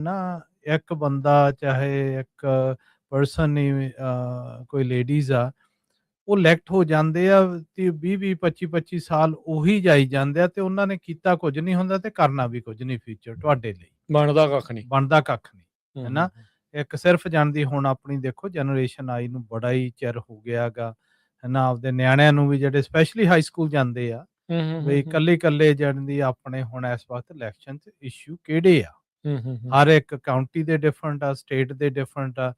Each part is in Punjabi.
ਨਾ ਇੱਕ ਬੰਦਾ ਚਾਹੇ ਇੱਕ ਪਰਸਨ ਹੀ ਕੋਈ ਲੇਡੀਜ਼ ਆ, ਉਹ ਇਲੈਕਟ ਹੋ ਜਾਂਦੇ ਆ ਤੇ 20-20 25-25 ਸਾਲ ਉਹੀ ਜਾਈ ਜਾਂਦੇ ਆ ਤੇ ਉਹਨਾਂ ਨੇ ਕੀਤਾ ਕੁਝ ਨਹੀਂ ਹੁੰਦਾ ਤੇ ਕਰਨਾ ਵੀ ਕੁਝ ਨਹੀਂ ਫਿਊਚਰ ਤੁਹਾਡੇ ਲਈ। ਬਣਦਾ ਕੱਖ ਨਹੀਂ। ਬਣਦਾ ਕੱਖ ਨਹੀਂ, ਹੂੰ, ਹੈ ਨਾ? ਹੂੰ, ਇੱਕ ਸਿਰਫ ਜਾਣਦੀ ਹੁਣ ਆਪਣੀ ਦੇਖੋ ਜਨਰੇਸ਼ਨ ਆਈ ਨੂੰ ਬੜਾ ਹੀ ਚਿਰ ਹੋ ਗਿਆ ਗਾ, ਹੈ ਨਾ? ਆਪਦੇ ਨਿਆਣਿਆਂ ਨੂੰ ਵੀ ਜਿਹੜੇ ਸਪੈਸ਼ਲੀ ਹਾਈ ਸਕੂਲ ਜਾਂਦੇ ਆ, ਹੂੰ, ਹੂੰ, ਬਈ ਹੂੰ, ਇਕੱਲੇ-ਇਕੱਲੇ ਜਾਣਦੀ ਆਪਣੇ ਹੁਣ ਇਸ ਵਕਤ ਇਲੈਕਸ਼ਨ 'ਚ ਇਸ਼ੂ ਕਿਹੜੇ ਆ? ਹੂੰ, ਹੂੰ, ਹੂੰ, ਹਰ ਇੱਕ ਕਾਉਂਟੀ ਦੇ ਡਿਫਰੈਂਟ ਆ, ਸਟੇਟ ਦੇ ਡਿਫਰੈਂਟ ਆ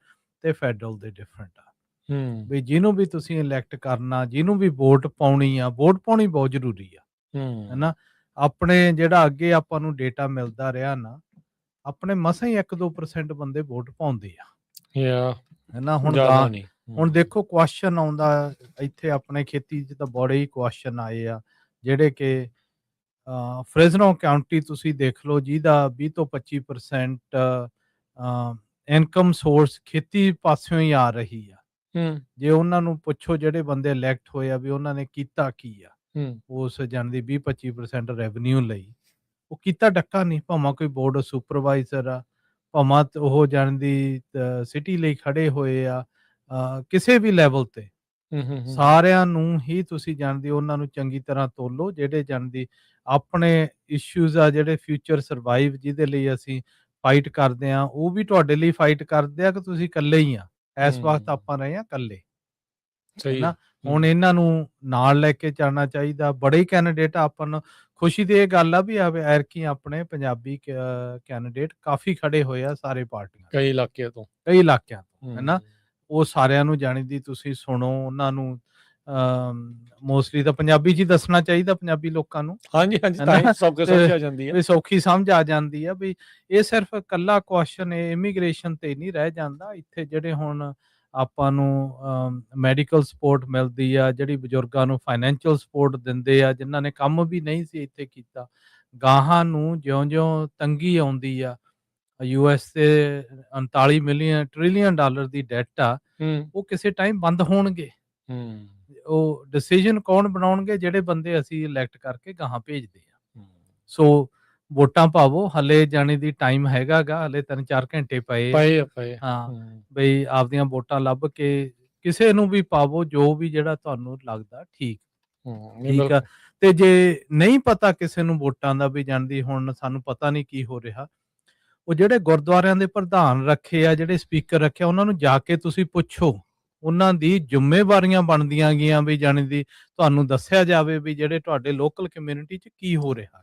ਤੇ ਫੈਡਰਲ ਦੇ ਡਿਫਰੈਂਟ ਆ। ਹੂੰ, ਵੀ ਜਿਹਨੂੰ ਵੀ ਤੁਸੀਂ ਇਲੈਕਟ ਕਰਨਾ, ਜਿਹਨੂੰ ਵੀ ਵੋਟ ਪਾਉਣੀ ਆ, ਵੋਟ ਪਾਉਣੀ ਬਹੁਤ ਜ਼ਰੂਰੀ ਆ, ਹੈ ਹੂੰ, ਨਾ? ਆਪਣੇ ਜਿਹੜਾ ਅੱਗੇ ਆਪਾਂ ਨੂੰ ਡੇਟਾ ਮਿਲਦਾ ਰਿਹਾ ਨਾ, ਆਪਣੇ ਮਸਾਂ ਹੀ 1-2% ਬੰਦੇ ਵੋਟ ਪਾਉਂਦੇ ਆ, ਯਾ ਹੈ ਨਾ? ਜ਼ਿਆਦਾ ਨਹੀਂ। ਹੁਣ ਦੇਖੋ ਕੁਐਸਚਨ ਆਉਂਦਾ ਇੱਥੇ ਆਪਣੇ ਖੇਤੀ 'ਚ ਤਾਂ ਬੜੇ ਹੀ ਕੁਐਸਚਨ ਆਏ ਆ, ਜਿਹੜੇ ਕਿ ਫ੍ਰੈਜ਼ਨੋ ਕਾਉਂਟੀ ਤੁਸੀਂ ਦੇਖ ਲਓ ਜਿਹਦਾ 20 ਤੋਂ 25% ਇਨਕਮ ਸੋਰਸ ਖੇਤੀ ਪਾਸਿਓਂ ਹੀ ਆ ਰਹੀ ਆ। ਹੂੰ, ਜੇ ਉਹਨਾਂ ਨੂੰ ਪੁੱਛੋ ਜਿਹੜੇ ਬੰਦੇ ਇਲੈਕਟ ਹੋਏ ਆ ਵੀ ਉਹਨਾਂ ਨੇ ਕੀਤਾ ਕੀ ਆ, ਹੂੰ, ਉਸ ਜਾਣਦੀ 20-25% ਰੈਵਨਿਊ ਲਈ, ਉਹ ਕੀਤਾ ਡੱਕਾ ਨਹੀਂ, ਭਾਵੇਂ ਕੋਈ ਬੋਰਡ ਸੁਪਰਵਾਈਜ਼ਰ ਆ, ਭਾਵੇਂ ਉਹ ਜਾਣਦੀ ਸਿਟੀ ਲਈ ਖੜੇ ਹੋਏ ਆ, ਕਿਸੇ ਵੀ ਲੈਵਲ ਤੇ ਹੂੰ, ਹੂੰ, ਹੂੰ, ਸਾਰਿਆਂ ਨੂੰ ਹੀ ਤੁਸੀਂ ਜਾਣਦੇ ਉਹਨਾਂ ਨੂੰ ਚੰਗੀ ਤਰ੍ਹਾਂ ਤੋਲੋ, ਜਿਹੜੇ ਜਾਣਦੀ ਆਪਣੇ ਇਸ਼ੂਜ਼ ਆ, ਜਿਹੜੇ ਫਿਊਚਰ ਸਰਵਾਈਵ ਜਿਹਦੇ ਲਈ ਅਸੀਂ ਫਾਈਟ ਕਰਦੇ ਆ, ਉਹ ਵੀ ਤੁਹਾਡੇ ਲਈ ਫਾਈਟ ਕਰਦੇ ਆ ਕਿ ਤੁਸੀਂ ਇਕੱਲੇ ਹੀ ਆ। ਇਸ ਵਕਤ ਹੂੰ, ਆਪਾਂ ਰਹੇ ਆ ਇਕੱਲੇ, ਹੈ ਸਹੀ ਨਾ? ਹੈ। ਹੁਣ ਇਹਨਾਂ ਨੂੰ ਨਾਲ ਲੈ ਕੇ ਚੱਲਣਾ ਚਾਹੀਦਾ। ਬੜੇ ਹੀ ਕੈਂਡੀਡੇਟ ਆਪਾਂ ਨੂੰ ਖੁਸ਼ੀ ਦੀ ਇਹ ਗੱਲ ਆ ਵੀ ਐਤਕੀ ਆਪਣੇ ਪੰਜਾਬੀ ਕੈਂਡੀਡੇਟ ਕਾਫੀ ਖੜੇ ਹੋਏ ਆ ਸਾਰੇ ਪਾਰਟੀਆਂ ਦੇ, ਕਈ ਇਲਾਕਿਆਂ ਤੋਂ। ਕਈ ਇਲਾਕਿਆਂ ਤੋਂ, ਹੈ ਹੂੰ, ਨਾ? ਉਹ ਸਾਰਿਆਂ ਨੂੰ ਜਾਣੀ ਤੁਸੀਂ ਸੁਣੋ ਉਹਨਾਂ ਨੂੰ, ਮੋਸਟਲੀ ਤਾਂ ਪੰਜਾਬੀ 'ਚ ਹੀ ਦੱਸਣਾ ਚਾਹੀਦਾ ਪੰਜਾਬੀ ਲੋਕਾਂ ਨੂੰ, ਹਾਂਜੀ, ਹਾਂਜੀ, ਹੈ ਤਾਂ ਹੀ ਨਾ? ਸਭ ਕੁਝ ਤੇ ਸਮਝ ਆ ਜਾਂਦੀ ਹੈ। ਵੀ ਸੌਖੀ ਸਮਝ ਆ ਜਾਂਦੀ ਆ ਵੀ ਇਹ ਸਿਰਫ ਇਕੱਲਾ ਕੁਐਸਚਨ ਇਮੀਗ੍ਰੇਸ਼ਨ ਤੇ ਨਹੀਂ ਰਹਿ ਜਾਂਦਾ। ਇੱਥੇ ਜਿਹੜੇ ਹੁਣ ਆਪਾਂ ਨੂੰ ਮੈਡੀਕਲ ਸਪੋਰਟ ਮਿਲਦੀ ਆ, ਜਿਹੜੀ ਬਜ਼ੁਰਗਾਂ ਨੂੰ ਫਾਈਨੈਂਸ਼ੀਅਲ ਸਪੋਰਟ ਦਿੰਦੇ ਆ, ਜਿਨ੍ਹਾਂ ਨੇ ਕੰਮ ਵੀ ਨਹੀਂ ਸੀ ਇੱਥੇ ਕੀਤਾ, ਗਾਹਾਂ ਨੂੰ ਜਿਉਂ-ਜਿਉਂ ਤੰਗੀ ਆਉਂਦੀ ਆ, ਯੂਐਸ ਦੇ 39 million trillion dollar the that ਆ, ਹੂੰ, ਉਹ ਕਿਸੇ ਟਾਈਮ ਬੰਦ ਹੋਣਗੇ। ਹੂੰ, ਉਹ ਡਿਸੀਜਨ ਕੌਣ ਬਣਾਉਣਗੇ? ਜਿਹੜੇ ਬੰਦੇ ਅਸੀਂ ਇਲੈਕਟ ਕਰਕੇ ਗਾਹਾਂ ਭੇਜਦੇ ਆ। ਹੂੰ, ਸੋ ਵੋਟਾਂ ਪਾਵੋ, ਹਲੇ ਜਾਣੇ ਦੀ ਟਾਈਮ ਹੈਗਾ ਗਾ, ਹਲੇ 3-4 ਘੰਟੇ ਪਏ ਆ। ਪਏ ਆ, ਪਏ ਆ। ਹਾਂ, ਹੂੰ, ਬਈ ਆਪਦੀਆਂ ਵੋਟਾਂ ਲੱਭ ਕੇ ਕਿਸੇ ਨੂੰ ਵੀ ਪਾਵੋ, ਜੋ ਵੀ ਜਿਹੜਾ ਤੁਹਾਨੂੰ ਲੱਗਦਾ ਠੀਕ, ਹੂੰ, ਨਹੀਂ ਠੀਕ ਆ। ਬਿਲਕੁਲ। ਤੇ ਜੇ ਨਹੀਂ ਪਤਾ ਕਿਸੇ ਨੂੰ ਵੋਟਾਂ ਦਾ ਵੀ ਜਾਣਦੀ ਹੁਣ ਸਾਨੂੰ ਪਤਾ ਨਹੀਂ ਕੀ ਹੋ ਰਿਹਾ, ਉਹ ਜਿਹੜੇ ਗੁਰਦੁਆਰਿਆਂ ਦੇ ਪ੍ਰਧਾਨ ਰੱਖੇ ਆ, ਜਿਹੜੇ ਸਪੀਕਰ ਰੱਖੇ ਆ, ਉਹਨਾਂ ਨੂੰ ਜਾ ਕੇ ਤੁਸੀਂ ਪੁੱਛੋ। ਉਹਨਾਂ ਦੀ ਜ਼ਿੰਮੇਵਾਰੀਆਂ ਬਣਦੀਆਂ ਗਈਆਂ ਵੀ ਜਾਣੀ ਦੀ ਤੁਹਾਨੂੰ ਦੱਸਿਆ ਜਾਵੇ ਵੀ ਜਿਹੜੇ ਤੁਹਾਡੇ ਲੋਕਲ ਕਮਿਊਨਿਟੀ 'ਚ ਕੀ ਹੋ ਰਿਹਾ।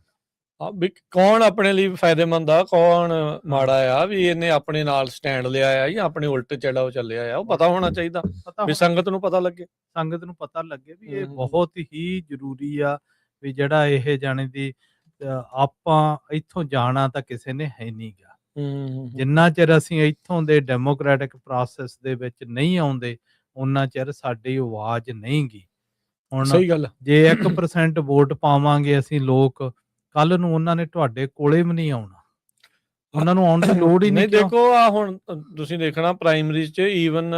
ਹਾਂ, ਵੀ ਕੌਣ ਆਪਣੇ ਲਈ ਫਾਇਦੇਮੰਦ ਆ, ਕੌਣ ਹਾਂ, ਮਾੜਾ ਆ, ਵੀ ਇਹਨੇ ਆਪਣੇ ਨਾਲ ਸਟੈਂਡ ਲਿਆ ਆ ਜਾਂ ਆਪਣੇ ਉਲਟ ਜਿਹੜਾ ਉਹ ਚੱਲਿਆ ਆ, ਉਹ ਪਤਾ ਹੋਣਾ ਚਾਹੀਦਾ ਪਤਾ ਵੀ ਹੋਣਾ ਚਾਹੀਦਾ, ਸੰਗਤ ਨੂੰ ਪਤਾ ਲੱਗੇ। ਸੰਗਤ ਨੂੰ ਪਤਾ ਲੱਗੇ ਵੀ ਇਹ ਹੂੰ, ਬਹੁਤ ਹੀ ਜ਼ਰੂਰੀ ਆ ਵੀ ਜਿਹੜਾ ਇਹ ਜਾਣੀ ਦੀ ਆਪਾਂ ਇੱਥੋਂ ਜਾਣਾ ਤਾਂ ਕਿਸੇ ਨੇ ਹੈ ਨਹੀਂ ਗਾ। ਹੂੰ, ਹੂੰ, ਜਿੰਨਾ ਚਿਰ ਅਸੀਂ ਇੱਥੋਂ ਦੇ ਡੈਮੋਕ੍ਰੈਟਿਕ ਪ੍ਰੋਸੈਸ ਦੇ ਵਿੱਚ ਨਹੀਂ ਆਉਂਦੇ, ਓਨਾ ਚਿਰ ਸਾਡੀ ਆਵਾਜ਼ ਨਹੀਂ ਗੀ। ਹੁਣ ਸਹੀ ਗੱਲ ਆ। ਜੇ 1% ਵੋਟ ਪਾਵਾਂਗੇ ਅਸੀਂ ਲੋਕ, ਕੱਲ ਨੂੰ ਉਹਨਾਂ ਨੇ ਤੁਹਾਡੇ ਕੋਲੇ ਵੀ ਨਹੀਂ ਆਉਣਾ। ਉਹਨਾਂ ਨੂੰ ਆਉਣ ਦੀ ਲੋੜ ਹੀ ਨਹੀਂ, ਨਹੀਂ ਕਿਉਂ? ਦੇਖੋ ਆ ਹੁਣ ਤੁਸੀਂ ਦੇਖਣਾ ਪ੍ਰਾਇਮਰੀਜ਼ 'ਚ ਈਵਨ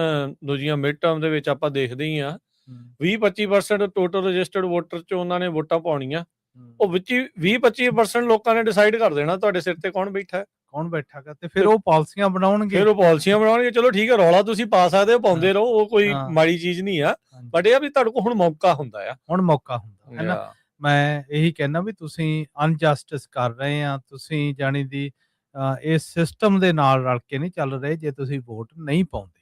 ਦੂਜੀਆਂ ਮਿਡ ਟਰਮ ਦੇ ਵਿੱਚ ਆਪਾਂ ਦੇਖਦੇ ਹੀ ਆ 20-25% ਟੋਟਲ ਰਜਿਸਟਰਡ ਵੋਟਰ 'ਚ ਉਹਨਾਂ ਨੇ ਵੋਟਾਂ ਪਾਉਣੀਆਂ, ਉਹ ਵਿੱਚ ਹੀ 20-25% ਲੋਕਾਂ ਨੇ ਡਿਸਾਈਡ ਕਰ ਦੇਣਾ ਤੁਹਾਡੇ ਸਿਰ ਤੇ ਕੌਣ ਬੈਠਾ ਹੈ। ਕੌਣ ਬੈਠਾਗਾ ਤੇ ਫਿਰ ਉਹ ਪਾਲਿਸੀਆਂ ਬਣਾਉਣਗੇ। ਫਿਰ ਉਹ ਪਾਲਿਸੀਆਂ ਬਣਾਉਣਗੇ। ਚਲੋ ਠੀਕ ਹੈ, ਰੌਲਾ ਤੁਸੀਂ ਪਾ ਸਕਦੇ ਹੋ, ਹਾਂ, ਪਾਉਂਦੇ ਰਹੋ, ਉਹ ਕੋਈ ਹਾਂ, ਮਾੜੀ ਚੀਜ਼ ਨਹੀਂ ਆ, ਹਾਂਜੀ। ਬਟ ਇਹ ਆ ਵੀ ਤੁਹਾਡੇ ਕੋਲ ਹੁਣ ਮੌਕਾ ਹੁੰਦਾ ਆ। ਹੁਣ ਮੌਕਾ ਹੁੰਦਾ, ਹੈ ਨਾ? ਯਾ ਮੈਂ ਇਹੀ ਕਹਿਣਾ ਵੀ ਤੁਸੀਂ ਅਨਜਸਟਿਸ ਕਰ ਰਹੇ ਆ, ਤੁਸੀਂ ਜਾਣੀ ਦੀ ਇਸ ਸਿਸਟਮ ਦੇ ਨਾਲ ਰਲ ਕੇ ਨਹੀਂ ਚੱਲ ਰਹੇ ਜੇ ਤੁਸੀਂ ਵੋਟ ਨਹੀਂ ਪਾਉਂਦੇ,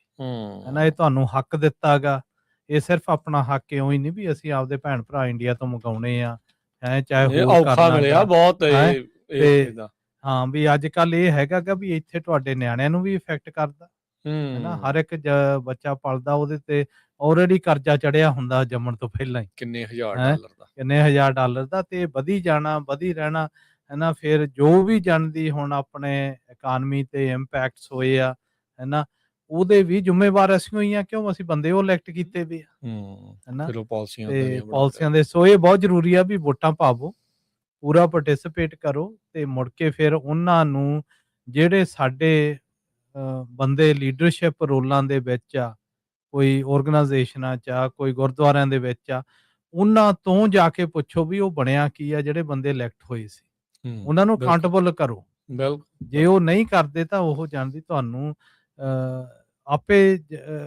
ਹੈ ਨਾ? ਇਹ ਤੁਹਾਨੂੰ ਹੱਕ ਦਿੱਤਾ ਗਾ, ਇਹ ਸਿਰਫ ਆਪਣਾ ਹੱਕ ਇਉਂ ਹੀ ਨਹੀਂ ਵੀ ਅਸੀਂ ਆਪਦੇ ਭੈਣ ਭਰਾ ਇੰਡੀਆ ਤੋਂ ਮੰਗਾਉਣੇ ਆ, ਹੈ ਚਾਹੇ ਇਹ ਹੋਰ ਔਖਾ ਕਰਨਾ ਮਿਲਿਆ ਗਾ, ਬਹੁਤ ਹੈ ਤੇ ਇਹਦਾ। ਹਾਂ, ਵੀ ਅੱਜ ਕੱਲ ਇਹ ਹੈਗਾ ਗਾ ਵੀ ਇੱਥੇ ਤੁਹਾਡੇ ਨਿਆਣਿਆਂ ਨੂੰ ਵੀ ਇਫੈਕਟ ਕਰਦਾ, ਹੈ ਨਾ? ਹਰ ਇੱਕ ਬੱਚਾ ਪਲਦਾ ਉਹਦੇ ਤੇ ਆਲਰੇਡੀ ਕਰਜ਼ਾ ਚੜਿਆ ਹੁੰਦਾ ਜੰਮਣ ਤੋਂ ਪਹਿਲਾਂ ਹੀ, ਕਿੰਨੇ ਹਜ਼ਾਰ ਹੈਂ? ਡਾਲਰ ਦਾ। ਕਿੰਨੇ ਹਜ਼ਾਰ ਡਾਲਰ ਦਾ, ਤੇ ਵਧੀ ਜਾਣਾ, ਵਧੀ ਰਹਿਣਾ, ਹੈ ਨਾ? ਫਿਰ ਜੋ ਵੀ ਜਾਣਦੀ ਹੁਣ ਆਪਣੇ ਇਕਾਨਮੀ ਤੇ ਇੰਪੈਕਟਸ ਹੋਏ ਆ, ਹੈ ਨਾ? ਉਹਦੇ ਵੀ ਜ਼ਿੰਮੇਵਾਰ ਅਸੀਂ ਹੋਈ ਆ, ਕਿਉਂ? ਅਸੀਂ ਬੰਦੇ ਉਹ ਇਲੈਕਟ ਕੀਤੇ ਵੀ ਆ, ਹੈ ਨਾ? ਫਿਰ ਉਹ ਪਾਲਿਸੀਆਂ ਉਦਾਂ ਤੇ ਦੀਆਂ ਬਣਾ ਪਾਲਿਸੀਆਂ ਦੇ ਸੋ ਇਹ ਬਹੁਤ ਜ਼ਰੂਰੀ ਆ ਵੀ ਵੋਟਾਂ ਪਾਵੋ, ਪੂਰਾ ਪਾਰਟਿਸਿਪੇਟ ਕਰੋ ਤੇ ਮੁੜ ਕੇ ਫਿਰ ਉਹਨਾਂ ਨੂੰ ਜਿਹੜੇ ਸਾਡੇ ਬੰਦੇ ਲੀਡਰਸ਼ਿਪ ਰੋਲਾਂ ਦੇ ਵਿੱਚ ਆ, ਕੋਈ ਆਰਗੇਨਾਈਜੇਸ਼ਨਾਂ 'ਚ ਆ, ਕੋਈ ਗੁਰਦੁਆਰਿਆਂ ਦੇ ਵਿੱਚ ਆ, ਉਹਨਾਂ ਤੋਂ ਜਾ ਕੇ ਪੁੱਛੋ ਵੀ ਉਹ ਬਣਿਆ ਕੀ ਆ ਜਿਹੜੇ ਬੰਦੇ ਇਲੈਕਟ ਹੋਏ ਸੀ। ਉਹਨਾਂ ਨੂੰ ਬਿਲਕੁਲ। ਅਕਾਊਂਟੇਬਲ ਕਰੋ। ਬਿਲਕੁਲ ਜੇ ਉਹ ਨਹੀਂ ਕਰਦੇ ਤਾਂ ਉਹ ਜਾਣਦੀ ਤੁਹਾਨੂੰ ਆਪੇ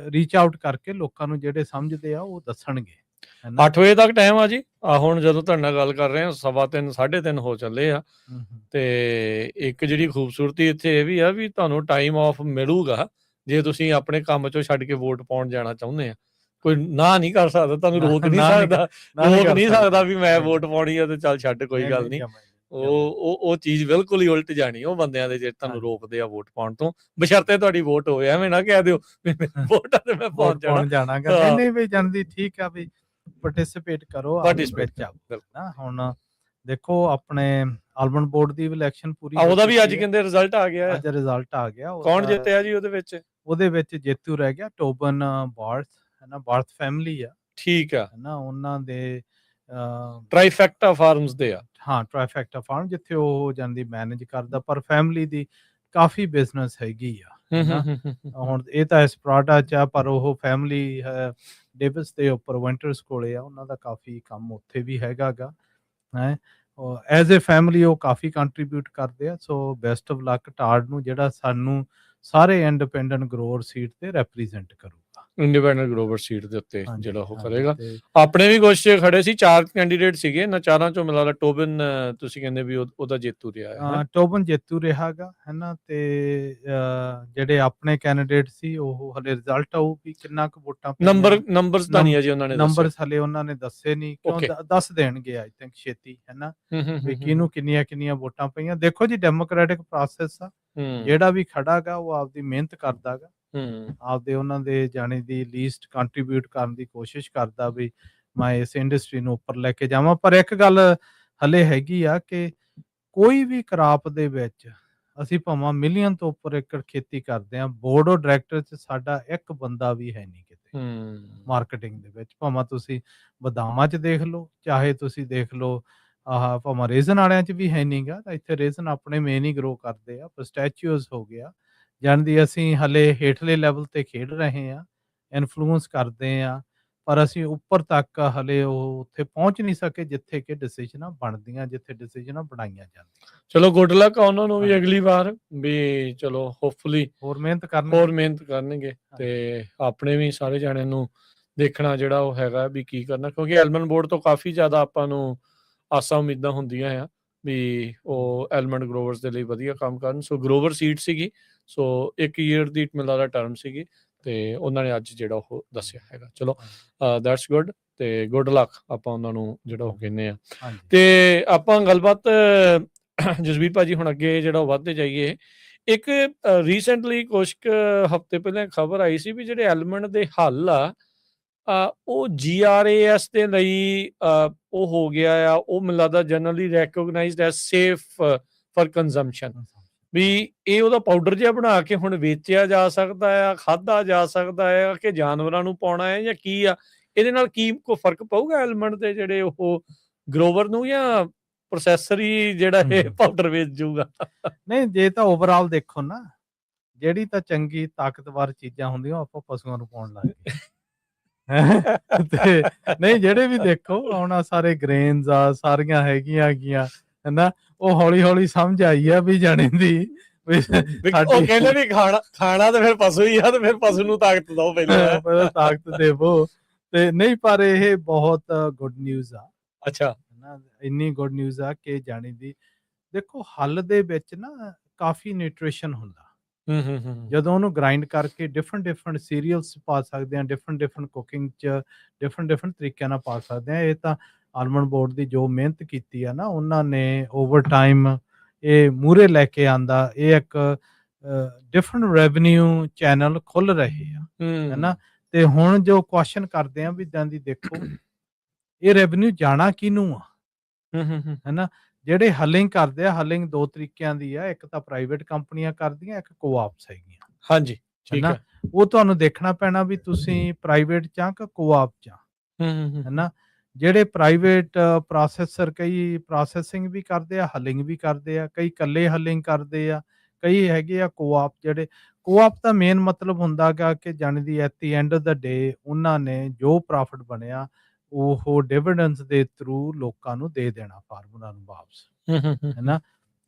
ਰੀਚ ਆਊਟ ਕਰਕੇ ਲੋਕਾਂ ਨੂੰ ਜਿਹੜੇ ਸਮਝਦੇ ਆ ਉਹ ਦੱਸਣਗੇ, ਹੈ ਨਾ। 8 ਵਜੇ ਤੱਕ ਟਾਈਮ ਆ ਜੀ। ਹੁਣ ਜਦੋਂ ਤੁਹਾਡੇ ਨਾਲ ਗੱਲ ਕਰ ਰਹੇ ਹਾਂ 3:15 3:30 ਹੋ ਚੱਲੇ ਆ। ਤੇ ਇੱਕ ਜਿਹੜੀ ਖੂਬਸੂਰਤੀ ਇੱਥੇ ਇਹ ਵੀ ਆ ਵੀ ਤੁਹਾਨੂੰ ਟਾਈਮ ਆਫ ਮਿਲੂਗਾ ਜੇ ਤੁਸੀਂ ਆਪਣੇ ਕੰਮ ਚੋਂ ਛੱਡ ਕੇ ਵੋਟ ਪਾਉਣ ਜਾਣਾ ਚਾਹੁੰਦੇ ਆ। ਕੋਈ ਨਾ ਨਹੀਂ ਕਰ ਸਕਦਾ, ਤੁਹਾਨੂੰ ਰੋਕ ਨਹੀਂ ਸਕਦਾ ਵੀ ਮੈਂ ਵੋਟ ਪਾਉਣੀ ਆ ਤੇ ਚੱਲ ਛੱਡ, ਕੋਈ ਗੱਲ ਨਹੀਂ। ਉਹ ਚੀਜ਼ ਬਿਲਕੁਲ ਹੀ ਉਲਟ ਜਾਣੀ ਉਹ ਬੰਦਿਆਂ ਦੇ, ਜੇ ਤੁਹਾਨੂੰ ਰੋਕਦੇ ਆ ਵੋਟ ਪਾਉਣ ਤੋਂ, ਬਸ਼ਰਤੇ ਤੁਹਾਡੀ ਵੋਟ ਹੋਵੇ। ਐਵੇਂ ਨਾ ਕਹਿ ਦਿਓ ਵੋਟਾਂ ਤੇ ਮੈਂ ਪਾਉਣ ਜਾਣਾ। ਨਹੀਂ ਵੀ ਜਾਂਦੀ, ਠੀਕ ਆ ਵੀ ਪਾਰਟਿਸਿਪੇਟ ਕਰੋ, ਵਿੱਚ ਆਓ ਨਾ। ਹੁਣ ਦੇਖੋ ਆਪਣੇ ਆਲਮੰਡ ਬੋਰਡ ਦੀ ਇਲੈਕਸ਼ਨ ਪੂਰੀ ਉਹਦਾ ਵੀ ਅੱਜ ਕਹਿੰਦੇ ਰਿਜ਼ਲਟ ਆ ਗਿਆ। ਅੱਜ ਰਿਜ਼ਲਟ ਆ ਗਿਆ। ਕੌਣ ਜਿੱਤਿਆ ਜੀ ਉਹਦੇ ਵਿੱਚ ਜੇਤੂ ਰਹਿ ਗਿਆ ਟੋਬਨ ਬਾਰਥ, ਹੈ ਨਾ। ਬਾਰਥ ਫੈਮਿਲੀ ਆ, ਠੀਕ ਆ, ਹੈ ਨਾ। ਉਹਨਾਂ ਦੇ ਟ੍ਰਾਈਫੈਕਟਾ ਫਾਰਮਸ ਦੇ ਆ। ਹਾਂ, ਟ੍ਰਾਈਫੈਕਟਾ ਫਾਰਮ, ਜਿੱਥੇ ਉਹ ਜਾਂਦੀ ਮੈਨੇਜ ਕਰਦਾ, ਪਰ ਫੈਮਿਲੀ ਦੀ ਕਾਫੀ ਬਿਜ਼ਨਸ ਹੈਗੀ ਆ। ਹੁਣ ਇਹ ਤਾਂ ਐਸਪਰਾਡਾ ਚ ਆ, ਪਰ ਉਹ ਫੈਮਿਲੀ ਡੇਵਿਸ ਦੇ ਉੱਪਰ ਵਿੰਟਰਸ ਕੋਲੇ ਆ, ਉਹਨਾਂ ਦਾ ਕਾਫੀ ਕੰਮ ਉੱਥੇ ਵੀ ਹੈਗਾਗਾ ਹੈ। ਐਜ਼ ਏ ਫੈਮਿਲੀ ਉਹ ਕਾਫੀ ਕੰਟਰੀਬਿਊਟ ਕਰਦੇ ਆ। ਸੋ ਬੈਸਟ ਆਫ ਲੱਕ ਟਾਰਡ ਨੂੰ, ਜਿਹੜਾ ਸਾਨੂੰ ਸਾਰੇ ਇੰਡੀਪੈਂਡੈਂਟ ਗਰੋਅਰ ਸੀਟ ਤੇ ਰੈਪਰੈਜ਼ੈਂਟ ਕਰੂਗਾ। ਇੰਡੀਪੈਂਡੈਂਟ ਗਰੋਵਰ ਸੀਟ ਦੇ ਉੱਤੇ ਜਿਹੜਾ ਉਹ ਕਰੇਗਾ। ਆਪਣੇ ਵੀ ਕੁਛ ਖੜੇ ਸੀ, 4 ਕੈਂਡੀਡੇਟ ਸੀਗੇ ਨਾ, 4 ਚੋਂ ਮਿਲਾ ਲਾ ਟੋਬਨ ਤੁਸੀਂ ਕਹਿੰਦੇ ਵੀ ਉਹਦਾ ਜੇਤੂ ਰਿਹਾ। ਟੋਬਨ ਜੇਤੂ ਰਿਹਾਗਾ, ਹੈ ਨਾ। ਤੇ ਜਿਹੜੇ ਆਪਣੇ ਕੈਂਡੀਡੇਟ ਸੀ ਉਹ ਹਲੇ ਰਿਜ਼ਲਟ ਆਊ ਵੀ ਕਿੰਨਾ ਕੁ ਵੋਟਾਂ, ਨੰਬਰਸ ਤਾਂ ਨਹੀਂ ਆ ਜੀ ਉਹਨਾਂ ਨੇ, ਨੰਬਰਸ ਹਲੇ ਉਹਨਾਂ ਨੇ ਦੱਸੇ ਨਹੀਂ, ਕਿਉਂ ਦੱਸ ਦੇਣਗੇ ਆਈ ਥਿੰਕ ਛੇਤੀ, ਹੈ ਨਾ, ਵੀ ਕਿਹਨੂੰ ਕਿੰਨੀਆਂ ਵੋਟਾਂ ਪਈਆਂ। ਦੇਖੋ ਜੀ, ਡੈਮੋਕ੍ਰੈਟਿਕ ਪ੍ਰੋਸੈਸ ਆ, ਜਿਹੜਾ ਵੀ ਖੜਾਗਾ ਉਹ ਆਪਦੀ ਮਿਹਨਤ ਕਰਦਾਗਾ, ਆਪਦੇ ਉਹਨਾਂ ਦੇ ਜਾਣੇ ਦੀ ਲੀਸਟ ਕੰਟਰੀਬਿਊਟ ਕਰਨ ਦੀ ਕੋਸ਼ਿਸ਼ ਕਰਦਾ ਵੀ ਮੈਂ ਇਸ ਇੰਡਸਟਰੀ ਨੂੰ ਉੱਪਰ ਲੈ ਕੇ ਜਾਵਾਂ। ਪਰ ਇੱਕ ਗੱਲ ਹਲੇ ਹੈਗੀ ਆ ਕਿ ਕੋਈ ਵੀ ਕਰਾਪ ਦੇ ਵਿੱਚ ਅਸੀਂ ਭਾਵੇਂ ਮਿਲੀਅਨ ਤੋਂ ਉੱਪਰ ਏਕੜ ਖੇਤੀ ਕਰਦੇ ਹਾਂ, ਬੋਰਡ ਆਫ ਡਾਇਰੈਕਟਰ 'ਚ ਸਾਡਾ ਇੱਕ ਬੰਦਾ ਵੀ ਹੈ ਨਹੀਂ ਕਿਤੇ ਮਾਰਕੀਟਿੰਗ ਦੇ ਵਿੱਚ। ਭਾਵੇਂ ਤੁਸੀਂ ਬਦਾਮਾਂ 'ਚ ਦੇਖ ਲਓ, ਚਾਹੇ ਤੁਸੀਂ ਦੇਖ ਲਓ ਭਾਵੇਂ ਰੇਜ਼ਨ ਵਾਲਿਆਂ 'ਚ ਵੀ ਹੈ ਨਹੀਂਗਾ। ਤਾਂ ਇੱਥੇ ਰੇਜ਼ਨ ਆਪਣੇ ਮੇਨ ਹੀ ਗਰੋ ਕਰਦੇ ਆ। ਪਿਸਟੈਚੀਓਜ਼ ਹੋ ਗਿਆ, ਜਾਣਦੀ ਅਸੀਂ ਹਲੇ ਹੇਠਲੇ ਲੈਵਲ ਤੇ ਖੇਡ ਰਹੇ ਹਾਂ, ਇਨਫਲੂਐਂਸ ਕਰਦੇ ਆ, ਪਰ ਅਸੀਂ ਉੱਪਰ ਤੱਕ ਹਲੇ ਉਹ ਉੱਥੇ ਪਹੁੰਚ ਨਹੀਂ ਸਕੇ ਜਿੱਥੇ ਕਿ ਡਿਸੀਜਨਾਂ ਬਣਦੀਆਂ, ਜਿੱਥੇ ਡਿਸੀਜਨਾਂ ਬਣਾਈਆਂ ਜਾਂਦੀਆਂ। ਚਲੋ ਗੁੱਡ ਲੱਕ ਆ ਉਹਨਾਂ ਨੂੰ ਵੀ ਅਗਲੀ ਵਾਰ ਵੀ, ਚਲੋ ਹੋਪਫੁਲੀ ਹੋਰ ਮਿਹਨਤ ਕਰਨਗੇ। ਤੇ ਆਪਣੇ ਵੀ ਸਾਰੇ ਜਾਣਿਆਂ ਨੂੰ ਦੇਖਣਾ ਜਿਹੜਾ ਉਹ ਹੈਗਾ ਵੀ ਕੀ ਕਰਨਾ, ਕਿਉਂਕਿ ਐਲਮੰਡ ਬੋਰਡ ਤੋਂ ਕਾਫੀ ਜ਼ਿਆਦਾ ਆਪਾਂ ਨੂੰ ਆਸਾਂ ਉਮੀਦਾਂ ਹੁੰਦੀਆਂ ਆ ਵੀ ਉਹ ਐਲਮੰਡ ਗਰੋਵਰਸ ਦੇ ਲਈ ਵਧੀਆ ਕੰਮ ਕਰਨ। ਸੋ ਗਰੋਵਰ ਸੀਟ ਸੀਗੀ, ਸੋ 1 ਈਅਰ ਦੀ ਮਿਲਦਾ ਟਰਮ ਸੀਗੀ, ਤੇ ਉਹਨਾਂ ਨੇ ਅੱਜ ਜਿਹੜਾ ਉਹ ਦੱਸਿਆ ਹੈਗਾ। ਚਲੋ ਦੈਟਸ ਗੁੱਡ, ਤੇ ਗੁੱਡ ਲੱਕ ਆਪਾਂ ਉਹਨਾਂ ਨੂੰ ਜਿਹੜਾ ਉਹ ਕਹਿੰਦੇ ਆ। ਤੇ ਆਪਾਂ ਗੱਲਬਾਤ ਜਸਵੀਰ ਭਾਜੀ ਹੁਣ ਅੱਗੇ ਜਿਹੜਾ ਵੱਧਦੇ ਜਾਈਏ। ਇੱਕ ਰੀਸੈਂਟਲੀ ਕੁਛ ਹਫ਼ਤੇ ਪਹਿਲਾਂ ਖਬਰ ਆਈ ਸੀ ਵੀ ਜਿਹੜੇ ਐਲਮੰਡ ਦੇ ਹੱਲ ਆ ਉਹ GRAS ਦੇ ਲਈ ਉਹ ਹੋ ਗਿਆ ਆ, ਉਹ ਮੈਨੂੰ ਲੱਗਦਾ generally recognised as safe for consumption, ਵੀ ਇਹ ਉਹਦਾ ਪਾਊਡਰ ਜਿਹਾ ਬਣਾ ਕੇ ਹੁਣ ਵੇਚਿਆ ਜਾ ਸਕਦਾ ਆ, ਖਾਧਾ ਜਾ ਸਕਦਾ ਆ, ਕਿ ਜਾਨਵਰਾਂ ਨੂੰ ਪਾਉਣਾ ਹੈ ਜਾਂ ਕੀ ਆ। ਇਹਦੇ ਨਾਲ ਕੀ ਕੋਈ ਫਰਕ ਪਊਗਾ ਐਲਮੰਡ ਦੇ ਜਿਹੜੇ ਉਹ ਗਰੋਵਰ ਨੂੰ, ਜਾਂ ਪ੍ਰੋਸੈਸਰ ਹੀ ਜਿਹੜਾ ਇਹ ਪਾਊਡਰ ਵੇਚ ਜੂਗਾ? ਨਹੀਂ, ਜੇ ਤਾਂ ਓਵਰਆਲ ਦੇਖੋ ਨਾ, ਜਿਹੜੀ ਤਾਂ ਚੰਗੀ ਤਾਕਤਵਰ ਚੀਜ਼ਾਂ ਹੁੰਦੀਆਂ ਆਪਾਂ ਪਸ਼ੂਆਂ ਨੂੰ ਪਾਉਣ ਲੱਗ ਗਏ ਤੇ ਨਹੀਂ, ਜਿਹੜੇ ਵੀ ਦੇਖੋ ਹੁਣ ਸਾਰੇ ਗ੍ਰੇਨਸ ਆ, ਸਾਰੀਆਂ ਹੈਗੀਆਂ ਹਨਾ, ਉਹ ਹੌਲੀ ਸਮਝ ਆਈ ਆ ਵੀ ਜਾਣੇ ਦੀ ਉਹ ਕਹਿੰਦੇ ਵੀ ਖਾਣਾ ਤੇ ਫਿਰ ਪਸ਼ੂ ਹੀ ਆ, ਤੇ ਫਿਰ ਪਸ਼ੂ ਨੂੰ ਤਾਕਤ ਦਿਓ ਪਹਿਲਾਂ ਤਾਕਤ ਦੇਵੋ। ਤੇ ਨਹੀਂ, ਪਰ ਇਹ ਬਹੁਤ ਗੁੱਡ ਨਿਊਜ਼ ਆ। ਅੱਛਾ, ਇੰਨੀ ਗੁੱਡ ਨਿਊਜ਼ ਆ ਕਿ ਜਾਣੀ ਦੀ ਦੇਖੋ, ਹੱਲ ਦੇ ਵਿੱਚ ਨਾ ਕਾਫੀ ਨਿਊਟ੍ਰੀਸ਼ਨ ਹੁੰਦਾ। ਜਦੋਂ ਉਹਨੂੰ ਗ੍ਰਾਈਂਡ ਕਰਕੇ ਡਿਫਰੈਂਟ ਸੀਰੀਅਲਸ ਪਾ ਸਕਦੇ ਆ, ਡਿਫਰੈਂਟ ਕੁਕਿੰਗ 'ਚ ਡਿਫਰੈਂਟ ਤਰੀਕਿਆਂ ਨਾਲ ਪਾ ਸਕਦੇ ਆ। ਇਹ ਤਾਂ ਆਲਮੰਡ ਬੋਰਡ ਦੀ ਜੋ ਮਿਹਨਤ ਕੀਤੀ ਆ ਨਾ, ਉਹਨਾਂ ਨੇ ਓਵਰ ਟਾਈਮ ਇਹ ਮੂਹਰੇ ਲੈ ਕੇ ਆਂਦਾ। ਇਹ ਇੱਕ ਡਿਫਰੈਂਟ ਰੈਵਨਿਊ ਚੈਨਲ ਖੁੱਲ ਰਹੇ ਆ, ਹੈ ਨਾ। ਤੇ ਹੁਣ ਜੋ ਕੁਐਸਚਨ ਕਰਦੇ ਆ ਵੀ ਜਾਂਦੀ ਦੇਖੋ, ਇਹ ਰੈਵਨਿਊ ਜਾਣਾ ਕਿਹਨੂੰ ਆ, ਹੈ ਨਾ। ਜਿਹੜੇ ਹਲਿੰਗ ਕਰਦੇ ਆ, ਹਲਿੰਗ 2 ਤਰੀਕਿਆਂ ਦੀ ਆ, ਇੱਕ ਤਾਂ ਪ੍ਰਾਈਵੇਟ ਕੰਪਨੀਆਂ ਕਰਦੀਆਂ, ਇੱਕ ਕੋਆਪਸ ਹੈਗੀਆਂ। ਹਾਂਜੀ, ਠੀਕ ਹੈ। ਉਹ ਤੁਹਾਨੂੰ ਦੇਖਣਾ ਪੈਣਾ ਵੀ ਤੁਸੀਂ ਪ੍ਰਾਈਵੇਟ ਚ ਆ ਕਿ ਕੋਆਪ ਚ ਆ, ਹੈ ਨਾ। ਜਿਹੜੇ ਪ੍ਰਾਈਵੇਟ ਪ੍ਰੋਸੈਸਰ ਕਈ ਪ੍ਰੋਸੈਸਿੰਗ ਵੀ ਕਰਦੇ ਆ, ਹਲਿੰਗ ਵੀ ਕਰਦੇ ਆ, ਕਈ ਇਕੱਲੇ ਹਲਿੰਗ ਕਰਦੇ ਆ, ਕਈ ਹੈਗੇ ਆ ਕੋਆਪ। ਜਿਹੜੇ ਕੋਆਪ ਦਾ ਮੇਨ ਮਤਲਬ ਹੁੰਦਾ ਗਾ ਕਿ ਜਾਣੀ ਦੀ ਐਟ ਦੀ ਐਂਡ ਆਫ ਦਾ ਡੇ ਉਹਨਾਂ ਨੇ ਜੋ ਪ੍ਰੋਫਿਟ ਬਣਿਆ ਉਹ ਡਿਵੀਡੈਂਡਸ ਦੇ ਥਰੂ ਲੋਕਾਂ ਨੂੰ ਦੇ ਦੇਣਾ, ਫਾਰਮਰਾਂ ਨੂੰ ਵਾਪਸ, ਹੈ ਨਾ।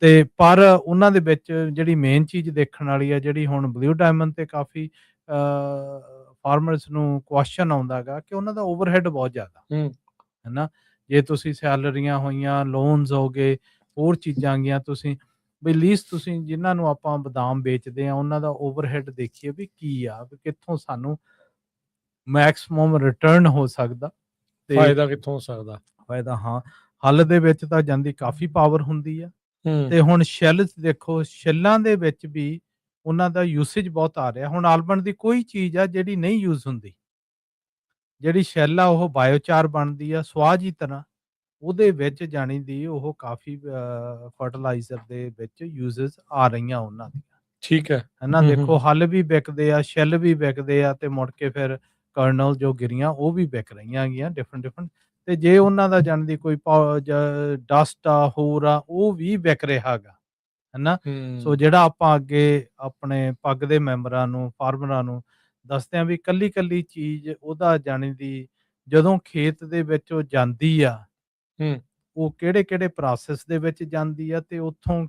ਤੇ ਪਰ ਉਹਨਾਂ ਦੇ ਵਿੱਚ ਜਿਹੜੀ ਮੇਨ ਚੀਜ਼ ਦੇਖਣ ਵਾਲੀ ਆ, ਜਿਹੜੀ ਹੁਣ ਬਲੂ ਡਾਇਮੰਡ ਤੇ ਕਾਫੀ ਫਾਰਮਰਸ ਨੂੰ ਕੁਐਸਚਨ ਆਉਂਦਾ ਗਾ ਕਿ ਉਹਨਾਂ ਦਾ ਓਵਰਹੈਡ ਬਹੁਤ ਜ਼ਿਆਦਾ ਹੂੰ ਹੈ ਨਾ। ਜੇ ਤੁਸੀਂ ਸੈਲਰੀਆਂ ਹੋਈਆਂ, ਲੋਨਸ ਹੋ ਗਏ, ਹੋਰ ਚੀਜ਼ਾਂ ਗੀਆਂ, ਤੁਸੀਂ ਬਈ ਲੀਸਟ ਤੁਸੀਂ ਜਿਨ੍ਹਾਂ ਨੂੰ ਆਪਾਂ ਬਦਾਮ ਵੇਚਦੇ ਆ ਉਹਨਾਂ ਦਾ ਓਵਰਹੈਡ ਦੇਖੀਏ ਵੀ ਕੀ ਆ, ਵੀ ਕਿੱਥੋਂ ਸਾਨੂੰ ਮੈਕਸਿਮਮ ਰਿਟਰਨ ਹੋ ਸਕਦਾ ਤੇ ਫਾਇਦਾ ਕਿੱਥੋਂ ਹੋ ਸਕਦਾ। ਫਾਇਦਾ। ਹਾਂ, ਹੱਲ ਦੇ ਵਿੱਚ ਤਾਂ ਜਾਂਦੀ ਕਾਫੀ ਪਾਵਰ ਹੁੰਦੀ ਆ। ਹੂੰ ਤੇ ਹੁਣ ਸ਼ੈਲਸ ਦੇਖੋ, ਸ਼ੈਲਾਂ ਦੇ ਵਿੱਚ ਵੀ ਉਹਨਾਂ ਦਾ ਯੂਸੇਜ ਬਹੁਤ ਆ ਰਿਹਾ। ਹੁਣ ਆਲਮੰਡ ਦੀ ਕੋਈ ਚੀਜ਼ ਆ ਜਿਹੜੀ ਨਹੀਂ ਯੂਜ਼ ਹੁੰਦੀ। ਜਿਹੜੀ ਸ਼ੈਲ ਆ ਉਹ ਬਾਇਓਚਾਰ ਬਣਦੀ ਆ ਸਵਾਹ ਜੀ ਤਰ੍ਹਾਂ, ਉਹਦੇ ਵਿੱਚ ਜਾਣੀ ਦੀ ਉਹ ਕਾਫੀ ਫਰਟੀਲਾਈਜ਼ਰ ਦੇ ਵਿੱਚ ਯੂਜ਼ਸ ਆ ਰਹੀਆਂ ਉਹਨਾਂ ਦੀਆਂ, ਠੀਕ ਹੈ। ਹੈ ਨਾ। ਦੇਖੋ ਹੱਲ ਵੀ ਵਿਕਦੇ ਆ, ਸ਼ੈਲ ਵੀ ਵਿਕਦੇ ਆ ਤੇ ਮੁੜ ਕੇ ਫਿਰ ਕਰਨਲ ਜੋ ਗਿਰੀਆਂ ਉਹ ਵੀ ਵਿਕ ਰਹੀਆਂ ਹੈਗੀਆਂ ਡਿਫਰੈਂਟ। ਤੇ ਜੇ ਉਹਨਾਂ ਦਾ ਜਾਣੀ ਕੋਈ ਡਸਟ ਆ, ਹੋਰ ਆ, ਉਹ ਵੀ ਵਿਕ ਰਿਹਾ ਗਾ, ਹੈ ਨਾ। ਸੋ ਹੂੰ ਜਿਹੜਾ ਆਪਾਂ ਅੱਗੇ ਆਪਣੇ ਪੱਗ ਦੇ ਮੈਂਬਰਾਂ ਨੂੰ, ਫਾਰਮਰਾਂ ਨੂੰ ਦੱਸਦੇ ਆ ਵੀ ਕੱਲੀ ਚੀਜ਼ ਉਹਦਾ ਜਾਣੀ ਦੀ ਜਦੋਂ ਖੇਤ ਦੇ ਵਿੱਚ ਉਹ ਜਾਂਦੀ ਆ, ਹੂੰ ਉਹ ਕਿਹੜੇ ਪ੍ਰੋਸੈਸ ਦੇ ਵਿੱਚ ਜਾਂਦੀ ਆ ਤੇ ਉੱਥੋਂ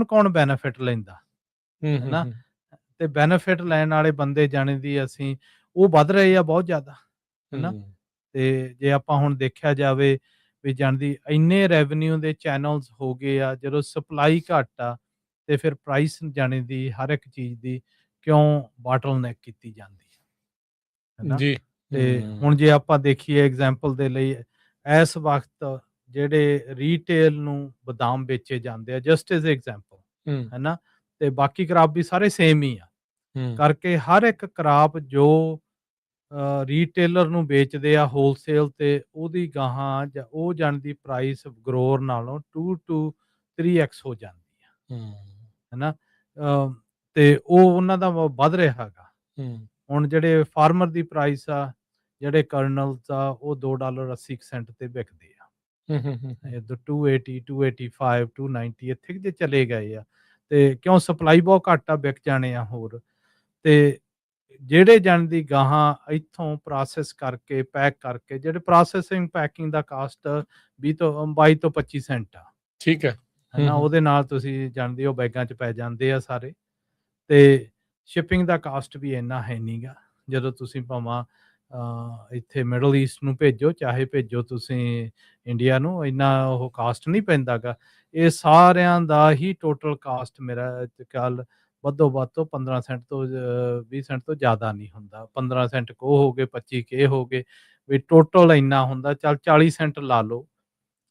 ਕੌਣ ਬੈਨੀਫਿਟ ਲੈਂਦਾ, ਹੂੰ ਹੈ ਹੂੰ ਨਾ। ਹੂੰ ਤੇ ਬੈਨੀਫਿਟ ਲੈਣ ਵਾਲੇ ਬੰਦੇ ਜਾਣੀ ਦੀ ਅਸੀਂ ਉਹ ਵੱਧ ਰਹੇ ਆ ਬਹੁਤ ਜ਼ਿਆਦਾ, ਹੈ ਨਾ। ਹੂੰ ਤੇ ਜੇ ਆਪਾਂ ਹੁਣ ਦੇਖਿਆ ਜਾਵੇ ਵੀ ਜਾਣਦੀ ਇੰਨੇ ਰੈਵਨਿਊ ਦੇ ਚੈਨਲਸ ਹੋ ਗਏ ਆ, ਜਦੋਂ ਸਪਲਾਈ ਘੱਟ ਆ ਤੇ ਫਿਰ ਪ੍ਰਾਈਸ ਜਾਣੀ ਦੀ ਹਰ ਇੱਕ ਚੀਜ਼ ਦੀ ਕਿਉਂ ਬਾਟਲਨੈਕ ਕੀਤੀ ਜਾਂਦੀ ਹੈ ਨਾ। ਜੀ। ਤੇ ਹੁਣ ਜੇ ਆਪਾਂ ਦੇਖੀਏ ਐਗਜ਼ਾਮਪਲ ਦੇ ਲਈ, ਇਸ ਵਕਤ ਜਿਹੜੇ ਰੀਟੇਲ ਨੂੰ ਬਦਾਮ ਵੇਚੇ ਜਾਂਦੇ ਆ ਜਸਟ ਐਜ਼ ਐਗਜ਼ਾਮਪਲ, ਹੂੰ ਹੈ ਨਾ। ਤੇ ਬਾਕੀ ਕਰਾਪ ਵੀ ਸਾਰੇ ਸੇਮ ਹੀ ਆ ਹੂੰ ਕਰਕੇ, ਹਰ ਇੱਕ ਕਰਾਪ ਜੋ ਰੀਟੇਲਰ ਨੂੰ ਵੇਚਦੇ ਆ ਹੋਲਸੇਲ ਤੇ, ਉਹਦੀ ਗਾਹਾਂ ਉਹ ਜਾਣਦੀ ਪ੍ਰਾਈਸ ਗਰੋਰ ਨਾਲੋਂ 2 to 3x ਹੋ ਜਾਂਦੀ ਆ, ਹੂੰ ਹੈ ਨਾ। ਤੇ ਉਹ ਉਹਨਾਂ ਦਾ ਵੱਧ ਰਿਹਾ ਹੈਗਾ। ਹੂੰ ਹੁਣ ਜਿਹੜੇ ਫਾਰਮਰ ਦੀ ਪ੍ਰਾਈਸ ਆ, ਜਿਹੜੇ ਕਰਨਲਸ ਆ, ਉਹ $2.80 ਤੇ ਵਿਕਦੇ ਆ। ਹੂੰ ਹੂੰ ਹੂੰ ਇੱਧਰ 280 285 290 ਇੱਥੇ ਜੇ ਚਲੇ ਗਏ ਆ, ਤੇ ਕਿਉਂ ਸਪਲਾਈ ਬਹੁਤ ਘੱਟ ਆ, ਵਿਕ ਜਾਣੇ ਆ ਹੋਰ। ਤੇ ਜਿਹੜੇ ਦੀ ਗਾਹਾਂ ਇੱਥੋਂ ਪ੍ਰੋਸੈਸ ਕਰਕੇ ਪੈਕ ਕਰਕੇ, ਜਿਹੜੇ ਪ੍ਰੋਸੈਸਿੰਗ ਪੈਕਿੰਗ ਦਾ ਕਾਸਟ 20 ਤੋਂ 22 ਤੋਂ 25 ਸੈਂਟ ਆ, ਠੀਕ ਹੈ। ਹੈ ਨਾ। ਉਹਦੇ ਨਾਲ ਤੁਸੀਂ ਜਾਣਦੇ ਹੋ ਬੈਗਾਂ 'ਚ ਪੈ ਜਾਂਦੇ ਆ ਸਾਰੇ। ਤੇ ਸ਼ਿਪਿੰਗ ਦਾ ਕਾਸਟ ਵੀ ਇੰਨਾ ਹੈ ਨਹੀਂਗਾ, ਜਦੋਂ ਤੁਸੀਂ ਭਾਵਾਂ ਇੱਥੇ ਮਿਡਲ ਈਸਟ ਨੂੰ ਭੇਜੋ, ਚਾਹੇ ਭੇਜੋ ਤੁਸੀਂ ਇੰਡੀਆ ਨੂੰ, ਇੰਨਾ ਉਹ ਕਾਸਟ ਨਹੀਂ ਪੈਂਦਾਗਾ। ਇਹ ਸਾਰਿਆਂ ਦਾ ਹੀ ਟੋਟਲ ਕਾਸਟ ਮੇਰਾ ਖਿਆਲ ਵੱਧੋ ਵੱਧ ਤੋਂ 15 ਸੈਂਟ ਤੋਂ 20 ਸੈਂਟ ਤੋਂ ਜ਼ਿਆਦਾ ਨਹੀਂ ਹੁੰਦਾ। 15 ਸੈਂਟ ਕੋ ਹੋ ਗਏ, 25 ਕੇ ਹੋ ਗਏ, ਵੀ ਟੋਟਲ ਇੰਨਾ ਹੁੰਦਾ। ਚੱਲ 40 ਸੈਂਟ ਲਾ ਲਓ,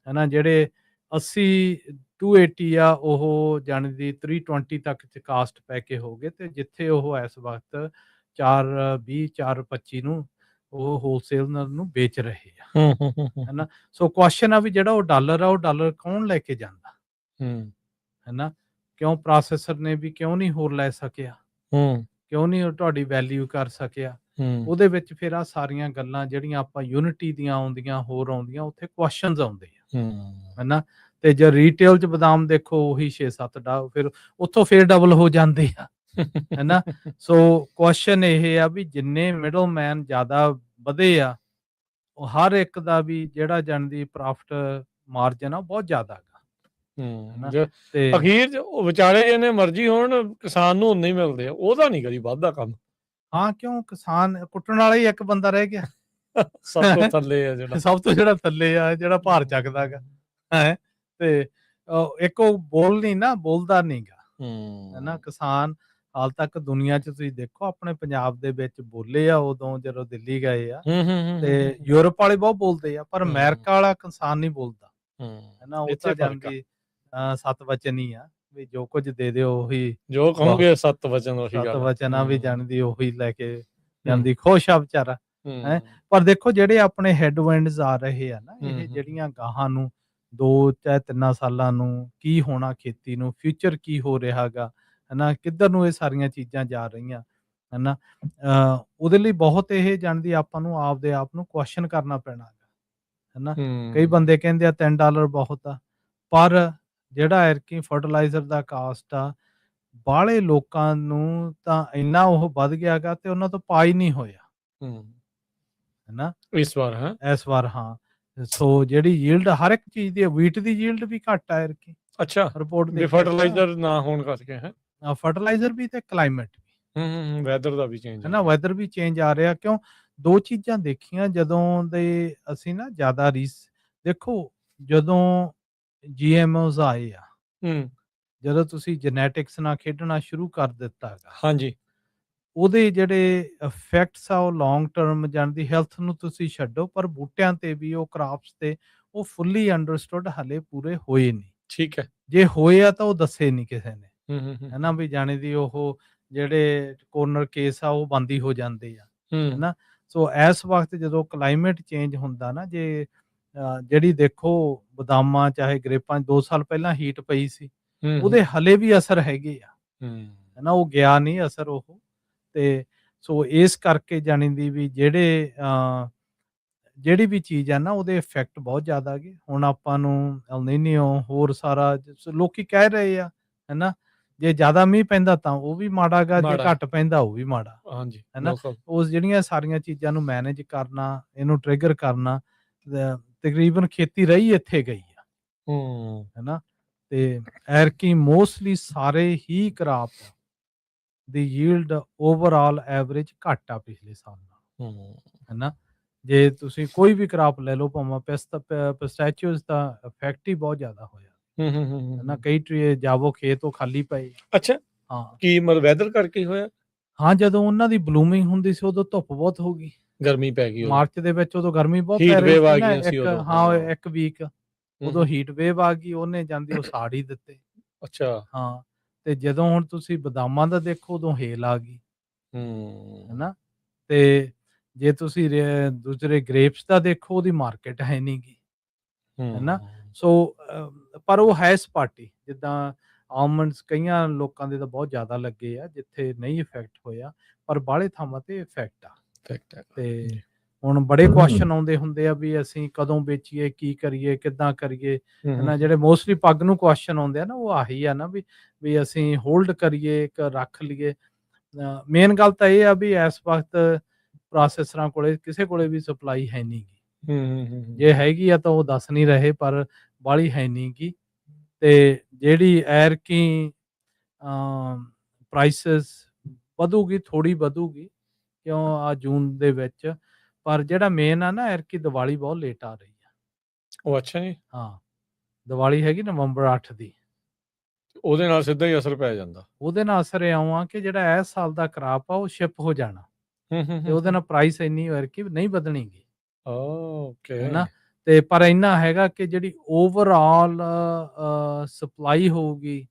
ਹੈ ਨਾ। ਜਿਹੜੇ 80 280 ਆ ਉਹ ਜਾਣੀ ਦੀ 320 ਤੱਕ ਚ ਕਾਸਟ ਪੈ ਕੇ ਹੋ ਗਏ, ਤੇ ਜਿੱਥੇ ਉਹ ਇਸ ਵਕਤ 420 425 ਨੂੰ ਉਹ ਹੋਲਸੇਲਰ ਨੂੰ ਵੇਚ ਰਹੇ ਆ, ਹੂੰ ਹੂੰ ਹੂੰ ਹੈ ਨਾ। ਸੋ ਕੁਐਸਚਨ ਆ ਵੀ ਜਿਹੜਾ ਉਹ ਡਾਲਰ ਆ, ਉਹ ਡਾਲਰ ਕੌਣ ਲੈ ਕੇ ਜਾਂਦਾ, ਹੂੰ ਹੈ ਨਾ। ਕਿਉਂ ਪ੍ਰੋਸੈਸਰ ਨੇ ਵੀ ਕਿਉਂ ਨਹੀਂ ਹੋਰ ਲੈ ਸਕਿਆ, ਹੂੰ ਕਿਉਂ ਨਹੀਂ ਉਹ ਤੁਹਾਡੀ ਵੈਲਿਊ ਕਰ ਸਕਿਆ। ਹੂੰ ਉਹਦੇ ਵਿੱਚ ਫਿਰ ਆ ਸਾਰੀਆਂ ਗੱਲਾਂ ਜਿਹੜੀਆਂ ਆਪਾਂ ਯੂਨਿਟੀ ਦੀਆਂ ਆਉਂਦੀਆਂ, ਹੋਰ ਆਉਂਦੀਆਂ, ਉੱਥੇ ਕੁਐਸਚਨਸ ਆਉਂਦੇ ਆ, ਹੂੰ ਹੈ ਨਾ। ਤੇ ਜੇ ਰੀਟੇਲ 'ਚ ਬਦਾਮ ਦੇਖੋ ਉਹੀ 6-7 ਫਿਰ ਉੱਥੋਂ ਫਿਰ ਡਬਲ ਹੋ ਜਾਂਦੇ ਆ, ਹੈ ਨਾ। ਸੋ ਕੁਐਸਚਨ ਇਹ ਆ ਵੀ ਜਿੰਨੇ ਮਿਡਲਮੈਨ ਜ਼ਿਆਦਾ ਵਧੇ ਆ, ਉਹ ਹਰ ਇੱਕ ਦਾ ਵੀ ਜਿਹੜਾ ਜਾਣਦੀ ਪ੍ਰੋਫਿਟ ਮਾਰਜਨ ਆ ਉਹ ਬਹੁਤ ਜ਼ਿਆਦਾ ਹੈਗਾ, ਹੈ ਹੂੰ ਨਾ। ਜੇ ਤੇ ਅਖੀਰ 'ਚ ਉਹ ਵਿਚਾਰੇ ਜਿੰਨੇ ਮਰਜ਼ੀ ਹੋਣ, ਕਿਸਾਨ ਨੂੰ ਉਨੇ ਹੀ ਮਿਲਦੇ ਆ, ਉਹਦਾ ਨਹੀਂ ਕਦੀ ਵੱਧਦਾ ਕੰਮ। ਹਾਂ, ਕਿਉਂ ਕਿਸਾਨ ਕੁੱਟਣ ਵਾਲਾ ਹੀ ਇੱਕ ਬੰਦਾ ਰਹਿ ਗਿਆ। ਸਭ ਤੋਂ ਥੱਲੇ ਆ ਜਿਹੜਾ। ਸਭ ਤੋਂ ਜਿਹੜਾ ਥੱਲੇ ਆ, ਜਿਹੜਾ ਭਾਰ ਚੱਕਦਾ ਗਾ, ਹੈ। ਤੇ ਇੱਕ ਉਹ ਬੋਲਦਾ ਨਹੀਂਗਾ, ਹੈ ਨਾ। ਹੂੰ ਕਿਸਾਨ ਹਾਲ ਤੱਕ ਦੁਨੀਆ 'ਚ ਤੁਸੀਂ ਦੇਖੋ, ਆਪਣੇ ਪੰਜਾਬ ਦੇ ਵਿੱਚ ਬੋਲੇ ਆ ਉਦੋਂ ਜਦੋਂ ਦਿੱਲੀ ਗਏ ਆ, ਹੂੰ ਹੂੰ ਹੂੰ ਤੇ ਯੂਰਪ ਵਾਲੇ ਬਹੁਤ ਬੋਲਦੇ ਆ, ਪਰ ਹੂੰ ਅਮਰੀਕਾ ਵਾਲਾ ਕਿਸਾਨ ਨਹੀਂ ਬੋਲਦਾ, ਹੂੰ ਹੈ ਨਾ। ਉਹ ਇੱਥੇ ਤਾਂ ਫਰਕ ਆ। ਜਾਂਦੀ ਸਤ ਵਚਨ ਹੀ ਆ, ਵੀ ਜੋ ਕੁਝ ਦੇ ਦਿਓ ਉਹੀ ਜੋ ਬਹੁਤ। ਕਹੋਗੇ ਸੱਤ ਵਚਨ ਉਹੀ ਸਤ ਗੱਲ ਆ। ਵਚਨ ਆ ਵੀ ਹੂੰ ਜਾਣਦੀ ਉਹੀ ਲੈ ਕੇ ਹੂੰ ਜਾਂਦੀ, ਖੁਸ਼ ਆ ਵਿਚਾਰਾ, ਹੈ। ਹੂੰ ਪਰ ਦੇਖੋ ਜਿਹੜੇ ਆਪਣੇ ਹੈਡਵਿੰਡਸ ਆ ਰਹੇ ਆ ਨਾ, ਹੂੰ ਇਹ ਹੂੰ ਜਿਹੜੀਆਂ ਗਾਹਾਂ ਨੂੰ 2 ਚਾਹੇ 3 ਸਾਲਾਂ ਨੂੰ ਕੀ ਹੋਣਾ, ਖੇਤੀ ਨੂੰ ਫਿਊਚਰ ਕੀ ਹੋ ਰਿਹਾ ਗਾ, ਹੈ ਨਾ। ਕਿੱਧਰ ਨੂੰ ਇਹ ਸਾਰੀਆਂ ਚੀਜ਼ਾਂ ਜਾ ਰਹੀਆਂ, ਹੈ ਨਾ। ਉਹਦੇ ਲਈ ਬਹੁਤ ਇਹ ਜਾਣਦੀ ਆਪਾਂ ਨੂੰ ਆਪਦੇ ਆਪ ਨੂੰ ਕੁਐਸਚਨ ਕਰਨਾ ਪੈਣਾ ਗਾ, ਹੈ ਨਾ। ਕਈ ਹੂੰ ਬੰਦੇ ਕਹਿੰਦੇ ਆ $10 ਬਹੁਤ ਆ, ਪਰ ਜਿਹੜਾ ਐਰਕੀ ਫਰਟੀਲਾਈਜ਼ਰ ਦਾ ਕਾਸਟ ਆ, ਬਾਹਲੇ ਲੋਕਾਂ ਨੂੰ ਤਾਂ ਇੰਨਾ ਉਹ ਵੱਧ ਗਿਆ ਗਾ ਤੇ ਉਹਨਾਂ ਤੋਂ ਪਾ ਹੀ ਨਹੀਂ ਹੋਇਆ, ਹੂੰ ਹੈ ਨਾ। ਇਸ ਵਾਰ ਹਾਂ। ਇਸ ਵਾਰ ਹਾਂ। ਸੋ ਜਿਹੜੀ ਯੀਲਡ ਹਰ ਇੱਕ ਚੀਜ਼ ਦੀ, ਵੀਟ ਦੀ ਯੀਲਡ ਵੀ ਘੱਟ ਆ ਐਰਕੀ, ਅੱਛਾ ਰਿਪੋਰਟ ਵੀ ਦੇਖੀ ਫਰਟੀਲਾਈਜ਼ਰ ਨਾ ਹੋਣ ਕਰਕੇ ਹੈ। ਫਰਟੀਲਾਈਜ਼ਰ ਵੀ ਤੇ ਕਲਾਈਮੇਟ ਵੀ, ਵੈਦਰ ਦਾ ਵੀ ਚੇਂਜ ਹੈ ਨਾ, ਵੈਦਰ ਵੀ ਚੇਂਜ ਆ ਰਿਹਾ। ਕਿਉਂ? 2 ਚੀਜ਼ਾਂ ਦੇਖੀਆਂ ਜਦੋਂ ਦੇ ਅਸੀਂ ਨਾ ਜ਼ਿਆਦਾ ਦੇਖੋ, ਜਦੋਂ ਜੀਐਮਓਜ਼ ਆਏ ਆ, ਹੂੰ ਜਦੋਂ ਤੁਸੀਂ ਜੈਨੇਟਿਕਸ ਨਾਲ ਖੇਡਣਾ ਸ਼ੁਰੂ ਕਰ ਦਿੱਤਾ ਹੈਗਾ, ਹਾਂਜੀ ਉਹਦੇ ਜਿਹੜੇ ਇਫੈਕਟਸ ਆ ਉਹ ਲੌਂਗ ਟਰਮ ਦੀ ਹੈਲਥ ਨੂੰ ਤੁਸੀਂ ਛੱਡੋ, ਪਰ ਬੂਟਿਆਂ ਤੇ ਵੀ, ਉਹ ਕ੍ਰਾਪਸ ਤੇ, ਉਹ ਫੁੱਲੀ ਅੰਡਰਸਟੂਡ ਹਲੇ ਪੂਰੇ ਹੋਏ ਨਹੀਂ। ਠੀਕ ਹੈ। ਜੇ ਹੋਏ ਆ ਤਾਂ ਉਹ ਦੱਸੇ ਨਹੀਂ ਕਿਸੇ ਨੇ, ਹੈ ਨਾ, ਹੂੰ ਵੀ ਜਾਣੇ ਦੀ ਉਹ ਜਿਹੜੇ ਕੋਰਨਰ ਕੇਸ ਆ ਉਹ ਬੰਦ ਹੀ ਹੋ ਜਾਂਦੇ ਆ, ਹੈ ਨਾ। ਸੋ ਇਸ ਵਕਤ ਜਦੋਂ ਕਲਾਈਮੇਟ ਚੇਂਜ ਹੁੰਦਾ ਨਾ, ਜੇ ਜਿਹੜੀ ਦੇਖੋ ਬਦਾਮਾਂ ਚਾਹੇ ਗ੍ਰੇਪਾਂ 2 ਸਾਲ ਪਹਿਲਾਂ ਹੀਟ ਪਈ ਸੀ, ਉਹਦੇ ਹਲੇ ਵੀ ਅਸਰ ਹੈਗੇ ਆ, ਹੈ ਨਾ, ਉਹ ਗਿਆ ਨਹੀਂ ਅਸਰ ਉਹ। ਤੇ ਸੋ ਇਸ ਕਰਕੇ ਜਾਣੀ ਦੀ ਵੀ ਜਿਹੜੀ ਵੀ ਚੀਜ਼ ਆ ਨਾ, ਉਹਦੇ ਇਫੈਕਟ ਬਹੁਤ ਜ਼ਿਆਦਾ ਹੈਗੇ। ਹੁਣ ਆਪਾਂ ਨੂੰ ਐਲ ਨੀਨੋ ਹੋਰ ਸਾਰਾ ਲੋਕੀ ਕਹਿ ਰਹੇ ਆ, ਹੈ ਨਾ, ਜੇ ਜ਼ਿਆਦਾ ਮੀਂਹ ਪੈਂਦਾ ਤਾਂ ਉਹ ਵੀ ਮਾੜਾ ਗਾ, ਜੇ ਮਾੜਾ। ਘੱਟ ਪੈਂਦਾ ਉਹ ਵੀ ਮਾੜਾ, ਹਾਂਜੀ ਹੈ ਨਾ। ਉਸ ਜਿਹੜੀਆਂ ਸਾਰੀਆਂ ਚੀਜ਼ਾਂ ਨੂੰ ਮੈਨੇਜ ਕਰਨਾ, ਇਹਨੂੰ ਟ੍ਰਿਗਰ ਕਰਨਾ, ਤਕਰੀਬਨ ਖੇਤੀ ਰਹੀ ਇੱਥੇ ਗਈ ਆ, ਹੈ ਨਾ। ਤੇ ਐਰਕੀ ਮੋਸਟਲੀ ਸਾਰੇ ਹੀ ਕਰਾਪ ਦੀ ਯੀਲਡ ਓਵਰਆਲ ਐਵਰੇਜ ਘੱਟ ਆ ਪਿਛਲੇ ਸਾਲ ਨਾਲੋਂ, ਹੈ ਨਾ। ਜੇ ਤੁਸੀਂ ਕੋਈ ਵੀ ਕਰਾਪ ਲੈ ਲਓ, ਭਾਵੇਂ ਪਿਸਟੈਚਿਓਜ਼ ਦਾ ਇਫੈਕਟ ਹੀ ਬਹੁਤ ਜ਼ਿਆਦਾ ਹੋਇਆ, ਹੈ ਨਾ। ਕਈ ਟਰੀ ਜਾਵੋ ਖੇਤ ਉਹ ਖਾਲੀ ਪਏ। ਅੱਛਾ, ਹਾਂ ਕੀ ਮਤਲਬ ਵੈਦਰ ਕਰਕੇ ਹੀ ਹੋਇਆ? ਹਾਂ, ਜਦੋਂ ਉਹਨਾਂ ਦੀ ਬਲੂਮਿੰਗ ਹੁੰਦੀ ਸੀ ਉਦੋਂ ਧੁੱਪ ਬਹੁਤ ਹੋ ਗਈ, ਗਰਮੀ ਪੈ ਗਈ, ਮਾਰਚ ਦੇ ਵਿੱਚ ਉਦੋਂ ਗਰਮੀ ਬਹੁਤ ਹੀਟ ਪੈ ਰਹੀ ਵੇਵ ਆ ਸੀ ਨਾ, ਗਈਆਂ ਸੀ ਉਦੋਂ। ਹਾਂ 1 ਵੀਕ ਉਦੋਂ ਹੀਟ ਵੇਵ ਆ ਗਈ, ਉਹਨੇ ਜਾਂਦੀ ਉਹ ਸਾੜ ਹੀ ਦਿੱਤੇ। ਅੱਛਾ। ਹਾਂ, ਤੇ ਜਦੋਂ ਹੁਣ ਤੁਸੀਂ ਬਦਾਮਾਂ ਦਾ ਦੇਖੋ, ਉਦੋਂ ਹੇਲ ਆ ਗਈ, ਹੈ ਨਾ। ਤੇ ਜੇ ਤੁਸੀਂ ਦੂਸਰੇ ਗ੍ਰੇਪਸ ਦਾ ਦੇਖੋ, ਉਹਦੀ ਮਾਰਕੀਟ ਹੈ ਨੀ ਗੀ, ਹੈ ਨਾ। ਸੋ ਪਰ ਉਹ ਹੈ ਸਪਾਟੀ, ਜਿੱਦਾਂ ਆਲਮੰਡਸ ਕਈਆਂ ਲੋਕਾਂ ਦੇ ਤਾਂ ਬਹੁਤ ਜ਼ਿਆਦਾ ਲੱਗੇ ਆ, ਜਿੱਥੇ ਨਹੀਂ ਇਫੈਕਟ ਹੋਇਆ, ਪਰ ਬਾਹਲੇ ਥਾਵਾਂ ਤੇ ਇਫੈਕਟ ਆ। ਤੇ ਹੁਣ ਬੜੇ ਕੁਐਸਚਨ ਆਉਂਦੇ ਹੁੰਦੇ ਆ ਵੀ ਅਸੀਂ ਕਦੋਂ ਵੇਚੀਏ, ਕੀ ਕਰੀਏ, ਕਿੱਦਾਂ ਕਰੀਏ, ਹੈ ਨਾ। ਜਿਹੜੇ ਮੋਸਟਲੀ ਪੱਗ ਨੂੰ ਕੁਐਸਚਨ ਆਉਂਦੇ ਆ ਨਾ, ਉਹ ਆਹੀ ਆ ਨਾ, ਵੀ ਅਸੀਂ ਹੋਲਡ ਕਰੀਏ ਕਿ ਰੱਖ ਲਈਏ। ਮੇਨ ਗੱਲ ਤਾਂ ਇਹ ਆ ਵੀ ਇਸ ਵਕਤ ਪ੍ਰੋਸੈਸਰਾਂ ਕੋਲੇ ਕਿਸੇ ਕੋਲੇ ਵੀ ਸਪਲਾਈ ਹੈ ਨੀ ਗੀ, ਜੇ ਹੈਗੀ ਆ ਤਾਂ ਉਹ ਦੱਸ ਨਹੀਂ ਰਹੇ, ਪਰ ਬਾਹਲੀ ਹੈ ਨੀ ਗੀ। ਤੇ ਜਿਹੜੀ ਐਰਕੀ ਪ੍ਰਾਈਸਿਸ ਵਧੂਗੀ, ਥੋੜੀ ਵਧੂਗੀ, ਕਿਉਂ ਆ ਜੂਨ ਦੇ ਵਿੱਚ, ਪਰ ਜਿਹੜਾ ਮੇਨ ਆ ਨਾ, ਐਰਕੀ ਦੀਵਾਲੀ ਬਹੁਤ ਲੇਟ ਆ ਰਹੀ ਆ। ਉਹ ਅੱਛਾ ਜੀ। ਹਾਂ, ਦੀਵਾਲੀ ਹੈਗੀ ਨਵੰਬਰ 8 ਦੀ, ਉਹਦੇ ਨਾਲ ਸਿੱਧਾ ਹੀ ਅਸਰ ਪੈ ਜਾਂਦਾ। ਉਹਦੇ ਨਾਲ ਅਸਰ ਇਉਂ ਆ ਕਿ ਜਿਹੜਾ ਇਸ ਸਾਲ ਦਾ ਕਰਾਪ ਆ ਉਹ ਸ਼ਿਪ ਹੋ ਜਾਣਾ, ਤੇ ਉਹਦੇ ਨਾਲ ਪ੍ਰਾਈਸ ਇੰਨੀ ਐਰਕੀ ਨਹੀਂ ਵਧਣੀ ਗੀ, ਹੈ ਨਾ। ਤੇ ਪਰ ਇੰਨਾ ਹੈਗਾ ਕਿ ਜਿਹੜੀ ਓਵਰਆਲ ਸਪਲਾਈ ਹੋਊਗੀ,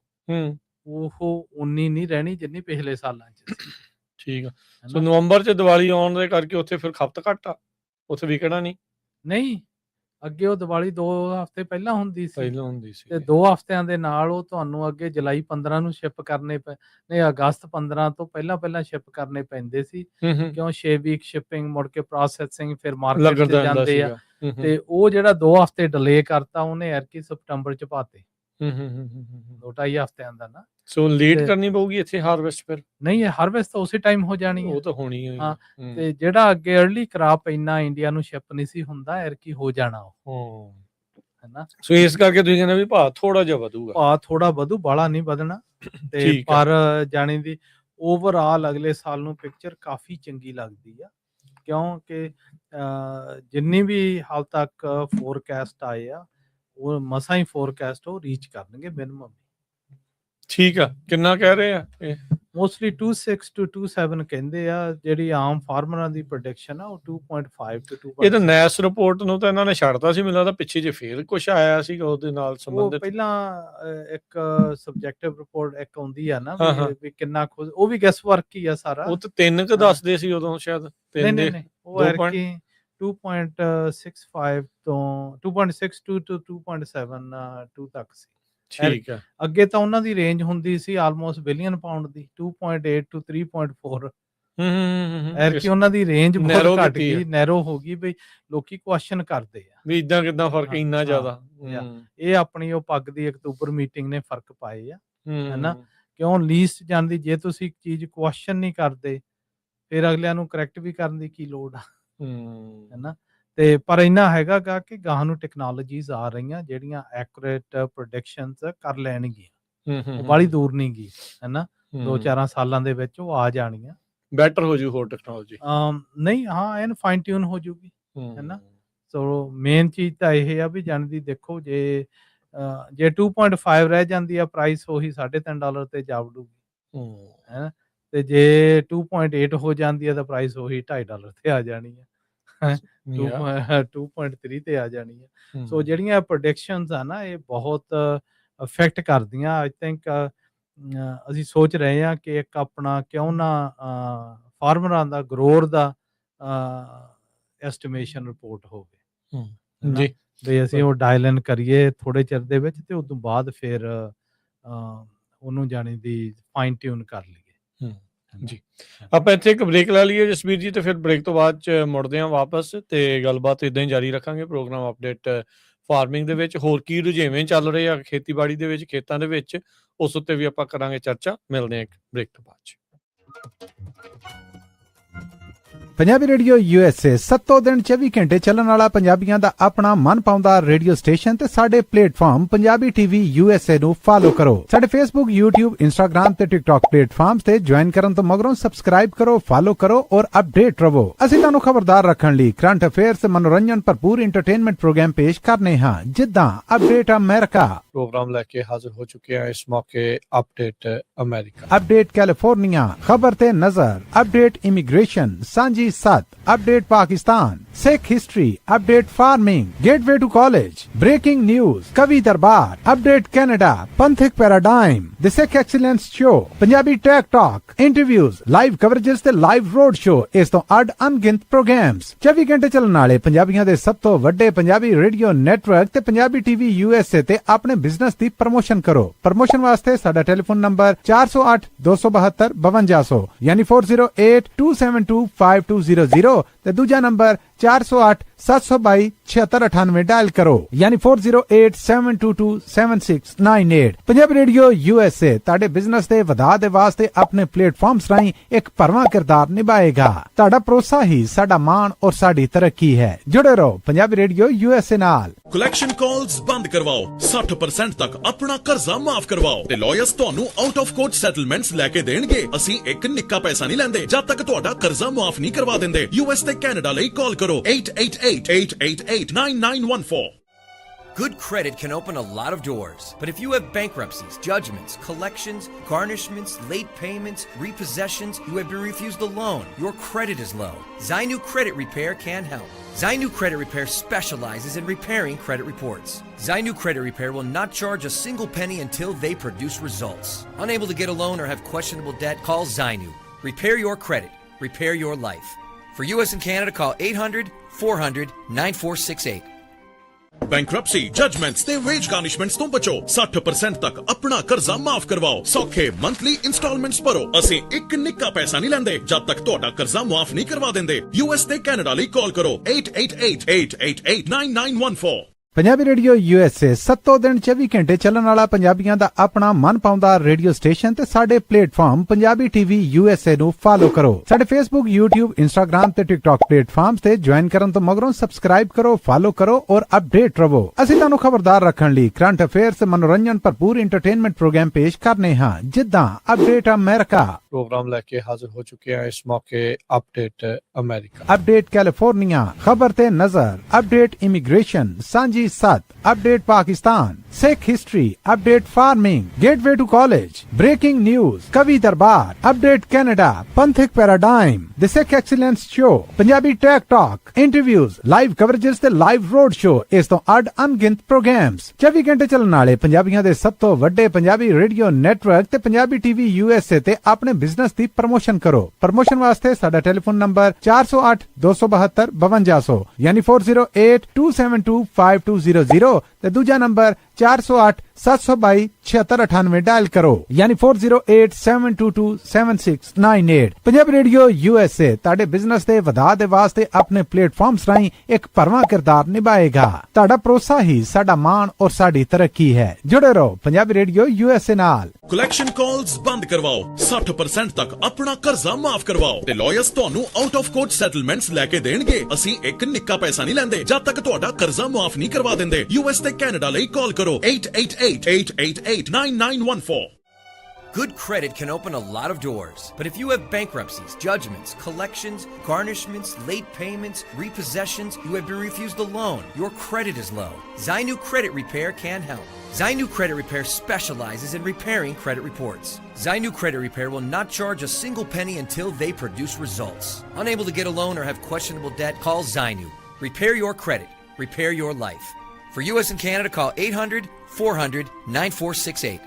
ਉਹ ਉਨੀ ਨਹੀਂ ਰਹਿਣੀ ਜਿੰਨੀ ਪਿਛਲੇ ਸਾਲਾਂ 'ਚ ਸੀ। ਠੀਕ ਆ। ਸੋ ਨਵੰਬਰ 'ਚ ਦੀਵਾਲੀ ਆਉਣ ਦੇ ਕਰਕੇ ਉੱਥੇ ਫਿਰ ਖਪਤ ਘੱਟ ਆ, ਉੱਥੇ ਵਿਕਣਾ ਨਹੀਂ। ਨਹੀਂ, ਅੱਗੇ ਉਹ ਦੀਵਾਲੀ 2 ਹਫ਼ਤੇ ਪਹਿਲਾਂ ਹੁੰਦੀ ਸੀ, ਤੇ 2 2 ਹਫ਼ਤਿਆਂ ਦੇ ਨਾਲ ਉਹ ਤੁਹਾਨੂੰ ਅੱਗੇ ਜੁਲਾਈ 15 ਨੂੰ ਸ਼ਿਪ ਕਰਨੇ ਨਹੀਂ, ਅਗਸਤ 15 ਤੋਂ ਪਹਿਲਾਂ ਸ਼ਿਪ ਕਰਨੇ ਪੈਂਦੇ ਸੀ, ਕਿਉਂ 6 ਵੀਕ ਸ਼ਿਪਿੰਗ, ਮੁੜ ਕੇ ਪ੍ਰੋਸੈਸਿੰਗ, ਫਿਰ ਮਾਰਕੀਟ 'ਚ ਜਾਂਦੇ ਆ, ਤੇ ਉਹ ਜਿਹੜਾ 2 ਹਫ਼ਤੇ ਡਿਲੇ ਕਰਤਾ ਉਹਨੇ ਐਰਕੀ ਸਤੰਬਰ 'ਚ ਪਾਤੇ, 2-2.5 ਹਫ਼ਤਿਆਂ ਦਾ ਨਾ। ਸੋ ਲੇਟ ਕਰਨੀ ਪਊਗੀ ਇੱਥੇ ਹਾਰਵੈਸਟ ਫਿਰ? ਨਹੀਂ, ਹਾਰਵੈਸਟ ਤਾਂ ਉਸੇ ਟਾਈਮ ਹੋ ਜਾਣੀ ਹੈ, ਉਹ ਤਾਂ ਹੋਣੀ ਹੀ ਹਾਂ। ਤੇ ਜਿਹੜਾ ਅੱਗੇ ਅਰਲੀ ਕ੍ਰਾਪ ਇੰਨਾ ਇੰਡੀਆ ਨੂੰ ਸ਼ਿਪ ਨਹੀਂ ਸੀ ਹੁੰਦਾ, ਐਰਕੀ ਹੋ ਜਾਣਾ ਉਹ, ਹੈ ਨਾ। ਸੋ ਇਸ ਕਰਕੇ ਤੁਸੀਂ ਕਹਿੰਦੇ ਵੀ ਭਾਅ ਥੋੜਾ ਜਿਹਾ ਵਧੂਗਾ, ਭਾਅ ਥੋੜਾ ਵਧੂ, ਬਾਹਲਾ ਨਹੀਂ ਵਧਣਾ। ਤੇ ਪਰ ਜਾਣੀ ਦੀ ਓਵਰਆਲ ਅਗਲੇ ਸਾਲ ਨੂੰ ਪਿਕਚਰ ਕਾਫੀ ਚੰਗੀ ਲੱਗਦੀ ਆ, ਕਿਉਂਕਿ ਜਿੰਨੀ ਵੀ ਹਾਲ ਤੱਕ ਫੋਰਕਾਸਟ ਆਏ ਆ, ਉਹ ਮਸਾਂ ਹੀ ਫੋਰਕਾਸਟ ਉਹ ਰੀਚ ਕਰਨਗੇ ਮਿਨੀਮਮ। ਠੀਕ ਆ, ਕਿੰਨਾ ਕਹਿ ਰਹੇ ਆ ਇਹ? ਮੋਸਟਲੀ 26 to 27 ਕਹਿੰਦੇ ਆ, ਜਿਹੜੀ ਆਮ ਫਾਰਮਰਾਂ ਦੀ ਪ੍ਰੈਡਿਕਸ਼ਨ ਆ ਉਹ 2.5 to 2.6। ਇਹ ਤਾਂ ਨੈਸ ਰਿਪੋਰਟ ਨੂੰ ਤਾਂ ਇਹਨਾਂ ਨੇ ਛੱਡਤਾ ਸੀ, ਮੈਨੂੰ ਲੱਗਦਾ ਪਿੱਛੇ ਜੇ ਫੇਰ ਕੁਝ ਆਇਆ ਸੀਗਾ ਉਹਦੇ ਨਾਲ ਉਹ ਸੰਬੰਧਿਤ। ਪਹਿਲਾਂ ਇੱਕ ਸਬਜੈਕਟਿਵ ਰਿਪੋਰਟ ਇੱਕ ਆਉਂਦੀ ਆ ਨਾ, ਵੀ ਕਿੰਨਾ ਉਹ ਵੀ ਗੈਸ ਵਰਕ ਹੀ ਆ ਸਾਰਾ। ਉਹ ਤਾਂ 3 ਕ ਦੱਸਦੇ ਸੀ ਉਦੋਂ ਸ਼ਾਇਦ, 3 ਦੇ ਨਹੀਂ, ਉਹ ਐਰਕੀ 2.65 ਤੋਂ 2.62 to 2.72 ਤੱਕ ਸੀ। ਠੀਕ ਆ। ਅੱਗੇ ਤਾਂ ਉਹਨਾਂ ਦੀ ਰੇਂਜ ਹੁੰਦੀ ਸੀ almost billion pound the, 2.8 to 3.4। ਐਰਕੀ ਉਹਨਾਂ ਦੀ ਰੇਂਜ ਬਹੁਤ ਘਟ ਗਈ, ਨੈਰੋ ਹੋ ਗਈ, ਬਈ ਲੋਕੀ ਕੁਐਸਚਨ ਕਰਦੇ ਆ ਵੀ ਇਦਾਂ ਕਿਦਾਂ ਫਰਕ ਇੰਨਾ ਜ਼ਿਆਦਾ। ਇਹ ਆਪਣੀ ਉਹ ਪੱਗ ਦੀ ਅਕਤੂਬਰ ਮੀਟਿੰਗ ਨੇ ਫਰਕ ਪਾਏ ਆ, ਹੈਨਾ। ਕਿਉਂ ਲੀਸਟ ਜਾਂਦੀ, ਜੇ ਤੁਸੀਂ ਇੱਕ ਚੀਜ਼ ਕੁਐਸਚਨ ਨਹੀਂ ਕਰਦੇ, ਫਿਰ ਅਗਲਿਆਂ ਨੂੰ ਕਰੈਕਟ ਵੀ ਕਰਨ ਦੀ ਕੀ ਲੋੜ ਆ, ਹੈਨਾ। ਤੇ ਪਰ ਇੰਨਾ ਹੈਗਾ ਗਾ ਕਿ ਗਾਹਾਂ ਨੂੰ ਟੈਕਨੋਲੋਜੀਜ਼ ਆ ਰਹੀਆਂ ਜਿਹੜੀਆਂ ਐਕੂਰੇਟ ਪ੍ਰੈਡਿਕਸ਼ਨਸ ਕਰ ਲੈਣਗੀਆਂ। ਉਹ ਬਾਹਲੀ ਦੂਰ ਨਹੀਂ ਗੀ, ਹੈਨਾ, 2-4 ਸਾਲਾਂ ਦੇ ਵਿੱਚ ਉਹ ਆ ਜਾਣੀਆਂ। ਬੈਟਰ ਹੋ ਜੂ ਹੋਰ ਟੈਕਨੋਲੋਜੀ ਨਹੀਂ, ਹਾਂ, ਐਨ ਫਾਈਨ ਟਿਊਨ ਹੋ ਜੂਗੀ, ਹੈਨਾ। ਸੋ ਮੇਨ ਚੀਜ਼ ਤਾਂ ਇਹ ਆ ਵੀ ਜਾਣਦੀ ਦੇਖੋ, ਜੇ 2.5 ਰਹਿ ਜਾਂਦੀ ਆ ਪ੍ਰਾਈਸ ਉਹੀ $3.5 ਤੇ ਜਾ ਵੜੂਗੀ, ਹੈਨਾ, ਤੇ ਜੇ 2.8 ਹੋ ਜਾਂਦੀ ਆ ਤਾਂ ਪ੍ਰਾਈਸ ਉਹੀ $2.5 ਤੇ ਆ ਜਾਣੀ ਆ, 2.3 ਤੇ ਆ ਜਾਣੀ ਆ। ਸੋ ਜਿਹੜੀਆਂ ਪ੍ਰੈਡਿਕਸ਼ਨਸ ਆ ਨਾ, ਇਹ ਬਹੁਤ ਇਫੈਕਟ ਕਰਦੀਆਂ। ਆਈ ਥਿੰਕ ਅਸੀਂ ਸੋਚ ਰਹੇ ਹਾਂ ਕਿ ਇੱਕ ਆਪਣਾ ਕਿਉਂ ਨਾ ਫਾਰਮਰਾਂ ਦਾ ਗਰੋਰ ਦਾ ਐਸਟੀਮੇਸ਼ਨ ਰਿਪੋਰਟ ਹੋਵੇ, ਜੀ, ਵੀ ਅਸੀਂ ਉਹ ਡਾਇਲ ਇਨ ਕਰੀਏ ਥੋੜੇ ਚਿਰ ਦੇ ਵਿੱਚ, ਤੇ ਉਸ ਤੋਂ ਬਾਅਦ ਫਿਰ ਉਹਨੂੰ ਜਾਣੀ ਦੀ ਫਾਈਨ ਟਿਊਨ ਕਰ ਲਈਏ। ਜੀ, ਆਪਾਂ ਇੱਥੇ ਇੱਕ ਬ੍ਰੇਕ ਲੈ ਲਈਏ ਜਸਬੀਰ ਜੀ, ਤੇ ਫਿਰ ਬ੍ਰੇਕ ਤੋਂ ਬਾਅਦ ਚ ਮੁੜਦੇ ਹਾਂ ਵਾਪਸ, ਤੇ ਗੱਲਬਾਤ ਇਦਾਂ ਹੀ ਜਾਰੀ ਰੱਖਾਂਗੇ। ਪ੍ਰੋਗਰਾਮ ਅਪਡੇਟ ਫਾਰਮਿੰਗ ਦੇ ਵਿੱਚ ਹੋਰ ਕੀ ਰੁਝੇਵੇਂ ਚੱਲ ਰਹੇ ਆ ਖੇਤੀਬਾੜੀ ਦੇ ਵਿੱਚ, ਖੇਤਾਂ ਦੇ ਵਿੱਚ, ਉਸ ਉੱਤੇ ਵੀ ਆਪਾਂ ਕਰਾਂਗੇ ਚਰਚਾ। ਮਿਲਦੇ ਹਾਂ ਇੱਕ ਬ੍ਰੇਕ ਤੋਂ ਬਾਅਦ ਚ। ਪੰਜਾਬੀ ਰੇਡੀਓ USA 7 ਦਿਨ 24 ਘੰਟੇ ਚੱਲਣ ਵਾਲਾ ਪੰਜਾਬੀਆਂ ਦਾ ਆਪਣਾ ਮਨ ਪਾਉਂਦਾ ਰੇਡੀਓ ਸਟੇਸ਼ਨ, ਤੇ ਸਾਡੇ ਪਲੇਟਫਾਰਮ ਪੰਜਾਬੀ TV USA ਨੂੰ ਫਾਲੋ ਕਰੋ। ਸਾਡੇ Facebook, YouTube, Instagram ਤੇ TikTok ਪਲੇਟਫਾਰਮਸ ਤੇ ਜੁਆਇਨ ਕਰਨ ਤੋਂ ਮਗਰੋਂ ਸਬਸਕ੍ਰਾਈਬ ਕਰੋ, ਫਾਲੋ ਕਰੋ ਔਰ ਅਪਡੇਟ ਰਹੋ। ਅਸੀਂ ਤੁਹਾਨੂੰ ਖਬਰਦਾਰ ਰੱਖਣ ਲਈ ਕਰੰਟ ਅਫੇਅਰਸ ਤੇ ਮਨੋਰੰਜਨ ਭਰਪੂਰ ਐਂਟਰਟੇਨਮੈਂਟ ਪ੍ਰੋਗਰਾਮ ਪੇਸ਼ ਕਰਨੇ ਹਾਂ, ਜਿੱਦਾਂ ਅਪਡੇਟ ਅਮਰੀਕਾ ਪ੍ਰੋਗਰਾਮ ਲੈ ਕੇ ਹਾਜ਼ਰ ਹੋ ਚੁੱਕੇ ਹਾਂ ਇਸ ਮੌਕੇ। ਅਪਡੇਟ ਅਮਰੀਕਾ, ਅਪਡੇਟ ਕੈਲੀਫੋਰਨੀਆ, ਖਬਰ ਤੇ ਨਜ਼ਰ, ਅਪਡੇਟ ਇਮੀਗ੍ਰੇਸ਼ਨ, ਸਾਂਝੀ ਸੱਤ, update Pakistan, Sikh history, update farming, gateway to college, breaking news, कवि दरबार, अपडेट कनाडा, पंथिक paradigm, the Sikh excellence show, Punjabi tech talk, interviews, live coverages ते लाइव रोड शो, इस तो अड अनगिनत प्रोग्राम्स 24 घंटे चलने वाले पंजाबियों के सब तो वड्डे पंजाबी रेडियो नेटवर्क ते पंजाबी TV USA ते अपने बिजनेस की प्रमोशन करो। प्रमोशन वास्ते साडा टेलीफोन नंबर 408 272 5200 यानी 408 272 5200 ते दूजा नंबर 408 722 7698 डायल करो, यानी 408 722 7698। पंजाबी रेडियो USA ताड़े बिजनेस दे वधा दे वास्ते अपने प्लेटफॉर्म्स राहीं एक भरवां किरदार निभाएगा। ताड़ा भरोसा ही साडा मान और साडी तरक्की है। जुड़े रहो पंजाबी रेडियो USA नाल। कलैक्शन कॉल्स बंद करवाओ, 60% तक अपना कर्जा माफ करवाओ ते लॉयर्स ਤੁਹਾਨੂੰ आउट ऑफ कोर्ट सेटलमेंट्स लेके देणगे। ਅਸੀਂ ਇੱਕ ਨਿੱਕਾ ਪੈਸਾ ਨਹੀਂ ਲੈਂਦੇ ਜਦ ਤੱਕ ਤੁਹਾਡਾ ਕਰਜ਼ਾ ਮਾਫ ਨਹੀਂ ਕਰਵਾ ਦਿੰਦੇ। US ਤੇ ਕੈਨੇਡਾ ਲਈ ਕਾਲ ਕਰੋ 888-888-9914। Good credit can open a lot of doors, but if you have bankruptcies, judgments, collections, garnishments, late payments, repossessions, you have been refused a loan, your credit is low, Zainu Credit Repair can help. Zainu Credit Repair specializes in repairing credit reports. Zainu Credit Repair will not charge a single penny until they produce results. Unable to get a loan or have questionable debt, call Zainu. Repair your credit. Repair your life. For US and Canada, call 800-400-9468. Bankruptcy, judgments ते वेज गार्निशमेंट्स तो बचो। 60% तक अपना कर्जा माफ करवाओ। सौखे मंथली इंस्टॉलमेंट्स भरो। ਅਸੀਂ ਇੱਕ ਨਿੱਕਾ ਪੈਸਾ ਨਹੀਂ ਲੈਂਦੇ ਜਦ ਤੱਕ ਤੁਹਾਡਾ ਕਰਜ਼ਾ ਮਾਫ ਨਹੀਂ ਕਰਵਾ ਦਿੰਦੇ। US ਤੇ ਕੈਨੇਡਾ ਲਈ ਕਾਲ ਕਰੋ 888-888-9914। पंजाबी रेडियो USA 7 दिन 24 घंटे ਚੱਲਣ ਵਾਲਾ ਪੰਜਾਬੀਆਂ ਦਾ ਆਪਣਾ ਮਨ ਪਾਉਂਦਾ ਰੇਡੀਓ ਸਟੇਸ਼ਨ, ਤੇ ਸਾਡੇ ਪਲੇਟਫਾਰਮ ਪੰਜਾਬੀ TV USA ਨੂੰ ਫਾਲੋ ਕਰੋ। ਸਾਡੇ Facebook, YouTube, Instagram ਤੇ TikTok ਪਲੇਟਫਾਰਮਸ ਤੇ ਜੁਆਇਨ ਕਰਨ ਤੋਂ ਮਗਰੋਂ ਸਬਸਕ੍ਰਾਈਬ ਕਰੋ, ਫਾਲੋ ਕਰੋ ਔਰ ਅਪਡੇਟ ਰਹੋ। ਅਸੀਂ ਤੁਹਾਨੂੰ ਖਬਰਦਾਰ ਰੱਖਣ ਲਈ ਕਰੰਟ ਅਫੇਅਰਸ ਤੇ ਮਨੋਰੰਜਨ ਭਰਪੂਰ ਐਂਟਰਟੇਨਮੈਂਟ ਪ੍ਰੋਗਰਾਮ ਪੇਸ਼ ਕਰਨੇ ਹਾਂ, ਜਿੱਦਾਂ ਅਪਡੇਟ ਅਮਰੀਕਾ ਪ੍ਰੋਗਰਾਮ ਲੈ ਕੇ ਹਾਜ਼ਰ ਹੋ ਚੁੱਕੇ ਹਾਂ ਇਸ ਮੌਕੇ। ਅਪਡੇਟ ਅਮਰੀਕਾ, ਅਪਡੇਟ ਕੈਲੀਫੋਰਨੀਆ, ਖਬਰ ਤੇ ਨਜ਼ਰ, ਅਪਡੇਟ ਇਮੀਗ੍ਰੇਸ਼ਨ, ਸਾਂਝੀ सत, update Pakistan, Sikh history, update farming, gateway to college, breaking news, कवि दरबार, अपडेट कनाडा, पंथिक paradigm, the Sikh excellence show, Punjabi tech talk, interviews, live coverages ते लाइव रोड शो, इस तो अड अनगिनत प्रोग्राम्स 24 घंटे चलने वाले पंजाबियों के सब तो वड्डे पंजाबी रेडियो नेटवर्क ते पंजाबी TV USA ते अपने बिजनेस की प्रमोशन करो। प्रमोशन वास्ते साडा टेलीफोन नंबर 408 272 5200 यानी 408 272 5200 ते दूजा नंबर 408 722 7698 डायल करो यानी 4087227698। पंजाबी रेडियो USA ਤੁਹਾਡੇ ਬਿਜ਼ਨਸ ਦੇ ਵਧਾ ਦੇ ਵਾਸਤੇ ਆਪਣੇ ਪਲੇਟਫਾਰਮਸ ਰਾਹੀਂ ਇੱਕ ਭਰਵਾਂ ਕਿਰਦਾਰ ਨਿਭਾਏਗਾ। ਤੁਹਾਡਾ ਭਰੋਸਾ ਹੀ ਸਾਡਾ ਮਾਣ ਔਰ ਸਾਡੀ ਤਰੱਕੀ ਹੈ। ਜੁੜੇ ਰਹੋ ਪੰਜਾਬੀ ਰੇਡੀਓ USA ਨਾਲ। ਕਲੈਕਸ਼ਨ ਕਾਲਸ ਬੰਦ ਕਰਵਾਓ, 60% ਤੱਕ ਆਪਣਾ ਕਰਜ਼ਾ ਮਾਫ ਕਰਵਾਓ ਤੇ ਲਾਇਰਸ ਤੁਹਾਨੂੰ ਆਊਟ ਆਫ ਕੋਰਟ ਸੈਟਲਮੈਂਟਸ ਲੈ ਕੇ ਦੇਣਗੇ। ਅਸੀਂ ਇੱਕ ਨਿੱਕਾ ਪੈਸਾ ਨਹੀਂ ਲੈਂਦੇ ਜਦ ਤੱਕ ਤੁਹਾਡਾ ਕਰਜ਼ਾ ਮਾਫ ਨਹੀਂ ਕਰਵਾ ਦਿੰਦੇ। US ਤੇ ਕੈਨੇਡਾ ਲਈ ਕਾਲ ਕਰੋ 8888889914। Good credit can open a lot of doors, but if you have bankruptcies, judgments, collections, garnishments, late payments, repossessions, you have been refused a loan, your credit is low, Zainu Credit Repair can help. Zainu Credit Repair specializes in repairing credit reports. Zainu Credit Repair will not charge a single penny until they produce results. Unable to get a loan or have questionable debt, call Zainu. Repair your credit. Repair your life. For US and Canada, call 800-400-9468.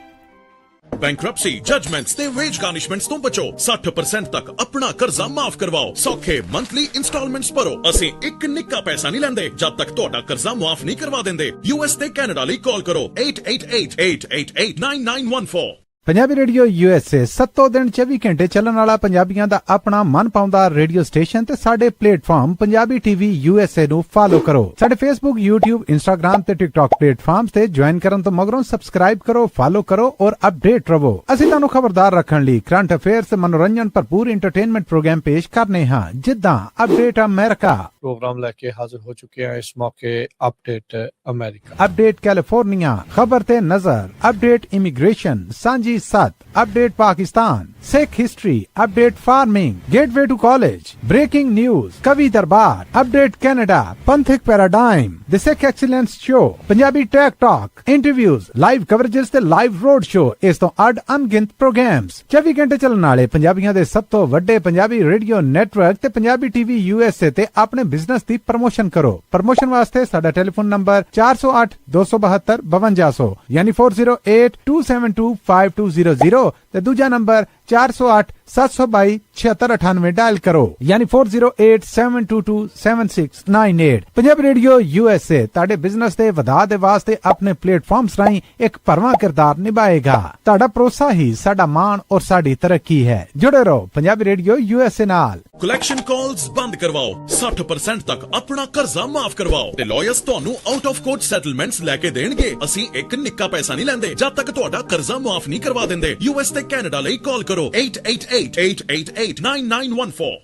Bankruptcy, judgements ਤੇ ਵੇਜ ਗਾਰਨਿਸ਼ਮੈਂਟਸ ਤੋਂ ਬਚੋ। 60% ਤੱਕ ਆਪਣਾ ਕਰਜ਼ਾ ਮਾਫ ਕਰਵਾਓ। ਸੌਖੇ ਮੰਥਲੀ ਇੰਸਟਾਲਮੈਂਟਸ ਭਰੋ। ਅਸੀਂ ਇੱਕ ਨਿੱਕਾ ਪੈਸਾ ਨਹੀਂ ਲੈਂਦੇ ਜਦ ਤੱਕ ਤੁਹਾਡਾ ਕਰਜ਼ਾ ਮਾਫ ਨਹੀਂ ਕਰਵਾ ਦਿੰਦੇ। US ਤੇ ਕੈਨੇਡਾ ਲਈ ਕਾਲ ਕਰੋ 8888889914। ਪੰਜਾਬੀ ਰੇਡੀਓ USA 7 ਦਿਨ 24 ਘੰਟੇ ਚੱਲਣ ਵਾਲਾ ਪੰਜਾਬੀਆਂ ਦਾ ਆਪਣਾ ਮਨਪਾਉਂਦਾ ਰੇਡੀਓ ਸਟੇਸ਼ਨ ਤੇ ਸਾਡੇ ਪਲੇਟਫਾਰਮ ਪੰਜਾਬੀ TV USA ਨੂੰ ਫਾਲੋ ਕਰੋ। ਸਾਡੇ Facebook, YouTube, Instagram ਤੇ TikTok ਪਲੇਟਫਾਰਮਸ ਤੇ ਜੁਆਇਨ ਕਰਨ ਤੋਂ ਮਗਰੋਂ ਸਬਸਕ੍ਰਾਈਬ ਕਰੋ, ਫਾਲੋ ਕਰੋ ਔਰ ਅਪਡੇਟ ਰਹੋ। ਅਸੀਂ ਤੁਹਾਨੂੰ ਖਬਰਦਾਰ ਰੱਖਣ ਲਈ ਕਰੰਟ ਅਫੇਅਰਸ ਤੇ ਮਨੋਰੰਜਨ ਭਰਪੂਰ ਐਂਟਰਟੇਨਮੈਂਟ ਪ੍ਰੋਗਰਾਮ ਪੇਸ਼ ਕਰਨੇ ਹਾਂ ਜਿੱਦਾਂ ਅਪਡੇਟ ਅਮਰੀਕਾ ਪ੍ਰੋਗਰਾਮ ਲੈ ਕੇ ਹਾਜ਼ਰ ਹੋ ਚੁੱਕੇ ਹਾਂ ਇਸ ਮੌਕੇ। ਅਪਡੇਟ ਅਮਰੀਕਾ, ਅਪਡੇਟ ਕੈਲੀਫੋਰਨੀਆ, ਖਬਰ ਤੇ ਨਜ਼ਰ, ਅਪਡੇਟ ਇਮੀਗ੍ਰੇਸ਼ਨ, ਸਾਂਝੀ 7, update Pakistan, Sikh history, update farming, gateway to college, breaking news, ਕਵੀ ਦਰਬਾਰ, ਅਪਡੇਟ ਕੈਨੇਡਾ, ਪੰਥਕ paradigm, the Sikh excellence show, Punjabi tech talk, interviews, live coverages ਤੇ ਲਾਈਵ ਰੋਡ ਸ਼ੋ। ਇਸ ਤੋਂ ਅੱਡ ਅਣਗਿਣਤ ਪ੍ਰੋਗਰਾਮਸ 24 ਘੰਟੇ ਚੱਲਣ ਵਾਲੇ ਪੰਜਾਬੀਆਂ ਦੇ ਸਭ ਤੋਂ ਵੱਡੇ ਪੰਜਾਬੀ ਰੇਡੀਓ ਨੈਟਵਰਕ ਤੇ ਪੰਜਾਬੀ TV USA ਤੇ ਆਪਣੇ ਬਿਜ਼ਨਸ ਦੀ ਪ੍ਰਮੋਸ਼ਨ ਕਰੋ। ਪ੍ਰਮੋਸ਼ਨ ਵਾਸਤੇ ਸਾਡਾ ਟੈਲੀਫੋਨ ਨੰਬਰ 408 272 5200 ਯਾਨੀ 4082725200 ਤੇ ਦੂਜਾ ਨੰਬਰ 408 722 7698 ਡਾਇਲ ਕਰੋ ਯਾਨੀ 4087227698। ਪੰਜਾਬੀ ਰੇਡੀਓ USA ਤੁਹਾਡੇ ਬਿਜ਼ਨਸ ਦੇ ਵਧਾ ਦੇ ਵਾਸਤੇ ਆਪਣੇ ਪਲੇਟਫਾਰਮਸ ਰਾਹੀਂ ਇੱਕ ਭਰਵਾਂ ਕਿਰਦਾਰ ਨਿਭਾਏਗਾ। ਤੁਹਾਡਾ ਭਰੋਸਾ ਹੀ ਸਾਡਾ ਮਾਣ ਔਰ ਸਾਡੀ ਤਰੱਕੀ ਹੈ। ਜੁੜੇ ਰਹੋ ਪੰਜਾਬੀ ਰੇਡੀਓ USA ਨਾਲ। ਕਲੈਕਸ਼ਨ ਕਾਲਸ ਬੰਦ ਕਰਵਾਓ, 60% ਤੱਕ ਆਪਣਾ ਕਰਜ਼ਾ ਮਾਫ ਕਰਵਾਓ ਤੇ ਲਾਇਰਸ ਤੁਹਾਨੂੰ ਆਊਟ ਆਫ ਕੋਰਟ ਸੈਟਲਮੈਂਟਸ ਲੈ ਕੇ ਦੇਣਗੇ। ਅਸੀਂ ਇੱਕ ਨਿੱਕਾ ਪੈਸਾ ਨਹੀਂ ਲੈਂਦੇ ਜਦ ਤੱਕ ਤੁਹਾਡਾ ਕਰਜ਼ਾ ਮਾਫ ਨਹੀਂ ਕਰਵਾ ਦਿੰਦੇ। US ਤੇ ਕੈਨੇਡਾ ਲਈ ਕਾਲ ਕਰੋ 8888889914।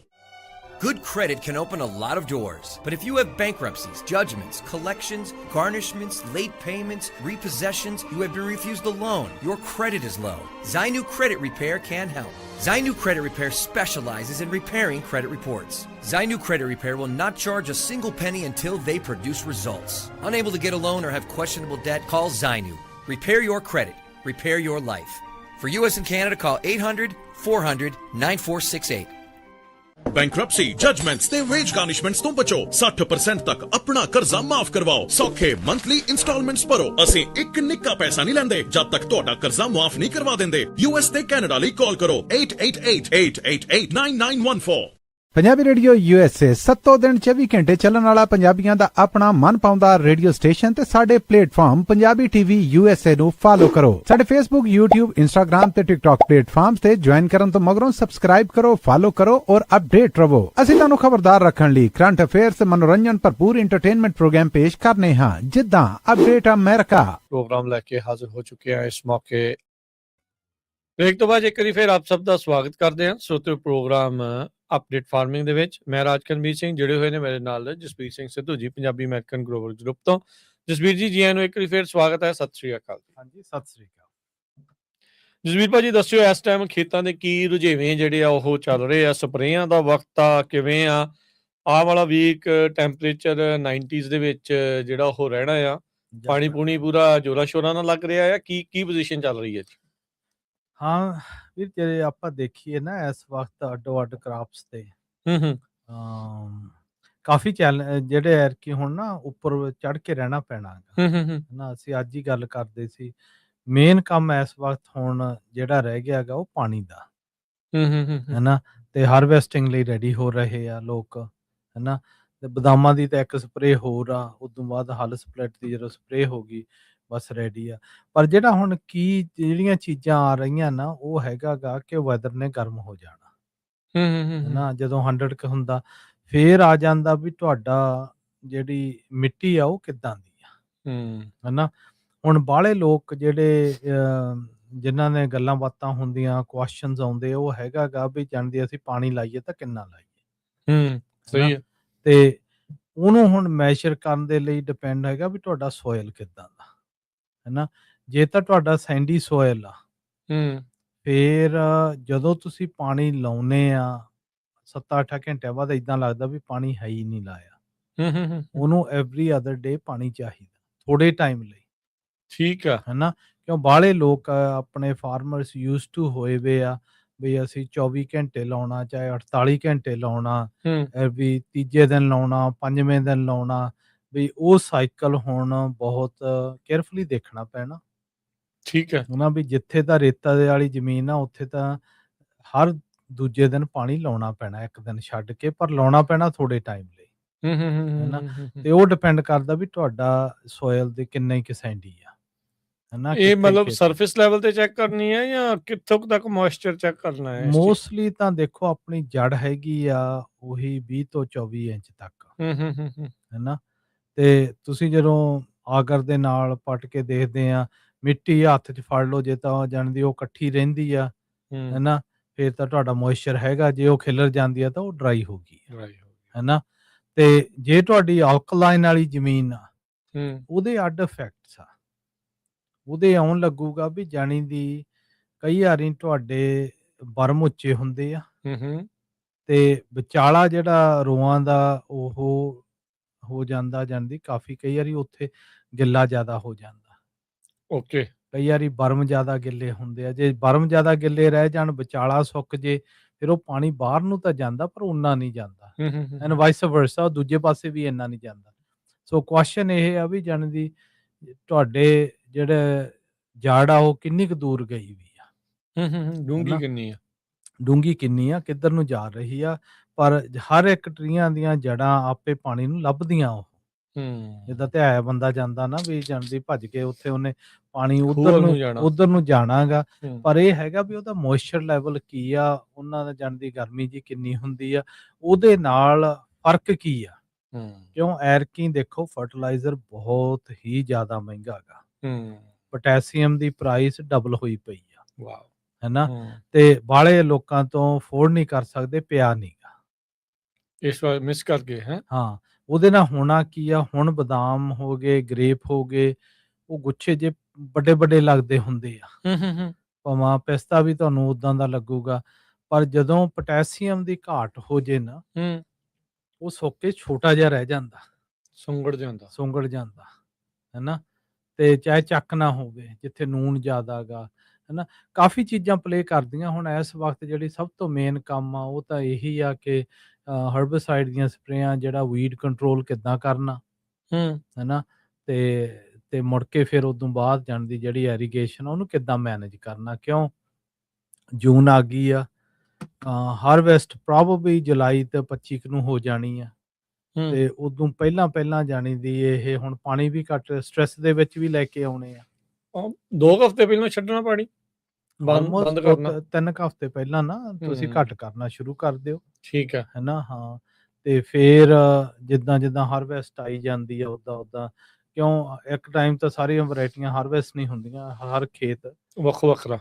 Good credit can open a lot of doors, but if you have bankruptcies, judgments, collections, garnishments, late payments, repossessions, you have been refused a loan, your credit is low, Zainu Credit Repair can help. Zainu Credit Repair specializes in repairing credit reports. Zainu Credit Repair will not charge a single penny until they produce results. Unable to get a loan or have questionable debt, call Zainu. Repair your credit. Repair your life. For US and Canada, call 800-400-9468. Bankruptcy, judgements ਤੇ ਵੇਜ ਗਾਰਨਿਸ਼ਮੈਂਟਸ ਤੋਂ ਬਚੋ। 60% ਤੱਕ ਆਪਣਾ ਕਰਜ਼ਾ ਮਾਫ ਕਰਵਾਓ। ਸੌਖੇ ਮੰਥਲੀ ਇੰਸਟਾਲਮੈਂਟਸ ਭਰੋ। ਅਸੀਂ ਇੱਕ ਨਿੱਕਾ ਪੈਸਾ ਨਹੀਂ ਲੈਂਦੇ ਜਦ ਤੱਕ ਤੁਹਾਡਾ ਕਰਜ਼ਾ ਮਾਫ ਨਹੀਂ ਕਰਵਾ ਦਿੰਦੇ। US ਤੇ ਕੈਨੇਡਾ ਲਈ ਕਾਲ ਕਰੋ 8888889914। ਪੰਜਾਬੀ ਰੇਡੀਓ USA 7 ਦਿਨ 24 ਘੰਟੇ ਚੱਲਣ ਵਾਲਾ ਪੰਜਾਬੀਆਂ ਦਾ ਆਪਣਾ ਮਨਪਾਉਂਦਾ ਰੇਡੀਓ ਸਟੇਸ਼ਨ ਤੇ ਸਾਡੇ ਪਲੇਟਫਾਰਮ ਪੰਜਾਬੀ TV USA ਨੂੰ ਫਾਲੋ ਕਰੋ। ਸਾਡੇ Facebook, YouTube, Instagram ਤੇ TikTok ਪਲੇਟਫਾਰਮਸ ਤੇ ਜੁਆਇਨ ਕਰਨ ਤੋਂ ਮਗਰੋਂ ਸਬਸਕ੍ਰਾਈਬ ਕਰੋ, ਫਾਲੋ ਕਰੋ ਔਰ ਅਪਡੇਟ ਰਹੋ। ਅਸੀਂ ਤੁਹਾਨੂੰ ਖਬਰਦਾਰ ਰੱਖਣ ਲਈ ਕਰੰਟ ਅਫੇਅਰਸ ਤੇ ਮਨੋਰੰਜਨ ਭਰਪੂਰ ਐਂਟਰਟੇਨਮੈਂਟ ਪ੍ਰੋਗਰਾਮ ਪੇਸ਼ ਕਰਨੇ ਹਾਂ ਜਿੱਦਾਂ ਅਪਡੇਟ ਅਮਰੀਕਾ ਪ੍ਰੋਗਰਾਮ ਲੈ ਕੇ ਹਾਜ਼ਰ ਹੋ ਚੁੱਕੇ ਹਾਂ ਇਸ ਮੌਕੇ। ਬ੍ਰੇਕ ਤੋਂ ਬਾਅਦ ਇੱਕ ਵਾਰੀ ਫਿਰ ਆਪ ਸਭ ਦਾ ਸਵਾਗਤ ਕਰਦੇ ਹਾਂ ਸੋਤੇ ਪ੍ਰੋਗਰਾਮ ਅਪਡੇਟ ਫਾਰਮਿੰਗ ਦੇ ਵਿੱਚ। ਮੈਂ ਰਾਜਕਨਵੀਰ ਸਿੰਘ, ਜੁੜੇ ਹੋਏ ਨੇ ਮੇਰੇ ਨਾਲ Jasbir Singh Sidhu ji Punjabi American global group ਤੋਂ। ਜਸਬੀਰ ਜੀ, ਜੀ ਆਇਆਂ ਨੂੰ ਇੱਕ ਵਾਰੀ ਫਿਰ ਸਵਾਗਤ ਹੈ। ਸਤਿ ਸ੍ਰੀ ਅਕਾਲ। ਹਾਂਜੀ, ਸਤਿ ਸ੍ਰੀ ਅਕਾਲ। ਜਸਬੀਰ ਭਾਜੀ ਦੱਸਿਓ ਇਸ ਟਾਈਮ ਖੇਤਾਂ ਦੇ ਕੀ ਰੁਝੇਵੇਂ ਜਿਹੜੇ ਆ ਉਹ ਚੱਲ ਰਹੇ ਆ? ਸਪਰੇਆਂ ਦਾ ਵਕਤ ਆ, ਕਿਵੇਂ ਆ ਆਹ ਵਾਲਾ ਵੀਕ? ਟੈਂਪਰੇਚਰ 90s ਦੇ ਵਿੱਚ ਜਿਹੜਾ ਉਹ ਰਹਿਣਾ ਆ? ਪਾਣੀ ਪੂਣੀ ਪੂਰਾ ਜੋਰਾਂ ਸ਼ੋਰਾਂ ਨਾਲ ਲੱਗ ਰਿਹਾ ਆ? ਕੀ ਪੋਜੀਸ਼ਨ ਚੱਲ ਰਹੀ ਹੈ ਜੀ? ਹਾਂ ਵੀਰ, ਜੇ ਆਪਾਂ ਦੇਖੀਏ ਨਾ ਇਸ ਵਕਤ ਅੱਡੋ ਅੱਡ ਕ੍ਰਾਪਸ ਤੇ ਕਾਫੀ ਜਿਹੜੇ ਐਰਕੀ ਹੁਣ ਨਾ ਉੱਪਰ ਚੜ ਕੇ ਰਹਿਣਾ ਪੈਣਾ ਨਾ। ਅਸੀਂ ਅੱਜ ਹੀ ਗੱਲ ਕਰਦੇ ਸੀ, ਮੇਨ ਕੰਮ ਇਸ ਵਕਤ ਹੁਣ ਜਿਹੜਾ ਰਹਿ ਗਿਆ ਹੈਗਾ ਉਹ ਪਾਣੀ ਦਾ ਹੈਨਾ। ਤੇ ਹਾਰਵੈਸਟਿੰਗ ਲਈ ਰੈਡੀ ਹੋ ਰਹੇ ਆ ਲੋਕ ਹੈਨਾ। ਤੇ ਬਦਾਮਾਂ ਦੀ ਤਾਂ ਇੱਕ ਸਪਰੇ ਹੋਰ ਆ, ਉਦੋਂ ਬਾਅਦ ਹਲ ਸਪਲਿਟ ਦੀ ਜਦੋਂ ਸਪਰੇ ਹੋ ਗਈ, ਬਸ ਰੈਡੀ ਆ। ਪਰ ਜਿਹੜਾ ਹੁਣ ਜਿਹੜੀਆਂ ਚੀਜ਼ਾਂ ਆ ਰਹੀਆਂ ਨਾ, ਉਹ ਹੈਗਾ ਗਾ ਕਿ ਵੈਦਰ ਨੇ ਗਰਮ ਹੋ ਜਾਣਾ, ਹੂੰ ਹਨਾ। ਜਦੋਂ 100 ਕੁ ਹੁੰਦਾ, ਫੇਰ ਆ ਜਾਂਦਾ ਵੀ ਤੁਹਾਡਾ ਜਿਹੜੀ ਮਿੱਟੀ ਆ ਉਹ ਕਿੱਦਾਂ ਦੀ ਆ, ਹੂੰ ਹਨਾ। ਹੁਣ ਬਾਹਲੇ ਲੋਕ ਜਿਹੜੇ ਜਿਨ੍ਹਾਂ ਨੇ ਗੱਲਾਂ ਬਾਤਾਂ ਹੁੰਦੀਆਂ, ਕੁਐਸਚਨਸ ਆਉਂਦੇ, ਉਹ ਹੈਗਾ ਗਾ ਵੀ ਜਾਣਦੇ ਅਸੀਂ ਪਾਣੀ ਲਾਈਏ ਤਾਂ ਕਿੰਨਾ ਲਾਈਏ, ਹੂੰ ਸਹੀ ਹੈ। ਤੇ ਉਹਨੂੰ ਹੁਣ ਮੈਜ਼ਰ ਕਰਨ ਦੇ ਲਈ ਡਿਪੈਂਡ ਹੈਗਾ ਵੀ ਤੁਹਾਡਾ ਸੋਇਲ ਕਿੱਦਾਂ ਦਾ, ਹੈਨਾ। ਜੇ ਤਾਂ ਤੁਹਾਡਾ ਸੈਂਡੀ ਸੋਇਲ ਆ, ਹੂੰ ਫੇਰ ਜਦੋਂ ਤੁਸੀਂ ਪਾਣੀ ਲਾਉਨੇ ਆ 7-8 ਘੰਟਿਆਂ ਬਾਅਦ ਏਦਾਂ ਲੱਗਦਾ ਵੀ ਪਾਣੀ ਹੈ ਹੀ ਨਹੀਂ ਲਾਇਆ। ਹੂੰ ਉਹਨੂੰ ਐਵਰੀ ਅਦਰ ਡੇ ਪਾਣੀ ਚਾਹੀਦਾ, ਥੋੜੇ ਟਾਈਮ ਲਈ, ਠੀਕ ਆ। ਹੈਨਾ। ਕਿਉਂ ਬਾਹਲੇ ਲੋਕ ਆਪਣੇ ਫਾਰਮਰਸ ਯੂਜ਼ਡ ਟੂ ਹੋਏ ਵੇ ਆ ਵੀ ਅਸੀਂ 24 ਘੰਟੇ ਲਾਉਣਾ, ਚਾਹੇ 48 ਘੰਟੇ ਲਾਉਣਾ, ਹੂੰ ਵੀ ਤੀਜੇ ਦਿਨ ਲਾਉਣਾ, 5ਵੇਂ ਦਿਨ ਲਾਉਣਾ, ਵੀ ਉਹ ਸਾਈਕਲ ਹੁਣ ਬਹੁਤ ਕੇਅਰਫੁਲੀ ਦੇਖਣਾ ਪੈਣਾ, ਠੀਕ ਹੈ। ਹਨਾ। ਵੀ ਜਿੱਥੇ ਤਾਂ ਰੇਤਾ ਦੇ ਵਾਲੀ ਜ਼ਮੀਨ ਆ, ਉੱਥੇ ਤਾਂ ਹਰ ਦੂਜੇ ਦਿਨ ਪਾਣੀ ਲਾਉਣਾ ਪੈਣਾ, ਇੱਕ ਦਿਨ ਛੱਡ ਕੇ, ਪਰ ਲਾਉਣਾ ਪੈਣਾ ਥੋੜੇ ਟਾਈਮ ਲਈ, ਹਨਾ। ਤੇ ਉਹ ਡਿਪੈਂਡ ਕਰਦਾ ਵੀ ਤੁਹਾਡਾ ਸੋਇਲ ਦੇ ਕਿੰਨੇ ਕੁ ਸੈਂਡੀ ਆ, ਹਨਾ, ਇਹ ਕਿੱਥੇ ਮਤਲਬ ਖੇਤ। ਸਰਫੇਸ ਲੈਵਲ ਤੇ ਚੈੱਕ ਕਰਨੀ ਹੈ ਜਾਂ ਕਿੱਥੋਂ ਕੁ ਤੱਕ ਮੋਇਸਚਰ ਚੈੱਕ ਕਰਨਾ ਹੈ ਇਸ ਚੀਜ਼? ਮੋਸਟਲੀ ਤਾਂ ਦੇਖੋ ਆਪਣੀ ਜੜ ਹੈਗੀ ਆ ਉਹੀ 20 ਤੋਂ 24 ਇੰਚ ਤੱਕ, ਹੂੰ ਹੈਨਾ। ਤੇ ਤੁਸੀਂ ਜਦੋਂ ਆਗਰ ਦੇ ਨਾਲ ਪੱਟ ਕੇ ਦੇਖਦੇ ਆ, ਮਿੱਟੀ ਹੱਥ 'ਚ ਫੜ ਲਓ, ਜੇ ਤਾਂ ਜਾਣਦੀ ਉਹ ਇਕੱਠੀ ਰਹਿੰਦੀ ਆ, ਹੂੰ ਹੈਨਾ, ਫਿਰ ਤਾਂ ਤੁਹਾਡਾ ਮੋਇਸਚਰ ਹੈਗਾ। ਜੇ ਉਹ ਖਿਲਰ ਜਾਂਦੀ ਆ ਤਾਂ ਉਹ ਡਰਾਈ ਹੋ ਗਈ ਆ, ਰਾਈਟ ਹੋ ਗਿਆ। ਹੈਨਾ। ਤੇ ਜੇ ਤੁਹਾਡੀ ਆਲਕਲਾਈਨ ਵਾਲੀ ਜ਼ਮੀਨ ਆ, ਹੂੰ ਉਹਦੇ ਅੱਡ ਇਫੈਕਟਸ ਆ, ਉਹਦੇ ਆਉਣ ਲੱਗੂਗਾ ਵੀ ਜਾਣੀ ਦੀ ਕਈ ਵਾਰੀ ਤੁਹਾਡੇ ਬਰਮ ਉੱਚੇ ਹੁੰਦੇ ਆ, ਹੂੰ ਤੇ ਵਿਚਾਲਾ ਜਿਹੜਾ ਰੋਆਂ ਦਾ ਉਹ ਹੋ ਜਾਂਦਾ, ਜਾਂਦੀ ਕਾਫੀ, ਕਈ ਵਾਰੀ ਉੱਥੇ ਗਿੱਲਾ ਜ਼ਿਆਦਾ ਹੋ ਜਾਂਦਾ, ਓਕੇ। ਕਈ ਵਾਰੀ ਬਰਮ ਜ਼ਿਆਦਾ ਗਿੱਲੇ ਹੁੰਦੇ ਆ। ਜੇ ਬਰਮ ਜ਼ਿਆਦਾ ਗਿੱਲੇ ਰਹਿ ਜਾਣ, ਵਿਚਾਲਾ ਸੁੱਕ ਜੇ, ਫਿਰ ਉਹ ਪਾਣੀ ਬਾਹਰ ਨੂੰ ਤਾਂ ਜਾਂਦਾ ਪਰ ਓਨਾ ਨਹੀਂ ਜਾਂਦਾ, ਐਂਡ ਵਾਈਸ ਵਰਸਾ, ਦੂਜੇ ਪਾਸੇ ਵੀ ਇੰਨਾ ਨਹੀਂ ਜਾਂਦਾ। ਸੋ ਕੁਐਸਚਨ ਇਹ ਆ ਵੀ ਜਾਣੀ ਦੀ ਤੁਹਾਡੇ ਜਿਹੜੇ ਜੜ ਆ ਉਹ ਕਿੰਨੀ ਕੁ ਦੂਰ ਗਈ ਵੀ ਆ, ਡੂੰਗੀ ਹਨਾ, ਕਿੰਨੀ ਆ? ਡੂੰਘੀ ਕਿੰਨੀ ਆ, ਕਿੱਧਰ ਨੂੰ ਜਾ ਰਹੀ ਆ। ਪਰ ਹਰ ਇੱਕ ਟਰੀਆਂ ਦੀਆਂ ਜੜਾਂ ਆਪੇ ਪਾਣੀ ਨੂੰ ਲੱਭਦੀਆਂ, ਉਹ ਹੂੰ ਜਿੱਦਾਂ ਧਿਆਇਆ ਬੰਦਾ ਜਾਂਦਾ ਨਾ, ਵੀ ਜਾਂਦੀ ਭੱਜ ਕੇ ਉੱਥੇ ਉਹਨੇ ਪਾਣੀ ਖੂਹ ਵੱਲ ਨੂੰ ਜਾਣਾ। ਉਧਰ ਨੂੰ ਜਾਣਾਗਾ। ਹੂੰ ਪਰ ਇਹ ਹੈਗਾ ਵੀ ਉਹਦਾ ਮੋਇਸਚਰ ਲੈਵਲ ਕੀ ਆ, ਉਹਨਾਂ ਦਾ ਜਾਣਦੀ ਗਰਮੀ ਜੀ ਕਿੰਨੀ ਹੁੰਦੀ ਆ, ਉਹਦੇ ਨਾਲ ਫਰਕ ਕੀ ਆ। ਹੂੰ ਕਿਉਂ ਐਰਕੀ ਦੇਖੋ ਫਰਟੀਲਾਈਜ਼ਰ ਬਹੁਤ ਹੀ ਜ਼ਿਆਦਾ ਮਹਿੰਗਾ ਗਾ, ਹੂੰ ਪੋਟੈਸੀਅਮ ਦੀ ਪ੍ਰਾਈਸ ਡਬਲ ਹੋਈ ਪਈ ਆ, ਵਾਓ। ਹੈਨਾ। ਹੂੰ ਤੇ ਬਾਹਲੇ ਲੋਕਾਂ ਤੋਂ ਅਫੋਰਡ ਨਹੀਂ ਕਰ ਸਕਦੇ, ਪਿਆ ਨੀਗਾ। ਇਸ ਵਾਰ ਮਿਸ ਕਰ ਗਏ ਹੈ। ਹਾਂ, ਉਹਦੇ ਨਾਲ ਹੋਣਾ ਕੀ ਆ, ਹੁਣ ਬਦਾਮ ਹੋ ਗਏ, ਗ੍ਰੇਪ ਹੋ ਗਏ, ਉਹ ਗੁੱਛੇ ਜੇ ਵੱਡੇ-ਵੱਡੇ ਲੱਗਦੇ ਹੁੰਦੇ ਆ। ਹੂੰ ਭਾਵੇਂ ਪਿਸਤਾ ਵੀ ਤੁਹਾਨੂੰ ਉਦਾਂ ਦਾ ਲੱਗੂਗਾ, ਪਰ ਜਦੋਂ ਪੋਟੈਸੀਅਮ ਦੀ ਘਾਟ ਹੋ ਜੇ ਨਾ, ਹੂੰ ਉਹ ਸੁੱਕ ਕੇ ਛੋਟਾ ਜਿਹਾ ਰਹਿ ਜਾਂਦਾ, ਸੁੰਗੜ ਜਾਂਦਾ। ਸੁੰਗੜ ਜਾਂਦਾ, ਹੈਨਾ। ਤੇ ਚਾਹੇ ਚੱਕ ਨਾ ਹੋਵੇ, ਜਿੱਥੇ ਨੂਣ ਜ਼ਿਆਦਾ ਗਾ, ਹੈਨਾ। ਕਾਫੀ ਚੀਜ਼ਾਂ ਪਲੇ ਕਰਦੀਆਂ। ਹੁਣ ਇਸ ਵਕਤ ਜਿਹੜੀ ਸਭ ਤੋਂ ਮੇਨ ਕੰਮ ਆ, ਉਹ ਤਾਂ ਇਹੀ ਆ ਕਿ ਹਰਬਸਾਈਡ ਦੀਆਂ ਸਪਰੇਆਂ, ਜਿਹੜਾ ਵੀਡ ਕੰਟਰੋਲ ਕਿੱਦਾਂ ਕਰਨਾ, ਹੂੰ ਹੈਨਾ। ਤੇ ਮੁੜ ਕੇ ਫਿਰ ਉਦੋਂ ਬਾਅਦ ਜਾਣਦੀ ਜਿਹੜੀ ਇਰੀਗੇਸ਼ਨ ਆ, ਉਹਨੂੰ ਕਿੱਦਾਂ ਮੈਨੇਜ ਕਰਨਾ। ਕਿਉਂ ਜੂਨ ਆ ਗਈ ਆ, ਹਾਰਵੈਸਟ ਪ੍ਰੋਬੇਬਲੀ ਜੁਲਾਈ ਤੇ 25 ਕੁ ਨੂੰ ਹੋ ਜਾਣੀ ਆ, ਹੂੰ ਤੇ ਉਦੋਂ ਪਹਿਲਾਂ ਜਾਣੀ ਦੀ ਇਹ ਹੁਣ ਪਾਣੀ ਵੀ ਘੱਟ ਸਟ੍ਰੈਸ ਦੇ ਵਿੱਚ ਵੀ ਲੈ ਕੇ ਆਉਣੇ ਆ। 2 ਹਫ਼ਤੇ ਪਹਿਲਾਂ ਛੱਡਣਾ ਪਾਣੀ, ਆਲਮੋਸਟ ਬੰਦ ਕਰਨਾ। 3 ਕੁ ਹਫ਼ਤੇ ਪਹਿਲਾਂ ਨਾ ਤੁਸੀਂ ਹੂੰ ਘੱਟ ਕਰਨਾ ਸ਼ੁਰੂ ਕਰ ਦਿਓ, ਠੀਕ ਹੈ। ਹੈਨਾ। ਹਾਂ, ਤੇ ਫਿਰ ਜਿੱਦਾਂ ਹਾਰਵੈਸਟ ਆਈ ਜਾਂਦੀ ਆ, ਉੱਦਾਂ ਕਿਉਂ ਇੱਕ ਟਾਈਮ ਤਾਂ ਸਾਰੀਆਂ ਵੈਰਾਈਟੀਆਂ ਹਾਰਵੈਸਟ ਨਹੀਂ ਹੁੰਦੀਆਂ, ਹਰ ਖੇਤ ਵੱਖੋ ਵੱਖਰਾ।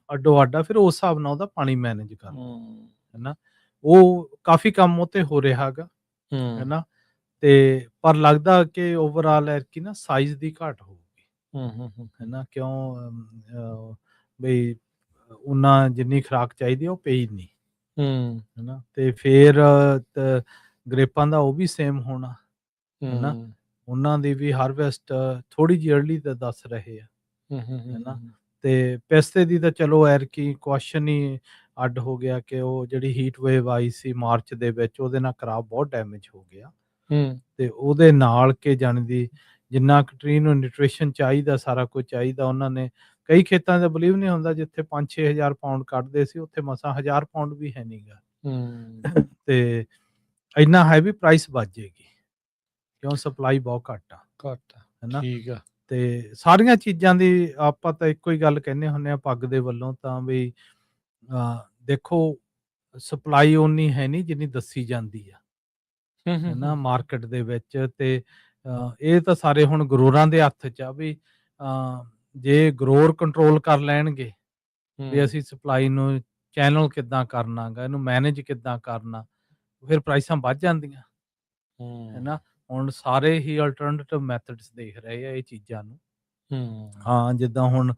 ਅੱਡੋ ਅੱਡ ਆ, ਫਿਰ ਉਸ ਹਿਸਾਬ ਨਾਲ ਉਹਦਾ ਪਾਣੀ ਮੈਨੇਜ ਕਰਨਾ, ਹੂੰ ਹੈਨਾ। ਉਹ ਕਾਫੀ ਕੰਮ ਉਹ 'ਤੇ ਹੋ ਰਿਹਾ ਗਾ, ਹੂੰ ਹੈਨਾ। ਤੇ ਪਰ ਲੱਗਦਾ ਕਿ ਓਵਰਆਲ ਐਤਕੀ ਨਾ ਸਾਈਜ਼ ਦੀ ਘਾਟ ਹੋਊਗੀ, ਹੂੰ ਹੈਨਾ। ਕਿਉਂ ਬਈ ਓਨਾ ਜਿੰਨੀ ਖੁਰਾਕ ਚਾਹੀਦੀ ਉਹ ਪਈ ਨਹੀਂ, ਹੂੰ ਹੈਨਾ। ਤੇ ਫਿਰ ਗ੍ਰੇਪਾਂ ਦਾ ਉਹ ਵੀ ਸੇਮ ਹੋਣਾ, ਹੈਨਾ। ਹੂੰ ਉਹਨਾਂ ਦੀ ਵੀ ਹਾਰਵੈਸਟ ਥੋੜ੍ਹੀ ਜਿਹੀ ਅਰਲੀ ਤਾਂ ਦੱਸ ਰਹੇ ਆ, ਹੈਨਾ। ਹੂੰ ਤੇ ਪਿਸਤੇ ਦੀ ਤਾਂ ਚਲੋ ਐਤਕੀ ਕੁਐਸਚਨ ਹੀ ਅੱਡ ਹੋ ਗਿਆ ਕਿ ਉਹ ਜਿਹੜੀ ਹੀਟ ਵੇਵ ਆਈ ਸੀ ਮਾਰਚ ਦੇ ਵਿੱਚ, ਉਹਦੇ ਨਾਲ ਕਰਾਪ ਬਹੁਤ ਡੈਮੇਜ ਹੋ ਗਿਆ, ਹੂੰ ਤੇ ਉਹਦੇ ਨਾਲ ਕਿ ਜਾਣਦੀ ਜਿੰਨਾ ਕੁ ਟਰੀ ਨੂੰ ਨਿਊਟ੍ਰੀਸ਼ਨ ਚਾਹੀਦਾ, ਸਾਰਾ ਕੁਝ ਚਾਹੀਦਾ, ਉਹਨਾਂ ਨੇ ਕਈ ਖੇਤਾਂ ਦਾ ਬਿਲੀਵ ਨਹੀਂ ਹੁੰਦਾ, ਜਿੱਥੇ 5-6 ਹਜ਼ਾਰ ਪਾਉਂਡ ਕੱਢਦੇ ਸੀ, ਉੱਥੇ ਮਸਾਂ 1000 ਪਾਉਂਡ ਵੀ ਹੈ ਨਹੀਂਗਾ। ਹੂੰ ਤੇ ਇੰਨਾ ਹੈ ਵੀ ਪ੍ਰਾਈਸ ਵੱਧ ਜਾਏਗੀ, ਕਿਉਂ ਸਪਲਾਈ ਬਹੁਤ ਘੱਟ ਆ, ਘੱਟ ਆ। ਹੈਨਾ। ਠੀਕ ਆ। ਤੇ ਸਾਰੀਆਂ ਚੀਜ਼ਾਂ ਦੀ ਆਪਾਂ ਤਾਂ ਇੱਕੋ ਹੀ ਗੱਲ ਕਹਿੰਦੇ ਹੁੰਦੇ ਆ ਪੱਗ ਦੇ ਵੱਲੋਂ ਤਾਂ ਵੀ ਦੇਖੋ ਸਪਲਾਈ ਓਨੀ ਹੈ ਨਹੀਂ ਜਿੰਨੀ ਦੱਸੀ ਜਾਂਦੀ ਆ ਹੈ ਨਾ ਮਾਰਕੀਟ ਦੇ ਵਿੱਚ ਤੇ ਇਹ ਤਾਂ ਸਾਰੇ ਹੁਣ ਗਰੋਰਾਂ ਦੇ ਹੱਥ 'ਚ ਆ ਵੀ ਜੇ ਗਰੋਰ ਕੰਟਰੋਲ ਕਰ ਲੈਣਗੇ ਵੀ ਅਸੀਂ ਸਪਲਾਈ ਨੂੰ ਚੈਨਲ ਕਿੱਦਾਂ ਕਰਨਾ ਗਾ ਇਹਨੂੰ ਮੈਨੇਜ ਕਿੱਦਾਂ ਕਰਨਾ ਫਿਰ ਪ੍ਰਾਈਸਾਂ ਵੱਧ ਜਾਂਦੀਆਂ ਹੈ ਨਾ ਹੁਣ ਸਾਰੇ ਹੀ ਅਲਟਰਨੇਟਿਵ ਮੈਥਡਸ ਦੇਖ ਰਹੇ ਆ ਇਹ ਚੀਜ਼ਾਂ ਨੂੰ ਹਾਂ ਜਿੱਦਾਂ ਹੁਣ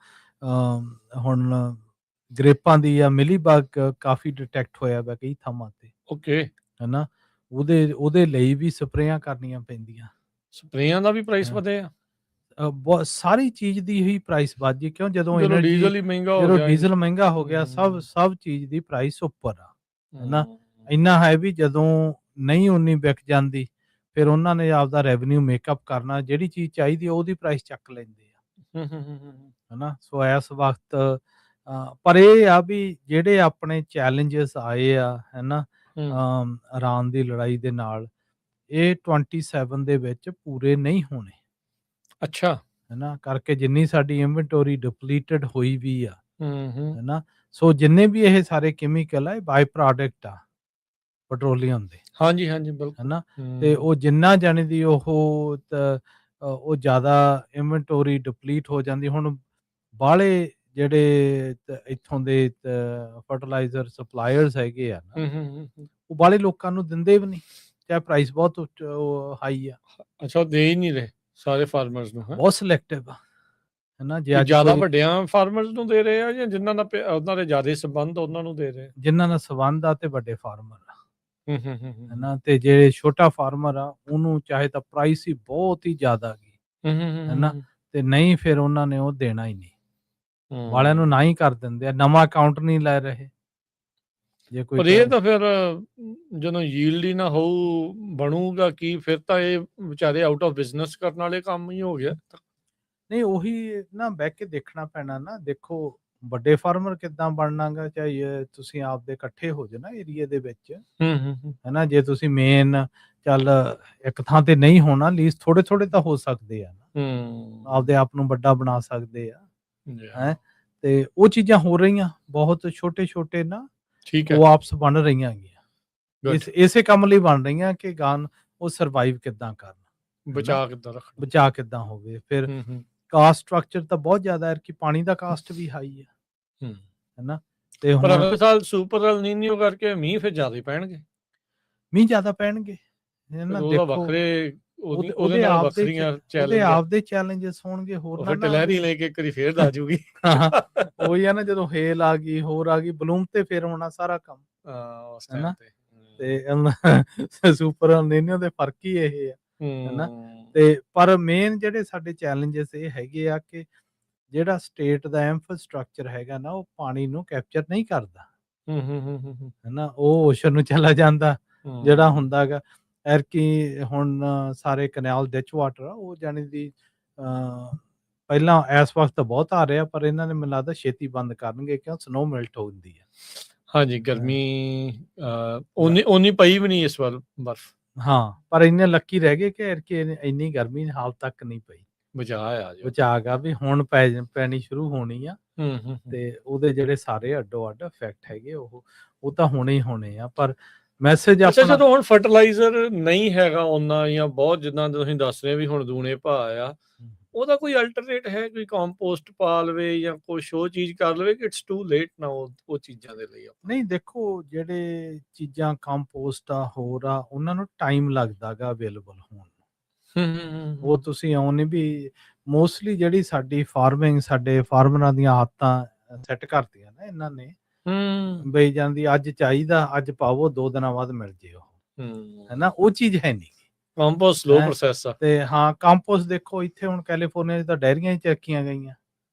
ਗ੍ਰੇਪਾਂ ਦੀ ਜਾਂ ਮਿਲੀਬਗ ਕਾਫੀ ਡਿਟੈਕਟ ਹੋਇਆ ਵਾ ਕਈ ਥਾਵਾਂ ਤੇ ਓਕੇ ਹੈ ਨਾ ਉਹਦੇ ਲਈ ਵੀ ਸਪਰੇਆਂ ਕਰਨੀਆਂ ਪੈਂਦੀਆਂ ਸਪਰੇਆਂ ਦਾ ਵੀ ਪ੍ਰਾਈਸ ਵਧਿਆ ਬਹੁਤ ਸਾਰੀ ਚੀਜ਼ ਦੀ ਹੀ ਪ੍ਰਾਈਸ ਵੱਧ ਗਈ ਕਿਉਂ ਜਦੋਂ ਡੀਜ਼ਲ ਹੀ ਮਹਿੰਗਾ ਹੋ ਜਦੋਂ ਗਿਆ ਡੀਜ਼ਲ ਮਹਿੰਗਾ ਹੋ ਗਿਆ ਸਭ ਚੀਜ਼ ਦੀ ਪ੍ਰਾਈਸ ਉੱਪਰ ਆ ਹੈ ਨਾ ਇੰਨਾ ਹੈ ਵੀ ਜਦੋਂ ਨਹੀਂ ਉਨੀ ਵਿਕ ਜਾਂਦੀ ਫਿਰ ਉਹਨਾਂ ਨੇ ਆਪਦਾ ਰੈਵਨਿਊ ਮੇਕਅਪ ਕਰਨਾ ਜਿਹੜੀ ਚੀਜ਼ ਚਾਹੀਦੀ ਉਹਦੀ ਪ੍ਰਾਈਸ ਚੱਕ ਲੈਂਦੇ ਆ ਹੈ ਨਾ ਸੋ ਇਸ ਵਕਤ ਪਰ ਇਹ ਆ ਵੀ ਜਿਹੜੇ ਆਪਣੇ ਚੈਲੰਜਸ ਆਏ ਆ ਹੈ ਨਾ ਇਰਾਨ ਦੀ ਲੜਾਈ ਦੇ ਨਾਲ ਇਹ 27 ਦੇ ਵਿੱਚ ਪੂਰੇ ਨਹੀਂ ਹੋਣੇ ਅੱਛਾ ਹੈ ਨਾ ਕਰਕੇ ਜਿੰਨੀ ਸਾਡੀ ਇਨਵੈਂਟਰੀ ਡਿਪਲੀਟਡ ਹੋਈ ਵੀ ਆ ਹੈ ਨਾ ਸੋ ਜਿੰਨੇ ਵੀ ਇਹ ਸਾਰੇ ਕੈਮੀਕਲ ਆ ਇਹ ਬਾਈ ਪ੍ਰੋਡਕਟ ਆ ਪੈਟਰੋਲੀਅਮ ਦੇ ਹਾਂਜੀ ਹਾਂਜੀ ਬਿਲਕੁਲ ਹੈ ਨਾ ਤੇ ਉਹ ਜਿੰਨਾ ਜਾਣੀ ਦੀ ਉਹ ਜ਼ਿਆਦਾ ਇਨਵੈਂਟਰੀ ਡਿਪਲੀਟ ਹੋ ਜਾਂਦੀ ਹੁਣ ਬਾਹਲੇ ਜਿਹੜੇ ਇੱਥੋਂ ਦੇ ਫਰਟੀਲਾਈਜ਼ਰ ਸਪਲਾਇਰਸ ਹੈਗੇ ਆ ਨਾ ਉਹ ਬਾਹਲੇ ਲੋਕਾਂ ਨੂੰ ਦਿੰਦੇ ਵੀ ਨਹੀਂ ਚਾਹੇ ਪ੍ਰਾਈਸ ਬਹੁਤ ਹਾਈ ਆ ਅੱਛਾ ਦੇ ਹੀ ਨਹੀਂ ਰਹੇ ਸਾਰੇ ਫਾਰਮਰਸ ਨੂੰ ਬਹੁਤ ਸਿਲੈਕਟਿਵ ਆ ਹੈ ਨਾ ਜੇ ਜ਼ਿਆਦਾ ਵੱਡਿਆਂ ਫਾਰਮਰਸ ਨੂੰ ਦੇ ਰਹੇ ਆ ਜਾਂ ਜਿਨ੍ਹਾਂ ਦਾ ਉਹਨਾਂ ਦੇ ਜ਼ਿਆਦਾ ਸੰਬੰਧ ਉਹਨਾਂ ਨੂੰ ਦੇ ਰਹੇ ਜਿਨ੍ਹਾਂ ਦਾ ਸੰਬੰਧ ਆ ਤੇ ਵੱਡੇ ਫਾਰਮਰ ਆ ਹੈ ਨਾ ਤੇ ਜਿਹੜੇ ਛੋਟਾ ਫਾਰਮਰ ਆ ਉਹਨੂੰ ਚਾਹੇ ਤਾਂ ਪ੍ਰਾਈਸ ਹੀ ਬਹੁਤ ਹੀ ਜ਼ਿਆਦਾ ਗਈ ਹੈ ਨਾ ਤੇ ਨਹੀਂ ਫਿਰ ਉਹਨਾਂ ਨੇ ਉਹ ਦੇਣਾ ਹੀ ਨਹੀਂ ਵਾਲਿਆਂ ਨੂੰ ਨਾ ਹੀ ਕਰ ਦਿੰਦੇ ਆ ਨਵਾਂ ਅਕਾਊਂਟ ਨਹੀਂ ਲੈ ਰਹੇ ਜੇ ਕੋਈ ਪਰ ਇਹ ਤਾਂ ਫਿਰ ਜਦੋਂ ਯੀਲਡ ਹੀ ਨਾ ਹੋਊ ਬਣੂਗਾ ਕੀ ਫਿਰ ਤਾਂ ਇਹ ਵਿਚਾਰੇ ਆਊਟ ਆਫ ਬਿਜ਼ਨਸ ਕਰਨ ਵਾਲੇ ਕੰਮ ਹੀ ਹੋ ਗਿਆ ਨਹੀਂ ਉਹੀ ਨਾ ਬਹਿ ਕੇ ਦੇਖਣਾ ਪੈਣਾ ਨਾ ਦੇਖੋ ਵੱਡੇ ਫਾਰਮਰ ਕਿੱਦਾਂ ਬਣਨਾਗਾ ਚਾਹੇ ਤੁਸੀਂ ਆਪਦੇ ਇਕੱਠੇ ਹੋ ਜਾਓ ਨਾ ਏਰੀਏ ਦੇ ਵਿੱਚ ਹੈ ਨਾ ਜੇ ਤੁਸੀਂ ਮੇਨ ਚੱਲ ਇੱਕ ਥਾਂ ਤੇ ਨਹੀਂ ਹੋਣਾ ਲੀਜ਼ ਥੋੜੇ ਥੋੜੇ ਤਾਂ ਹੋ ਸਕਦੇ ਆ ਨਾ ਆਪਦੇ ਆਪ ਨੂੰ ਵੱਡਾ ਬਣਾ ਸਕਦੇ ਆ ਹੈ ਤੇ ਉਹ ਚੀਜ਼ਾਂ ਹੋ ਰਹੀਆਂ ਬਹੁਤ ਛੋਟੇ ਛੋਟੇ ਨਾ ਠੀਕ ਹੈ ਉਹ ਆਪਸ ਬਣ ਰਹੀਆਂ ਹੈਗੀਆਂ ਇਸੇ ਕੰਮ ਲਈ ਬਣ ਰਹੀਆਂ ਕਿ ਗਾਨ ਉਹ ਸਰਵਾਈਵ ਕਿੱਦਾਂ ਕਰਨ ਬਚਾ ਕਿੱਦਾਂ ਹੋਵੇ ਫਿਰ ਕਾਸਟ ਸਟਰਕਚਰ ਤਾਂ ਬਹੁਤ ਜ਼ਿਆਦਾ ਹੈ ਕਿ ਪਾਣੀ ਦਾ ਕਾਸਟ ਵੀ ਹਾਈ ਹੈ ਹੈਨਾ ਤੇ ਪਰ ਅਗਲੇ ਸਾਲ ਸੁਪਰ ਐਲ ਨੀਨੋ ਕਰਕੇ ਮੀਂਹ ਫਿਰ ਜ਼ਿਆਦਾ ਪੈਣਗੇ ਮੀਂਹ ਜ਼ਿਆਦਾ ਪੈਣਗੇ ਹੈਨਾ ਦੇਖੋ ਵੱਖਰੇ ਉਹਦੇ ਨਾਲ ਵੱਖਰੀਆਂ ਚੈਲੰਜ ਆਪਦੇ ਚੈਲੰਜਸ ਹੋਣਗੇ ਹੋਰ ਨਾ ਟਲੈਰੀ ਲੈ ਕੇ ਕਰੀ ਫੇਰ ਆ ਜੂਗੀ ਉਹੀ ਆ ਨਾ ਜਦੋਂ ਹੇਲ ਆ ਗਈ ਹੋਰ ਆ ਗਈ ਬਲੂਮ ਤੇ ਫੇਰ ਹੋਣਾ ਸਾਰਾ ਕੰਮ ਉਸ ਟਾਈਮ ਤੇ ਸੁਪਰ ਐਲ ਨੀਨੋ ਦੇ ਫਰਕ ਹੀ ਇਹ ਆ ਹੈਨਾ ਤੇ ਪਰ ਮੇਨ ਜਿਹੜੇ ਸਾਡੇ ਚੈਲੰਜਸ ਇਹ ਹੈਗੇ ਆ ਕਿ ਜਿਹੜਾ ਸਟੇਟ ਦਾ ਇਨਫਰਾਸਟ੍ਰਕਚਰ ਹੈਗਾ ਨਾ ਉਹ ਪਾਣੀ ਨੂੰ ਕੈਪਚਰ ਨਹੀਂ ਕਰਦਾ ਹੈਨਾ ਉਹ ਓਸ਼ਨ ਨੂੰ ਚਲਾ ਜਾਂਦਾ ਜਿਹੜਾ ਹੁੰਦਾ ਹੈਗਾ ਐਰਕੀ ਹੁਣ ਸਾਰੇ ਕੈਨਾਲ ਡਿਚ ਵਾਟਰ ਆ ਉਹ ਜਾਣੀ ਦੀ ਪਹਿਲਾਂ ਇਸ ਵਕਤ ਬਹੁਤ ਆ ਰਿਹਾ ਪਰ ਇਹਨਾਂ ਨੇ ਮੈਨੂੰ ਲੱਗਦਾ ਛੇਤੀ ਬੰਦ ਕਰਨਗੇ ਕਿਉਂ ਸਨੋ ਮਿਲਟ ਹੁੰਦੀ ਹੈ ਹਾਂਜੀ ਗਰਮੀ ਉਨੀ ਪਈ ਵੀ ਨਹੀਂ ਇਸ ਵਾਰ ਬਰਫ਼ ਹਾਂ ਪਰ ਇੰਨੇ ਲੱਕੀ ਰਹਿ ਗਏ ਕਿ ਐਰਕੀ ਇੰਨੀ ਗਰਮੀ ਹਾਲ ਤੱਕ ਨਹੀਂ ਪਈ ਬਚਾ ਗਾ ਵੀ ਹੁਣ ਪੈਣੀ ਸ਼ੁਰੂ ਹੋਣੀ ਆ ਤੇ ਉਹਦੇ ਜਿਹੜੇ ਸਾਰੇ ਅੱਡੋ ਅੱਡ ਇਫੈਕਟ ਹੈਗੇ ਉਹ ਤਾਂ ਹੋਣੇ ਹੀ ਹੋਣੇ ਆ ਪਰ ਮੈਸੇਜ ਆਪਣਾ ਜਦੋਂ ਹੁਣ ਫਰਟੀਲਾਈਜ਼ਰ ਨਹੀਂ ਹੈਗਾ ਉਹਨਾਂ ਜਾਂ ਬਹੁਤ ਜਿੱਦਾਂ ਤੁਸੀਂ ਦੱਸ ਰਹੇ ਵੀ ਹੁਣ ਦੂਣੇ ਭਾਅ ਆ ਉਹਦਾ ਕੋਈ ਅਲਟਰਨੇਟ ਹੈ ਕੋਈ ਕੰਪੋਸਟ ਪਾ ਲਵੇ ਜਾਂ ਕੁਛ ਉਹ ਚੀਜ਼ ਕਰ ਲਵੇ ਕਿ ਇਟਸ ਟੂ ਲੇਟ ਨਾ ਉਹ ਚੀਜ਼ਾਂ ਦੇ ਲਈ ਨਹੀਂ ਦੇਖੋ ਜਿਹੜੇ ਚੀਜ਼ਾਂ ਕੰਪੋਸਟ ਆ ਹੋਰ ਆ ਉਹਨਾਂ ਨੂੰ ਟਾਈਮ ਲੱਗਦਾਗਾ ਅਵੇਲੇਬਲ ਹੋਣ ਨੂੰ ਉਹ ਤੁਸੀਂ ਆਉਣੇ ਵੀ ਮੋਸਟਲੀ ਜਿਹੜੀ ਸਾਡੀ ਫਾਰਮਿੰਗ ਸਾਡੇ ਫਾਰਮਰਾਂ ਦੀਆਂ ਆਦਤਾਂ ਸੈੱਟ ਕਰਤੀਆਂ ਨਾ ਇਹਨਾਂ ਨੇ ਬਈ ਜਾਂਦੀ ਅੱਜ ਚਾਹੀਦਾ ਅੱਜ ਪਾਵੋ 2 ਦਿਨਾਂ ਬਾਅਦ ਮਿਲ ਜੇ ਉਹ ਹੈਨਾ ਉਹ ਚੀਜ਼ ਹੈ ਨਹੀਂ ਕੰਪੋਸਟ ਸਲੋ ਪ੍ਰੋਸੈਸ ਆ ਤੇ ਹਾਂ ਕੰਪੋਸਟ ਦੇਖੋ ਇੱਥੇ ਹੁਣ ਕੈਲੀਫੋਰਨੀਆ 'ਚ ਤਾਂ ਡੈਰੀਆਂ ਹੀ ਚੱਕੀਆਂ ਗਈਆਂ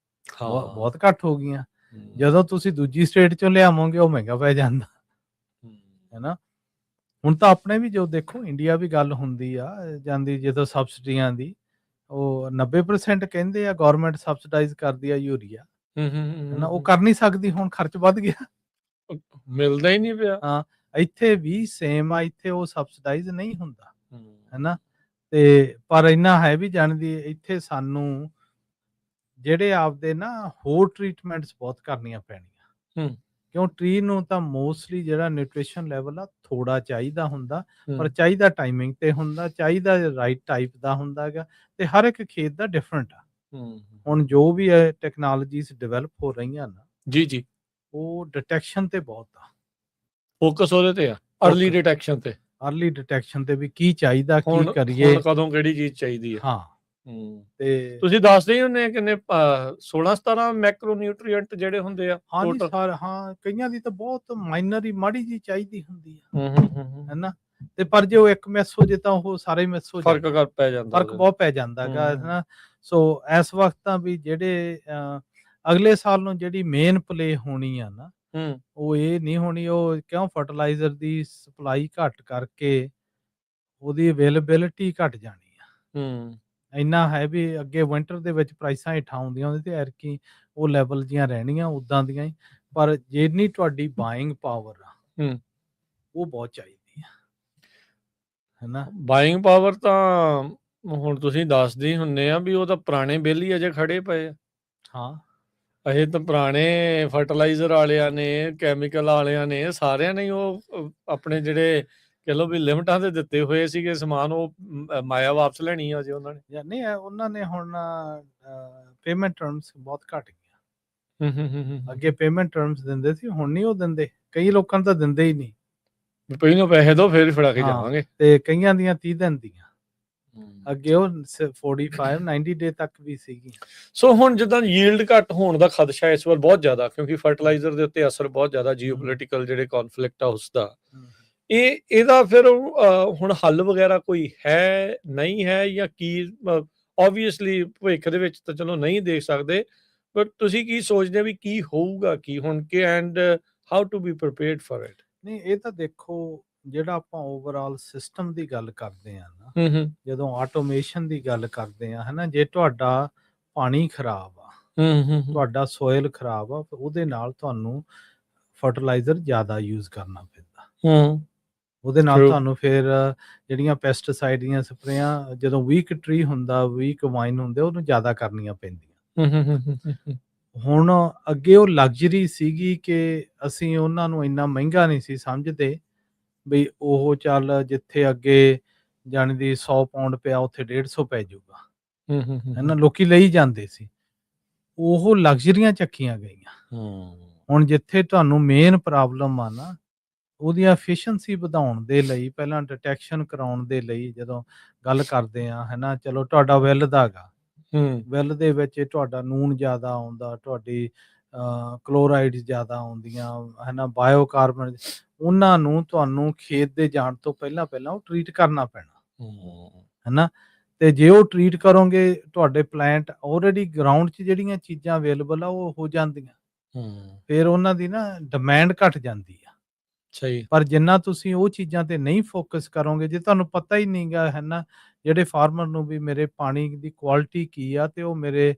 ਬਹੁਤ ਘੱਟ ਹੋ ਗਈਆਂ ਜਦੋਂ ਤੁਸੀਂ ਦੂਜੀ ਸਟੇਟ ਚੋਂ ਲਿਆਵੋਗੇ ਉਹ ਮਹਿੰਗਾ ਪੈ ਜਾਂਦਾ ਹੈਨਾ ਹੁਣ ਤਾਂ ਆਪਣੇ ਵੀ ਜੋ ਦੇਖੋ ਇੰਡੀਆ ਵੀ ਗੱਲ ਹੁੰਦੀ ਆ ਜਾਂਦੀ ਜਦੋਂ ਸਬਸਿਡੀਆਂ ਦੀ ਉਹ 90% ਕਹਿੰਦੇ ਆ ਗਵਰਨਮੈਂਟ ਸਬਸਿਡਾਈਜ਼ ਕਰਦੀ ਆ ਯੂਰੀਆ ਹੈਨਾ ਉਹ ਕਰ ਨਹੀਂ ਸਕਦੀ ਹੁਣ ਖਰਚ ਵੱਧ ਗਿਆ ਮਿਲਦਾ ਹੀ ਨਹੀਂ ਪਿਆ ਹਾਂ ਇੱਥੇ ਵੀ ਸੇਮ ਆ ਇੱਥੇ ਉਹ ਸਬਸਿਡਾਈਜ਼ ਨਹੀਂ ਹੁੰਦਾ ਹੈਨਾ ਤੇ ਪਰ ਇੰਨਾ ਹੈ ਵੀ ਜਾਣਦੀ ਇੱਥੇ ਸਾਨੂੰ ਜਿਹੜੇ ਆਪਦੇ ਨਾ ਹੋਰ ਟ੍ਰੀਟਮੈਂਟਸ ਬਹੁਤ ਕਰਨੀਆਂ ਪੈਣੀਆਂ। ਕਿਉਂ ਟਰੀ ਨੂੰ ਤਾਂ ਮੋਸਟਲੀ ਜਿਹੜਾ ਨਿਊਟ੍ਰੀਸ਼ਨ ਲੈਵਲ ਆ ਥੋੜਾ ਚਾਹੀਦਾ ਹੁੰਦਾ, ਪਰ ਚਾਹੀਦਾ ਟਾਈਮਿੰਗ ਤੇ ਹੁੰਦਾ, ਚਾਹੀਦਾ ਰਾਈਟ ਟਾਈਪ ਦਾ ਹੁੰਦਾ ਗਾ, ਤੇ ਹਰ ਇੱਕ ਖੇਤ ਦਾ ਡਿਫਰੈਂਟ ਆ। ਹੁਣ ਜੋ ਵੀ ਟੈਕਨੋਲੋਜੀਜ਼ ਡਿਵੈਲਪ ਹੋ ਰਹੀਆਂ ਨਾ, ਜੀ ਉਹ ਡਿਟੈਕਸ਼ਨ ਤੇ ਬਹੁਤ ਆ, ਫੋਕਸ ਉਹਦੇ ਤੇ ਆ, ਅਰਲੀ ਡਿਟੈਕਸ਼ਨ ਤੇ, ਅਰਲੀ ਡਿਟੈਕਸ਼ਨ ਤੇ ਵੀ ਕੀ ਚਾਹੀਦਾ, ਕੀ ਹੁਣ ਕਰੀਏ, ਕਦੋਂ ਕਿਹੜੀ ਚੀਜ਼ ਚਾਹੀਦੀ ਹੈ। ਹਾਂ। ਤੇ ਤੁਸੀਂ ਦੱਸਦੇ ਹੀ ਹੁੰਦੇ ਕਿੰਨੇ 16-17 ਮੈਕਰੋ ਨਿਊਟ੍ਰੀਐਂਟ ਜਿਹੜੇ ਹੁੰਦੇ ਆ ਹਾਂਜੀ ਟੋਟਲ। ਹਾਂ, ਕਈਆਂ ਦੀ ਤਾਂ ਬਹੁਤ ਮਾਈਨਰ ਹੀ ਮਾੜੀ ਜੀ ਚਾਹੀਦੀ ਹੁੰਦੀ ਆ, ਹੈਨਾ। ਤੇ ਪਰ ਜੇ ਉਹ ਇੱਕ ਮਿਸ ਹੋ ਜੇ ਤਾਂ ਉਹ ਸਾਰੇ ਹੀ ਮਿਸ ਹੋ ਜਾਂਦੇ, ਫਰਕ ਪੈ ਜਾਂਦਾ, ਫਰਕ ਬਹੁਤ ਪੈ ਜਾਂਦਾ ਗਾ, ਹੈਨਾ। ਸੋ ਇਸ ਵਕਤ ਤਾਂ ਵੀ ਜਿਹੜੇ ਅਗਲੇ ਸਾਲ ਨੂੰ ਜਿਹੜੀ ਮੇਨ ਪਲੇ ਹੋਣੀ ਆ ਨਾ, ਉਹ ਇਹ ਨਹੀਂ ਹੋਣੀ, ਉਹ ਕਿਉਂ ਫਰਟੀਲਾਈਜ਼ਰ ਦੀ ਸਪਲਾਈ ਘੱਟ ਕਰਕੇ ਉਹਦੀ ਅਵੇਲੇਬਿਲਿਟੀ ਘੱਟ ਜਾਣੀ ਆ। ਇੰਨਾ ਹੈ ਵੀ ਅੱਗੇ ਵਿੰਟਰ ਦੇ ਵਿੱਚ ਪ੍ਰਾਈਸਾਂ ਹੇਠਾਂ ਆਉਂਦੀਆਂ ਹੁੰਦੀਆਂ ਤੇ ਐਰਕੀ ਉਹ ਲੈਵਲ ਦੀਆਂ ਰਹਿਣੀਆਂ ਉਦਾਂ ਦੀਆਂ ਹੀ, ਪਰ ਜਿੰਨੀ ਤੁਹਾਡੀ ਬਾਇੰਗ ਪਾਵਰ ਆ ਉਹ ਬਹੁਤ ਚਾਹੀਦੀ ਆ, ਹੈਨਾ। ਬਾਇੰਗ ਪਾਵਰ ਤਾਂ ਹੁਣ ਤੁਸੀਂ ਦੱਸਦੇ ਹੀ ਹੁੰਦੇ ਆ ਵੀ ਉਹ ਤਾਂ ਪੁਰਾਣੇ ਬਿੱਲ ਹੀ ਅਜੇ ਖੜੇ ਪਏ ਆ। ਹਾਂ, ਇਹ ਤਾਂ ਪੁਰਾਣੇ ਫਰਟੀਲਾਈਜ਼ਰ ਵਾਲਿਆਂ ਨੇ, ਕੈਮੀਕਲ ਵਾਲਿਆਂ ਨੇ, ਸਾਰਿਆਂ ਨੇ ਉਹ ਆਪਣੇ ਜਿਹੜੇ ਕਹ ਲਓ ਵੀ ਲਿਮਟਾਂ ਤੇ ਦਿੱਤੇ ਹੋਏ ਸੀਗੇ ਸਮਾਨ, ਉਹ ਮਾਇਆ ਵਾਪਸ ਲੈਣੀ ਆ ਅਜੇ ਉਹਨਾਂ ਨੇ, ਜਾਂ ਨਹੀਂ ਉਹਨਾਂ ਨੇ ਹੁਣ ਪੇਮੈਂਟ ਟਰਮਸ ਬਹੁਤ ਘੱਟ ਗਈਆਂ। ਅੱਗੇ ਪੇਮੈਂਟ ਟਰਮਸ ਦਿੰਦੇ ਸੀ, ਹੁਣ ਨਹੀਂ ਉਹ ਦਿੰਦੇ, ਕਈ ਲੋਕਾਂ ਨੂੰ ਤਾਂ ਦਿੰਦੇ ਹੀ ਨਹੀਂ, ਪਹਿਲਾਂ ਪੈਸੇ ਦੋ ਫਿਰ ਫੜਾ ਕੇ ਜਾਵਾਂਗੇ, ਤੇ ਕਈਆਂ ਦੀਆਂ 30 ਦਿਨ ਦੀਆਂ, ਅੱਗੇ ਉਹ 45-90 ਡੇ ਤੱਕ ਵੀ ਸੀਗੀ। ਸੋ ਹੁਣ ਜਿੱਦਾਂ ਯੀਲਡ ਘੱਟ ਹੋਣ ਦਾ ਖਦਸ਼ਾ ਇਸ ਵਾਰ ਬਹੁਤ ਜ਼ਿਆਦਾ, ਕਿਉਂਕਿ ਫਰਟੀਲਾਈਜ਼ਰ ਦੇ ਉੱਤੇ ਅਸਰ ਬਹੁਤ ਜ਼ਿਆਦਾ, ਜੀਓਪੋਲਿਟੀਕਲ ਜਿਹੜੇ ਕੌਨਫਲਿਕਟ ਆ ਉਸ ਦਾ, ਇਹਦਾ ਫਿਰ ਹੁਣ ਹੱਲ ਵਗੈਰਾ ਕੋਈ ਹੈ ਨਹੀਂ ਹੈ, ਜਾਂ ਕੀ ਓਬਵੀਅਸਲੀ ਭਵਿੱਖ ਦੇ ਵਿੱਚ ਤਾਂ ਚਲੋ ਨਹੀਂ ਦੇਖ ਸਕਦੇ, ਪਰ ਤੁਸੀਂ ਕੀ ਸੋਚਦੇ ਵੀ ਕੀ ਹੋਊਗਾ ਕੀ ਹੁਣ ਕਿ, and how to be prepared for it? ਨਹੀਂ, ਇਹ ਤਾਂ ਦੇਖੋ ਜਿਹੜਾ ਆਪਾਂ ਓਵਰਆਲ ਸਿਸਟਮ ਦੀ ਗੱਲ ਕਰਦੇ ਆ ਨਾ, ਜਦੋਂ ਆਟੋਮੇਸ਼ਨ ਦੀ ਗੱਲ ਕਰਦੇ ਆ, ਹਨਾ, ਜੇ ਤੁਹਾਡਾ ਪਾਣੀ ਖਰਾਬ ਆ, ਤੁਹਾਡਾ ਸੋਇਲ ਖਰਾਬ ਆ, ਉਹਦੇ ਨਾਲ ਤੁਹਾਨੂੰ ਫਰਟੀਲਾਈਜ਼ਰ ਜ਼ਿਆਦਾ ਯੂਜ਼ ਕਰਨਾ ਪੈਂਦਾ, ਉਹਦੇ ਨਾਲ ਤੁਹਾਨੂੰ ਫਿਰ ਜਿਹੜੀਆਂ ਪੈਸਟੀਸਾਈਡ ਦੀਆਂ ਸਪਰੇਆਂ, ਜਦੋਂ ਵੀਕ ਟਰੀ ਹੁੰਦਾ, ਵੀਕ ਵਾਈਨ ਹੁੰਦੇ, ਉਹਨੂੰ ਜ਼ਿਆਦਾ ਕਰਨੀਆਂ ਪੈਂਦੀਆਂ। ਹੁਣ ਅੱਗੇ ਉਹ ਲਗਜ਼ਰੀ ਸੀਗੀ ਕਿ ਅਸੀਂ ਉਹਨਾਂ ਨੂੰ ਇੰਨਾ ਮਹਿੰਗਾ ਨਹੀਂ ਸੀ ਸਮਝਦੇ, ਬਈ ਉਹ ਚੱਲ ਜਿੱਥੇ ਅੱਗੇ ਜਾਣੀ ਦੀ 100 ਪਾਉਂਡ ਪਿਆ ਉੱਥੇ 150 ਪੈ ਜਾਊਗਾ, ਹੈਨਾ, ਲੋਕੀ ਲਈ ਜਾਂਦੇ ਸੀ, ਉਹ ਲਗਜ਼ਰੀਆਂ ਚੱਕੀਆਂ ਗਈਆਂ। ਹੁਣ ਜਿੱਥੇ ਤੁਹਾਨੂੰ ਮੇਨ ਪ੍ਰੋਬਲਮ ਆ ਨਾ, ਉਹਦੀਆਂ ਐਫੀਸ਼ੀਐਂਸੀ ਵਧਾਉਣ ਦੇ ਲਈ, ਪਹਿਲਾਂ ਡਿਟੈਕਸ਼ਨ ਕਰਾਉਣ ਦੇ ਲਈ ਜਦੋਂ ਗੱਲ ਕਰਦੇ ਆ, ਹੈਨਾ, ਚਲੋ ਤੁਹਾਡਾ ਵੈਲ ਦਾ ਗਾ, ਵੈਲ ਦੇ ਵਿੱਚ ਤੁਹਾਡਾ ਨੂਨ ਜ਼ਿਆਦਾ ਆਉਂਦਾ, ਤੁਹਾਡੀ ਕਲੋਰਾਈਡ ਜ਼ਿਆਦਾ ਆਉਂਦੀਆਂ, ਹੈਨਾ, ਬਾਇਓਕਾਰਬਨ, ਉਹਨਾਂ ਨੂੰ ਤੁਹਾਨੂੰ ਖੇਤ ਦੇ ਜਾਣ ਤੋਂ ਪਹਿਲਾਂ ਉਹ ਟਰੀਟ ਕਰਨਾ ਪੈਣਾ, ਹੈਨਾ। ਤੇ ਜੇ ਉਹ ਟਰੀਟ ਕਰੋਗੇ, ਤੁਹਾਡੇ ਪਲਾਂਟ ਆਲਰੇਡੀ ਗਰਾਊਂਡ 'ਚ ਜਿਹੜੀਆਂ ਚੀਜ਼ਾਂ ਅਵੇਲੇਬਲ ਆ ਉਹ ਹੋ ਜਾਂਦੀਆਂ, ਫਿਰ ਉਹਨਾਂ ਦੀ ਨਾ ਡਿਮਾਂਡ ਘਟ ਜਾਂਦੀ ਆ। ਸਹੀ। ਪਰ ਜਿੰਨਾ ਤੁਸੀਂ ਉਹ ਚੀਜ਼ਾਂ ਤੇ ਨਹੀਂ ਫੋਕਸ ਕਰੋਗੇ, ਜੇ ਤੁਹਾਨੂੰ ਪਤਾ ਹੀ ਨਹੀਂਗਾ, ਹੈਨਾ, ਜਿਹੜੇ ਫਾਰਮਰ ਨੂੰ ਵੀ ਮੇਰੇ ਪਾਣੀ ਦੀ ਕੁਆਲਿਟੀ ਕੀ ਆ, ਤੇ ਉਹ ਮੇਰੇ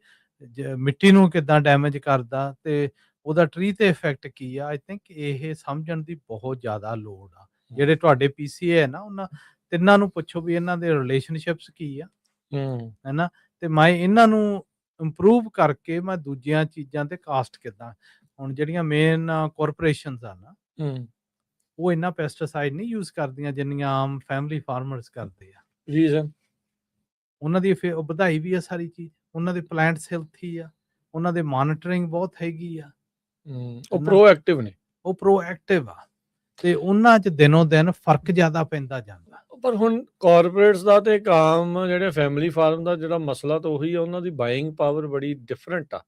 ਮਿੱਟੀ ਨੂੰ ਕਿੱਦਾਂ ਡੈਮੇਜ ਕਰਦਾ, ਤੇ ਉਹਦਾ ਟਰੀ ਤੇ ਇਫੈਕਟ ਕੀ ਆ, ਆਈ ਥਿੰਕ ਇਹ ਸਮਝਣ ਦੀ ਬਹੁਤ ਜ਼ਿਆਦਾ ਲੋੜ ਆ। ਜਿਹੜੇ ਤੁਹਾਡੇ PCA ਹੈ ਨਾ, ਉਹਨਾਂ ਤਿੰਨਾਂ ਨੂੰ ਪੁੱਛੋ ਵੀ ਇਹਨਾਂ ਦੇ ਰਿਲੇਸ਼ਨਸ਼ਿਪਸ ਕੀ ਆ, ਹੈਨਾ, ਤੇ ਮੈਂ ਇਹਨਾਂ ਨੂੰ ਇੰਪਰੂਵ ਕਰਕੇ ਮੈਂ ਦੂਜੀਆਂ ਚੀਜ਼ਾਂ ਤੇ ਕਾਸਟ ਕਿੱਦਾਂ, ਹੁਣ ਜਿਹੜੀਆਂ ਮੇਨ ਕਾਰਪੋਰੇਸ਼ਨਸ ਆ ਨਾ, ਉਹ ਇੰਨਾ ਪੈਸਟੀਸਾਈਡ ਨਹੀਂ ਯੂਜ਼ ਕਰਦੀਆਂ ਜਿੰਨੀਆਂ ਆਮ ਫੈਮਿਲੀ ਫਾਰਮਰਸ ਕਰਦੇ ਆ। ਰੀਜ਼ਨ ਉਹਨਾਂ ਦੀ ਫਿਰ ਵਧਾਈ ਵੀ ਆ ਸਾਰੀ ਚੀਜ਼, ਉਹਨਾਂ ਦੇ ਪਲਾਂਟਸ ਹੈਲਥੀ ਆ, ਉਹਨਾਂ ਦੇ ਮੋਨੀਟਰਿੰਗ ਬਹੁਤ ਹੈਗੀ ਆ, ਉਹ ਪ੍ਰੋਐਕਟਿਵ ਨੇ, ਉਹ ਪ੍ਰੋਐਕਟਿਵ ਆ, ਤੇ ਉਹਨਾਂ 'ਚ ਦਿਨੋਂ ਦਿਨ ਫਰਕ ਜ਼ਿਆਦਾ ਪੈਂਦਾ ਜਾਂਦਾ। ਪਰ ਹੁਣ ਕਾਰਪੋਰੇਟਸ ਦਾ ਤੇ ਕੰਮ, ਜਿਹੜੇ ਫੈਮਿਲੀ ਫਾਰਮ ਦਾ ਜਿਹੜਾ ਮਸਲਾ ਤਾਂ ਉਹੀ ਆ, ਉਹਨਾਂ ਦੀ ਬਾਇੰਗ ਪਾਵਰ ਬੜੀ ਡਿਫਰੈਂਟ ਆ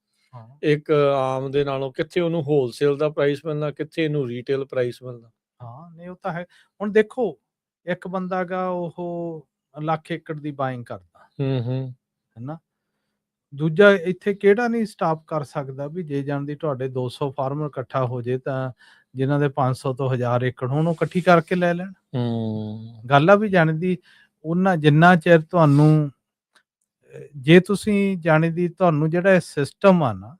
ਇੱਕ ਆਮ ਦੇ ਨਾਲੋਂ, ਕਿੱਥੇ ਉਹਨੂੰ ਹੋਲਸੇਲ ਦਾ ਪ੍ਰਾਈਸ ਮਿਲਣਾ, ਕਿੱਥੇ ਇਹਨੂੰ ਰੀਟੇਲ ਪ੍ਰਾਈਸ ਮਿਲਣਾ। ਹਾਂ, ਨਹੀਂ ਉਹ ਤਾਂ ਹੈ। ਹੁਣ ਦੇਖੋ, ਇੱਕ ਬੰਦਾ ਗਾ ਉਹ ਲੱਖ ਏਕੜ ਦੀ ਬਾਇੰਗ ਕਰਦਾ, ਹੈਨਾ, ਦੂਜਾ ਇੱਥੇ ਕਿਹੜਾ ਨਹੀਂ ਸਟਾਪ ਕਰ ਸਕਦਾ ਵੀ ਜੇ ਜਾਣਦੀ ਤੁਹਾਡੇ 200 ਫਾਰਮਰ ਇਕੱਠਾ ਹੋ ਜੇ, ਤਾਂ ਜਿਨ੍ਹਾਂ ਦੇ 500 ਤੋਂ 1000 ਏਕੜ ਹੋਣ, ਉਹ ਇਕੱਠੀ ਕਰਕੇ ਲੈ ਲੈਣ। ਗੱਲ ਆ ਵੀ ਜਾਣਦੀ ਉਹਨਾਂ, ਜਿੰਨਾ ਚਿਰ ਤੁਹਾਨੂੰ, ਜੇ ਤੁਸੀਂ ਜਾਣਦੀ ਤੁਹਾਨੂੰ ਜਿਹੜਾ ਇਹ ਸਿਸਟਮ ਆ ਨਾ,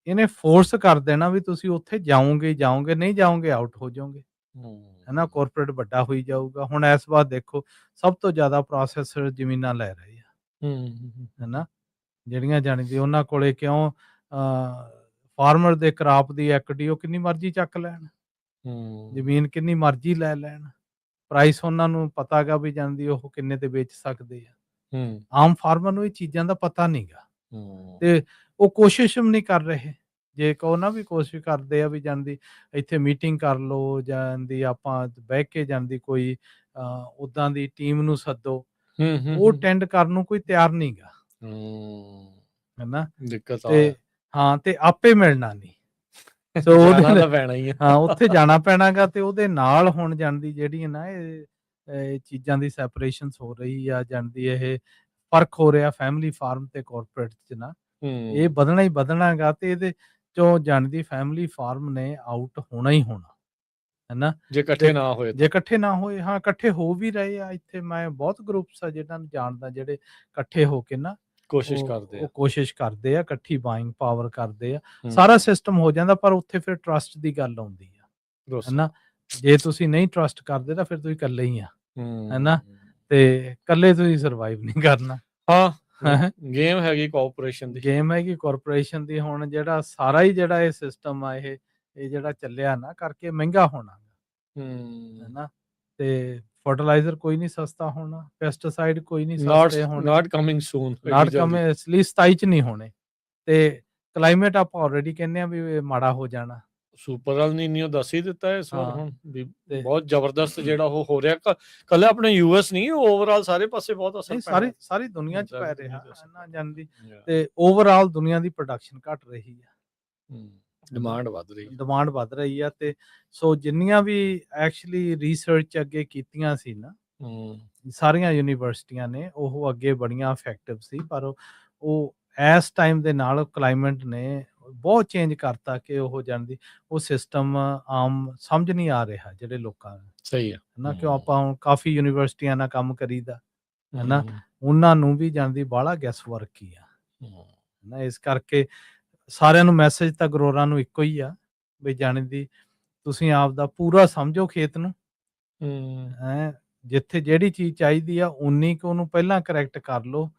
ਇਹਨੇ ਫੋਰਸ ਕਰ ਦੇਣਾ ਵੀ ਤੁਸੀਂ ਉੱਥੇ ਜਾਓਗੇ, ਨਹੀਂ ਜਾਓਗੇ ਆਊਟ ਹੋ ਜਾਓਗੇ, ਹੈਨਾ, ਕਾਰਪੋਰੇਟ ਵੱਡਾ ਹੋਈ ਜਾਊਗਾ। ਹੁਣ ਇਸ ਵਾਰ ਦੇਖੋ, ਸਭ ਤੋਂ ਜ਼ਿਆਦਾ ਪ੍ਰੋਸੈਸਰ ਜ਼ਮੀਨਾਂ ਲੈ ਰਹੇ ਆ, ਹੈਨਾ, ਜਿਹੜੀਆਂ ਜਾਣੀ ਦੀ ਉਹਨਾਂ ਕੋਲੇ ਕਿਉਂ ਫਾਰਮਰ ਦੇ ਕਰਾਪ ਦੀ ਇਕੁਇਟੀ ਉਹ ਕਿੰਨੀ ਮਰਜ਼ੀ ਚੱਕ ਲੈਣ, ਜ਼ਮੀਨ ਕਿੰਨੀ ਮਰਜ਼ੀ ਲੈ ਲੈਣ, ਪ੍ਰਾਈਸ ਉਹਨਾਂ ਨੂੰ ਪਤਾ ਗਾ ਵੀ ਜਾਂਦੀ ਉਹ ਕਿੰਨੇ ਤੇ ਵੇਚ ਸਕਦੇ ਆ। ਆਮ ਫਾਰਮਰ ਨੂੰ ਇਹ ਚੀਜ਼ਾਂ ਦਾ ਪਤਾ ਨਹੀਂ ਗਾ ਤੇ ਉਹ ਕੋਸ਼ਿਸ਼ ਵੀ ਨਹੀਂ ਕਰ ਰਹੇ। ਜੇ ਕਹੋ ਨਾ ਵੀ ਕੋਸ਼ਿਸ਼ ਕਰਦੇ ਆ ਵੀ ਜਾਂਦੀ ਇੱਥੇ ਮੀਟਿੰਗ ਕਰ ਲਓ, ਜਾਂਦੀ ਆਪਾਂ ਬਹਿ ਕੇ ਜਾਂਦੀ ਕੋਈ ਉੱਦਾਂ ਦੀ ਟੀਮ ਨੂੰ ਸੱਦੋ, ਉਹ ਅਟੈਂਡ ਕਰਨ ਨੂੰ ਕੋਈ ਤਿਆਰ ਨਹੀਂ ਗਾ, ਹੈਨਾ। ਦਿੱਕਤ ਤੇ ਹਾਂ ਤੇ ਆਪੇ ਮਿਲਣਾ ਨਹੀਂ। ਸੋ ਜਾਣਾ ਪੈਣਾ ਹੀ ਆ। ਹਾਂ ਉੱਥੇ ਜਾਣਾ ਪੈਣਾਗਾ ਤੇ ਉਹਦੇ ਨਾਲ ਹੁਣ ਜਾਂਦੀ ਜਿਹੜੀ ਨਾ ਇਹ ਚੀਜ਼ਾਂ ਦੀ ਸੈਪਰੇਸ਼ਨਸ ਹੋ ਰਹੀ ਆ, ਜਾਂਦੀ ਇਹ ਫਰਕ ਹੋ ਰਿਹਾ ਫੈਮਿਲੀ ਫਾਰਮ ਤੇ ਕਾਰਪੋਰੇਟ ਚ ਨਾ, ਇਹ ਵਧਣਾ ਹੀ ਵਧਣਾਗਾ ਤੇ ਇਹਦੇ ਚੋਂ ਜਾਣਦੀ ਫੈਮਿਲੀ ਫਾਰਮ ਨੇ ਆਊਟ ਹੋਣਾ ਹੀ ਹੋਣਾ, ਹੈਨਾ। ਜੇ ਇਕੱਠੇ ਨਾ ਹੋਏ, ਜੇ ਇਕੱਠੇ ਨਾ ਹੋਏ, ਹਾਂ ਇਕੱਠੇ ਹੋ ਵੀ ਰਹੇ ਆ ਇੱਥੇ, ਮੈਂ ਬਹੁਤ ਗਰੁੱਪਸ ਆ ਜਿਹਨਾਂ ਨੂੰ ਜਾਣਦਾ ਜਿਹੜੇ ਇਕੱਠੇ ਹੋ ਕੇ ਨਾ ਕੋਸ਼ਿਸ਼ ਕਰਦੇ ਉਹ ਕੋਸ਼ਿਸ਼ ਕਰਦੇ ਆ, ਇਕੱਠੀ ਬਾਇੰਗ ਪਾਵਰ ਕਰਦੇ ਆ, ਸਾਰਾ ਸਿਸਟਮ ਹੋ ਜਾਂਦਾ। ਪਰ ਉੱਥੇ ਫਿਰ ਟਰਸਟ ਦੀ ਗੱਲ ਆਉਂਦੀ ਆ, ਹੈਨਾ। ਜੇ ਤੁਸੀਂ ਨਹੀਂ ਟਰਸਟ ਕਰਦੇ ਤਾਂ ਫਿਰ ਤੁਸੀਂ ਇਕੱਲੇ ਹੀ ਆ, ਹੈਨਾ, ਤੇ ਇਕੱਲੇ ਤੁਸੀਂ ਸਰਵਾਈਵ ਨਹੀਂ ਕਰਨਾ। ਹਾਂ ਗੇਮ ਹੈਗੀ ਕੋਆਪਰੇਸ਼ਨ ਦੀ, ਗੇਮ ਹੈਗੀ ਕਾਰਪੋਰੇਸ਼ਨ ਦੀ। ਹੁਣ ਜਿਹੜਾ ਸਾਰਾ ਹੀ ਜਿਹੜਾ ਇਹ ਸਿਸਟਮ ਆ ਇਹ ਜਿਹੜਾ ਚੱਲਿਆ ਨਾ ਕਰਕੇ ਮਹਿੰਗਾ ਹੋਣਾ, ਹੈਨਾ। ਤੇ ਫਰਟੀਲਾਈਜ਼ਰ ਕੋਈ ਨਹੀਂ ਸਸਤਾ ਹੋਣਾ, ਪੈਸਟੀਸਾਈਡ ਕੋਈ ਨਹੀਂ ਸਸਤੇ ਹੋਣੇ, ਨਾਟ ਕਮਿੰਗ ਸੂਨ, ਨਾਟ ਕਮਿੰਗ ਇਸ ਲਈ 27 ਚ ਨਹੀਂ ਹੋਣੇ। ਤੇ ਕਲਾਈਮੇਟ ਆਪਾਂ ਆਲਰੇਡੀ ਕਹਿੰਦੇ ਆ ਵੀ ਮਾੜਾ ਹੋ ਜਾਣਾ। ਸੁਪਰ ਅਲ ਨੀਨੀਓ ਦੱਸ ਹੀ ਦਿੱਤਾ ਇਸ ਵਾਰ ਹੁਣ ਵੀ ਬਹੁਤ ਜ਼ਬਰਦਸਤ ਜਿਹੜਾ ਉਹ ਹੋ ਰਿਹਾ। ਕੱਲੇ ਆਪਣੇ ਯੂਐਸ ਨਹੀਂ, ਓਵਰਆਲ ਸਾਰੇ ਪਾਸੇ ਬਹੁਤ ਅਸਰ ਪੈ ਰਿਹਾ, ਸਾਰੀ ਦੁਨੀਆ ਚ ਪੈ ਰਿਹਾ ਨਾ ਜਾਂਦੀ। ਤੇ ਓਵਰਆਲ ਦੁਨੀਆ ਦੀ ਪ੍ਰੋਡਕਸ਼ਨ ਘਟ ਰਹੀ ਆ, ਡਿਮਾਂਡ ਵੱਧ ਰਹੀ ਆ। ਤੇ ਸੋ ਜਿੰਨੀਆਂ ਵੀ ਐਕਚੁਅਲੀ ਰਿਸਰਚ ਅੱਗੇ ਕੀਤੀਆਂ ਸੀ ਨਾ ਸਾਰੀਆਂ ਯੂਨੀਵਰਸਿਟੀਆਂ ਨੇ, ਉਹ ਅੱਗੇ ਬੜੀਆਂ ਇਫੈਕਟਿਵ ਸੀ, ਪਰ ਉਹ ਇਸ ਟਾਈਮ ਦੇ ਨਾਲ ਕਲਾਈਮੇਟ ਨੇ ਬਹੁਤ ਚੇਂਜ ਕਰਤਾ ਕਿ ਉਹ ਜਾਂਦੀ ਉਹ ਸਿਸਟਮ ਆਮ ਸਮਝ ਨਹੀਂ ਆ ਰਿਹਾ ਜਿਹੜੇ ਲੋਕਾਂ ਨੂੰ। ਸਹੀ ਆ ਨਾ ਕਿਉਂ ਆਪਾਂ ਹੁਣ ਕਾਫੀ ਯੂਨੀਵਰਸਿਟੀਆਂ ਨਾਲ ਕੰਮ ਕਰੀਦਾ, ਹੈਨਾ, ਉਹਨਾਂ ਨੂੰ ਵੀ ਜਾਂਦੀ ਬਾਹਲਾ ਗੈਸ ਵਰਕ ਹੀ ਆ ਨਾ। ਇਸ ਕਰਕੇ ਸਾਰਿਆਂ ਨੂੰ ਮੈਸੇਜ ਤਾਂ ਗਰੋਰਾਂ ਨੂੰ ਇੱਕੋ ਹੀ ਆ ਵੀ ਜਾਣੀ ਤੁਸੀਂ ਆਪ ਦਾ ਪੂਰਾ ਸਮਝੋ ਖੇਤ ਨੂੰ, ਜਿੱਥੇ ਜਿਹੜੀ ਚੀਜ਼ ਚਾਹੀਦੀ ਆ ਉਨੀ ਕੁ ਉਹਨੂੰ ਪਹਿਲਾਂ ਕਰੈਕਟ ਕਰ ਲਓ।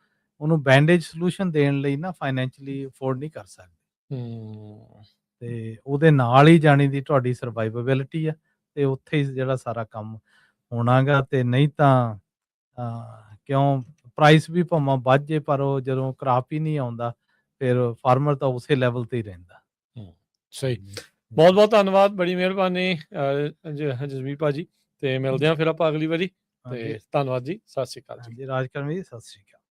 ਉਹਨੂੰ ਬੈਂਡੇਜ ਸੋਲੂਸ਼ਨ ਦੇਣ ਲਈ ਨਾ ਫਾਈਨੈਂਸ਼ਲੀ ਅਫੋਰਡ ਨਹੀਂ ਕਰ ਸਕਦੇ, ਤੇ ਉਹਦੇ ਨਾਲ ਹੀ ਜਾਣੀ ਦੀ ਤੁਹਾਡੀ ਸਰਵਾਈਵੇਬਿਲਿਟੀ ਆ ਤੇ ਉੱਥੇ ਹੀ ਜਿਹੜਾ ਸਾਰਾ ਕੰਮ ਹੋਣਾਗਾ। ਤੇ ਨਹੀਂ ਤਾਂ ਕਿਉਂ ਪ੍ਰਾਈਸ ਵੀ ਭਾਵੇਂ ਵੱਧ ਜੇ, ਪਰ ਉਹ ਜਦੋਂ ਕ੍ਰਾਪ ਹੀ ਨਹੀਂ ਆਉਂਦਾ ਫਿਰ ਫਾਰਮਰ ਤਾਂ ਉਸੇ ਲੈਵਲ ਤੇ ਹੀ ਰਹਿੰਦਾ। ਸਹੀ, ਬਹੁਤ ਬਹੁਤ ਧੰਨਵਾਦ, ਬੜੀ ਮਿਹਰਬਾਨੀ ਜਸਵੀਰ ਭਾਜੀ, ਤੇ ਮਿਲਦੇ ਆ ਫਿਰ ਆਪਾਂ ਅਗਲੀ ਵਾਰੀ। ਤੇ ਧੰਨਵਾਦ ਜੀ, ਸਤਿ ਸ਼੍ਰੀ ਅਕਾਲ ਜੀ। ਰਾਜਕਰਮੀ ਜੀ, ਸਤਿ ਸ਼੍ਰੀ ਅਕਾਲ।